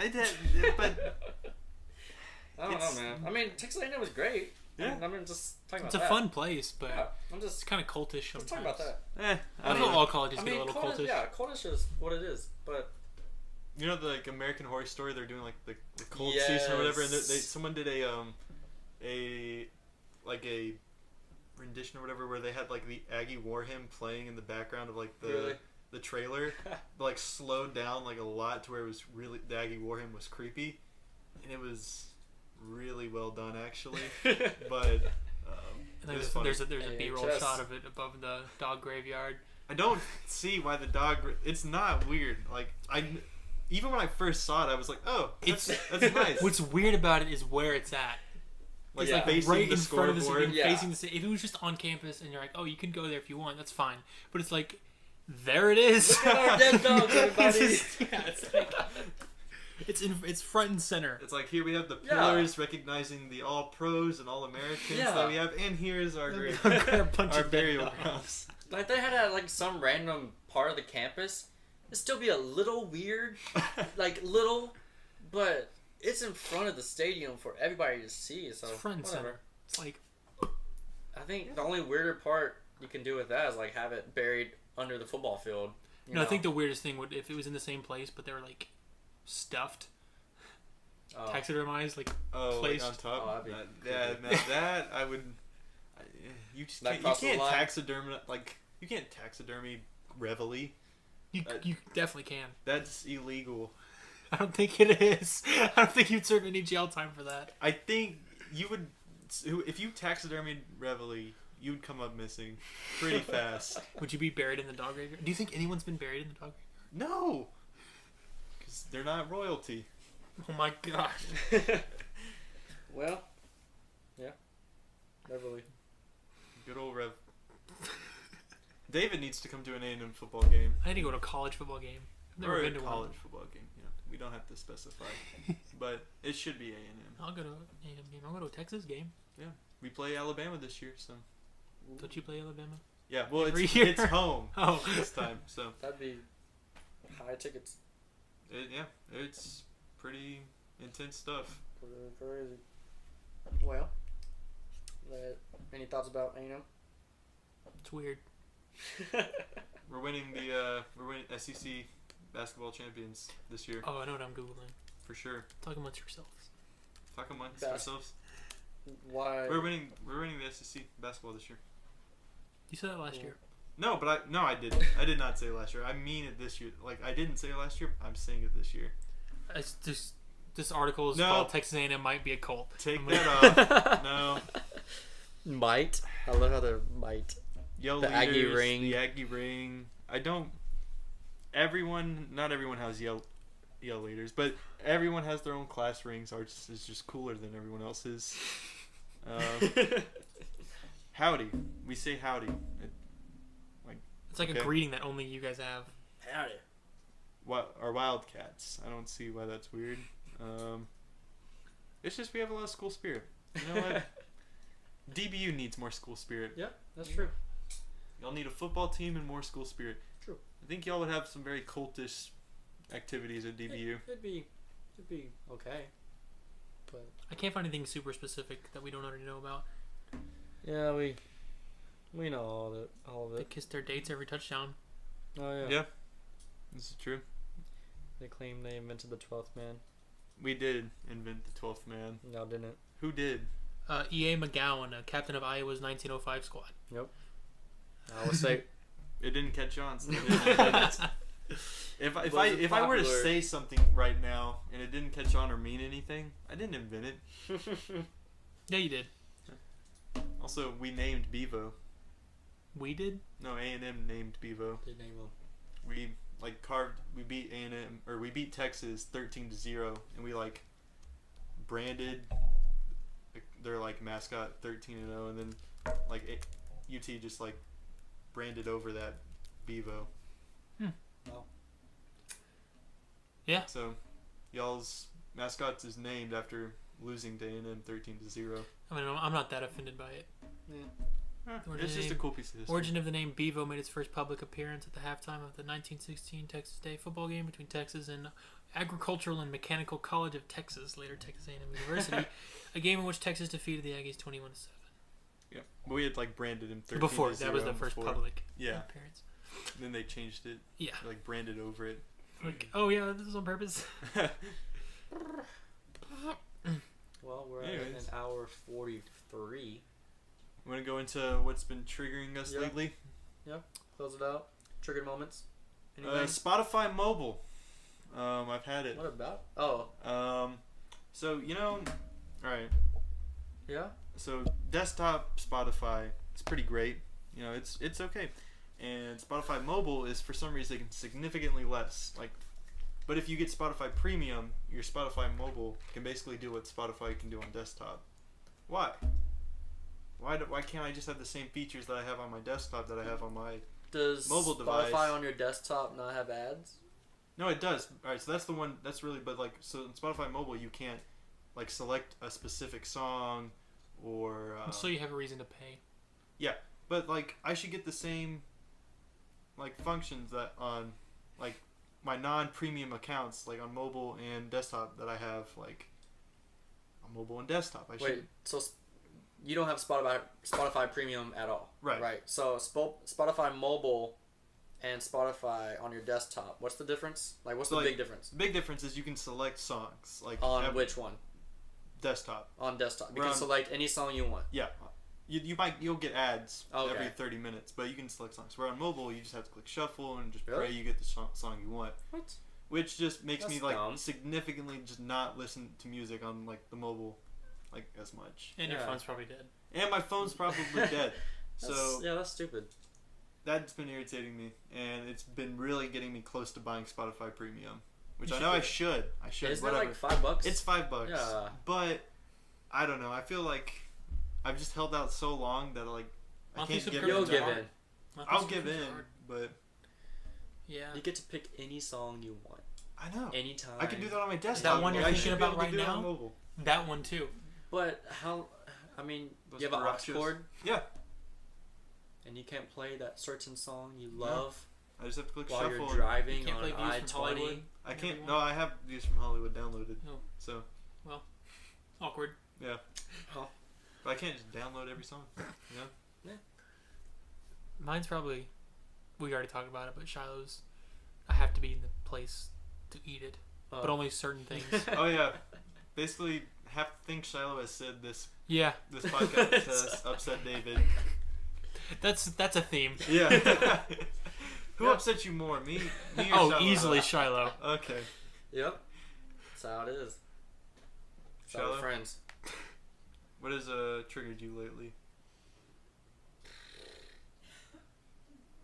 But I don't know, man. I mean, Texas A&M was great. Yeah. I mean, just talking It's about a that. fun place, but Yeah, I'm it's just kind of cultish let's sometimes. talk about that. I I don't feel know. all colleges I get mean, a little cultish, cultish. yeah, cultish is what it is, but You know the like American Horror Story? They're doing like the cult season or whatever, and someone did a like a rendition or whatever where they had like the Aggie War Hymn playing in the background of like the Really? the trailer, like slowed down like a lot to where it was really the Aggie War Hymn was creepy, and it was really well done actually, but. And It was there's funny. a B-roll AHS. shot of it above the dog graveyard. I don't see why the dog. It's not weird. Like even when I first saw it, I was like, "Oh, that's nice." What's weird about it is where it's at. Like Yeah. facing Right the in front of the scoreboard. city, Yeah. facing the city. If it was just on campus and you're like, oh, you can go there if you want, that's fine. But it's like, there it is. look at our dead dogs, everybody. It's like, it's front and center. It's like here we have the Yeah. pillars recognizing the all pros and all Americans Yeah. that we have, and here's our A bunch our of dead burial dogs. grounds. Like they had at like some random part of the campus, it'd still be a little weird, like little, but it's in front of the stadium for everybody to see. So It's front and whatever. center. It's like, I think the only weirder part you can do with that is like have it buried under the football field. You know? I think the weirdest thing would if it was in the same place, but they were like stuffed, taxidermized, like placed like on top. Oh, That I would. You just That can't, you can't taxidermy reveille. You definitely can. That's illegal. I don't think it is. I don't think you'd serve any jail time for that. I think you would. If you taxidermied reveille, you'd come up missing pretty fast. Would you be buried in the dog graveyard? Do you think anyone's been buried in the dog graveyard? No, because they're not royalty. Oh my gosh. Well, yeah, Beverly. Good old Rev. David needs to come to an A&M football game. I need to go to a college football game. I've never Or been a to college one. football game. You know, we don't have to specify, but it should be A&M. I'll go to an A&M game. I'll go to a Texas game. We play Alabama this year, so Don't you play Alabama? yeah. Well, Every it's year. home Oh. this time, so That'd be high tickets. it's pretty intense stuff. Pretty crazy. Well, any thoughts about It's weird. We're winning SEC basketball champions this year Oh, I know what I'm Googling. for sure. Talk amongst yourselves. Talk amongst Bas- ourselves. Why? We're winning the SEC basketball this year. You said that last year. No, but I didn't. I did not say it last year. I mean it this year. Like I didn't say it last year. I'm saying it this year. It's just, this article is No. called Texas A&M might be a cult. Take I'm that off. No. Might. I love how they're might. Yell The leaders, Aggie ring. The Aggie ring. Not everyone has yell leaders, but everyone has their own class rings. Ours is just cooler than everyone else's. Howdy. We say howdy. It's like Okay. a greeting that only you guys have. Howdy. What are Wildcats? I don't see why that's weird. It's just we have a lot of school spirit. You know what? DBU needs more school spirit. Yeah, that's true. Y'all need a football team and more school spirit. True. I think y'all would have some very cultish activities at DBU. It'd be okay. But I can't find anything super specific that we don't already know about. yeah, we know all of They it. kiss their dates every touchdown. Oh yeah. Yeah. This is true. They claim they invented the 12th man. We did invent the 12th man. Y'all didn't. Who did? E.A. McGowan, captain of Iowa's 1905 squad. I would say It didn't catch on. So if I Wasn't were to popular. say something right now and it didn't catch on or mean anything, I didn't invent it. Yeah, you did. Also, we named Bevo. We did? No, A&M named Bevo. Did name them. We we beat A&M or we beat Texas 13-0, and we branded their mascot 13-0, and then UT just branded over that Bevo. Wow. Yeah. So y'all's mascot is named after losing to A&M 13-0. I mean, I'm not that offended by it. It's just a cool piece of history. Origin of the name Bevo made its first public appearance at the halftime of the 1916 Texas Day football game between Texas and Agricultural and Mechanical College of Texas, later Texas A&M University, a game in which Texas defeated the Aggies 21-7. Yeah, but we had branded him 13-0 Before that was the first before. public Yeah. appearance. Then they changed it. Yeah. Branded over it. Oh yeah, this is on purpose. Well, we're at Anyways. an hour 43. Want to go into what's been triggering us Yeah. lately? Close it out. Triggered moments. Anything? Spotify mobile. I've had it. What about? Oh, So alright. yeah. So desktop Spotify, it's pretty great. It's okay. And Spotify mobile is for some reason significantly less. But if you get Spotify Premium, your Spotify mobile can basically do what Spotify can do on desktop. Why? Why can't I just have the same features that I have on my desktop that I have on my... Does Mobile Spotify device. on your desktop not have ads? No, it does. Alright, so that's the one, that's really, but so in Spotify mobile you can't select a specific song or... So you have a reason to pay. But I should get the same functions that on my non-premium accounts on mobile and desktop that I have on mobile and desktop. I should. Wait, so you don't have Spotify Premium at all. Right. Right. So Spotify mobile and Spotify on your desktop. What's the difference? Like, what's the big difference? The big difference is you can select songs. Like On which one? Desktop. On desktop. You can select any song you want. Yeah. You'll get ads Okay. every 30 minutes, but you can select songs. Where on mobile, you just have to click shuffle and just Really? pray you get the song you want. What? Which just makes That's me like dumb. significantly just not listen to music on like the mobile like as much. And your Yeah. phone's probably dead. And my phone's probably dead. So yeah, that's stupid. that's been irritating me, and it's been really getting me close to buying Spotify Premium, which You I should know do I it. should. I should. Isn't Whatever. it like $5? It's $5. Yeah. But I don't know. I feel like I've just held out so long that like I Monthly can't give You'll it. give hard. in. Monthly I'll give in, subscriptions are hard. but Yeah. You get to pick any song you want. I know. Anytime. I can do that on my desktop. That one you're I thinking should be about able to right do it on now? mobile. That one too. But how? I mean, Those you have an aux garages. cord, Yeah. and you can't play that certain song you love I just have to click while shuffle. you're and- driving You can't on play Views from I-20. Hollywood. I can't. Everyone? No, I have Views from Hollywood downloaded. Oh. So, Awkward. yeah. Oh. But I can't just download every song. You know? Mine's probably, we already talked about it, but Shiloh's, I have to be in the place to eat it, but only certain things. Oh yeah. Basically, half the things Shiloh has said this Yeah, podcast has upset David. that's a theme. Yeah. Who Yeah. upset you more, me or Oh, Shiloh? easily Shiloh. Okay. Yep. That's how it is. That's how we're Shiloh? friends. What has triggered you lately?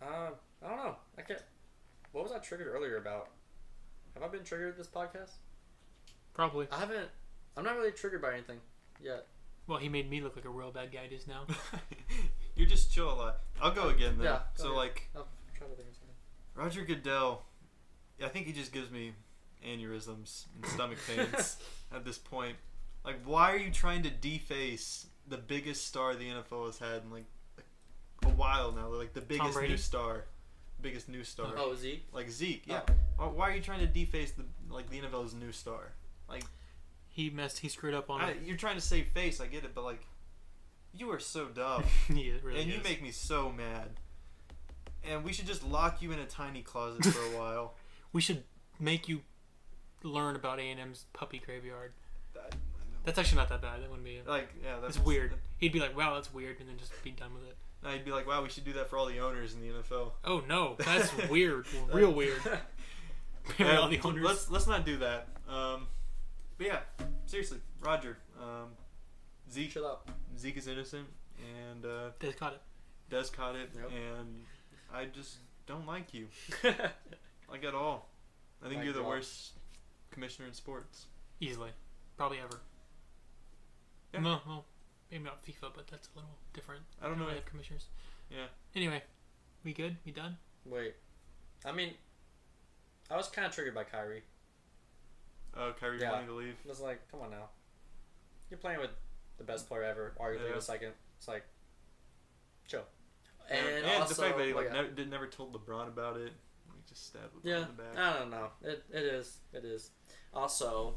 I don't know. I can't. What was I triggered earlier about? Have I been triggered this podcast? Probably. I haven't. I'm not really triggered by anything yet. Well, he made me look like a real bad guy just now. You just chill a lot. I'll go again though. Yeah, go So ahead. like I'll try to think of something. Roger Goodell, I think he just gives me aneurysms and stomach pains at this point. Like, why are you trying to deface the biggest star the NFL has had in like a while now? Like the biggest Brady? new star, biggest new star. Oh, Zeke. Like Zeke, yeah. Oh. Why are you trying to deface the NFL's new star? Like He screwed up on it. you're trying to save face, I get it, but like you are so dumb. He really And you is. make me so mad. And we should just lock you in a tiny closet for a while. We should make you learn about A&M's puppy graveyard. I know. That's actually not that bad. That wouldn't be. Like, yeah, that's It's weird. He'd be like, "Wow, that's weird," and then just be done with it. No, he'd be like, wow, we should do that for all the owners in the NFL. Oh no, that's weird. Real weird. Bury all the owners. Let's not do that. But yeah, seriously, Roger. Zeke Shut up. Zeke is innocent, and They caught it. Des caught it, Yep. and I just don't like you, like at all. I think Like you're the what? worst commissioner in sports. Easily. Probably ever. Yeah. No, well, maybe not FIFA, but that's a little different. I don't know. They have commissioners. Yeah. Anyway, we good? We done? Wait. I mean, I was kind of triggered by Kyrie. Kyrie Yeah. wanting to leave. I was like, come on now. You're playing with the best player ever, arguably Yeah. the second. It's like, chill. And also, the fact that he like, never told LeBron about it. He just stabbed LeBron yeah, in the back. I don't know. It is. Also,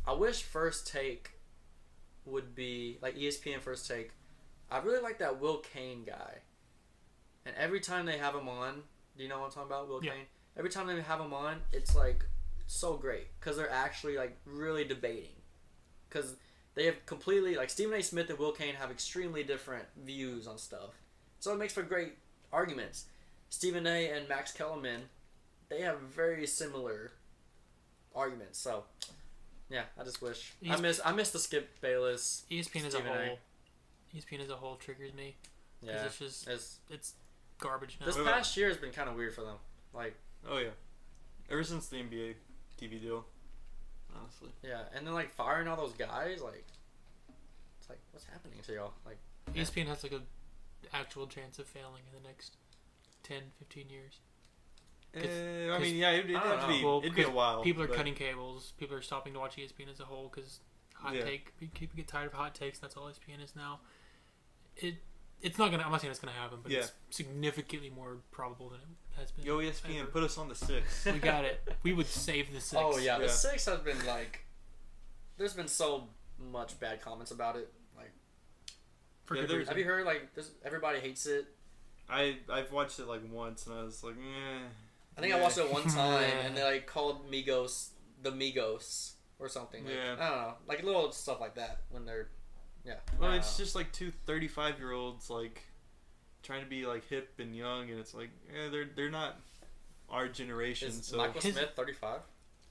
I wish First Take would be like ESPN First Take. I really like that Will Kane guy. And every time they have him on, do you know what I'm talking about, Will Yeah. Kane? Every time they have him on, it's like so great because they're actually like really debating. Because they have completely like Stephen A. Smith and Will Kane have extremely different views on stuff, so it makes for great arguments. Stephen A. and Max Kellerman, they have very similar arguments. So, yeah, I just wish I miss the Skip Bayless. ESPN as a Stephen A. whole. ESPN as a whole triggers me. 'Cause Yeah, it's just it's garbage now. this past year has been kind of weird for them. Like, Oh yeah. Ever since the NBA TV deal, honestly. yeah, and then like firing all those guys, like, it's like what's happening to y'all? Like, ESPN has like a actual chance of failing in the next 10, 15 years. I mean, yeah, it'd I have don't to be. know. Well, It'd be a while. People are but- cutting cables. People are stopping to watch ESPN as a whole because Yeah. people get tired of hot takes. That's all ESPN is now. It's not gonna. I'm not saying it's gonna happen, but Yeah. it's significantly more probable than it has been. Yo, ESPN, ever. put us on the 6. We got it. We would save the 6. oh yeah, the Yeah. 6 has been like, there's been so much bad comments about it. Like, For Yeah, good there's- reason. Have you heard like everybody hates it? I've watched it like once and I was like, I think I watched it one time and they like called Migos the Migos or something. Like, Yeah. I don't know, like little stuff like that when they're, yeah. Well, I don't it's know. just like two 35-year-olds like trying to be like hip and young, and it's like they're not our generation. Is So Michael His- Smith 35?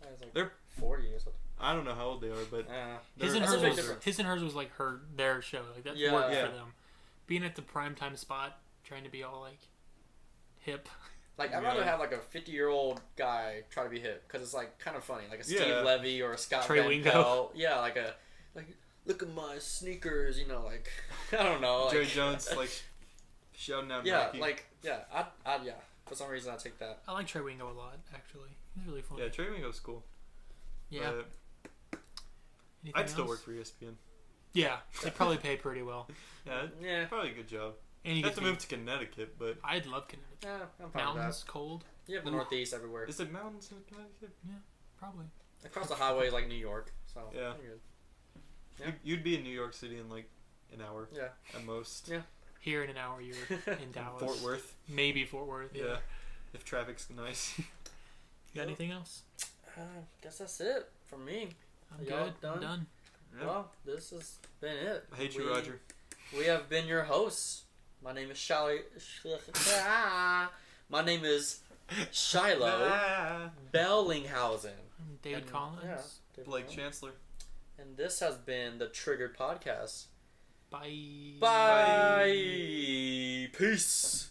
Like They're- 40 or something. I don't know how old they are, but His and That's a hers big was difference. his and hers was like their show. Like that Yeah. worked Yeah. for them. Being at the primetime spot, trying to be all like hip. Like I'd Yeah. rather have like a 50-year-old guy try to be hip because it's like kind of funny, like a Steve Yeah. Levy or a Scott Trey Van Wingo. Pelt. Yeah, like look at my sneakers, you know, like I don't know, like, Jerry Jones like shouting out yeah, Nike. like yeah, yeah. For some reason, I take that. I like Trey Wingo a lot. Actually, he's really funny. Yeah, Trey Wingo's cool. Yeah. But Anything I'd still else? work for ESPN. Yeah, they probably pay pretty well. Yeah, Yeah, probably a good job. And you You have get to move to Connecticut, but I'd love Connecticut. yeah, I'm fine Mountains, with cold, that. You have the Ooh. Northeast everywhere. is it mountains in Connecticut? probably. Across the highway is like New York, so Yeah. you're good. Yeah. You'd be in New York City in like an hour Yeah. at most. Yeah. Here in an hour, you're in Dallas. Fort Worth. Maybe Fort Worth. Yeah. Yeah. If traffic's nice. You got anything else? Guess that's it for me. I'm Y'all good. done? I'm done. Yeah. Well, this has been it. I hate you, Roger. We have been your hosts. My name is Shiloh. My name is Shiloh Ah. Bellinghausen. I'm David And- Collins. yeah, David Blake Collins. Chancellor. And this has been the Triggered Podcast. Bye. Bye. Peace.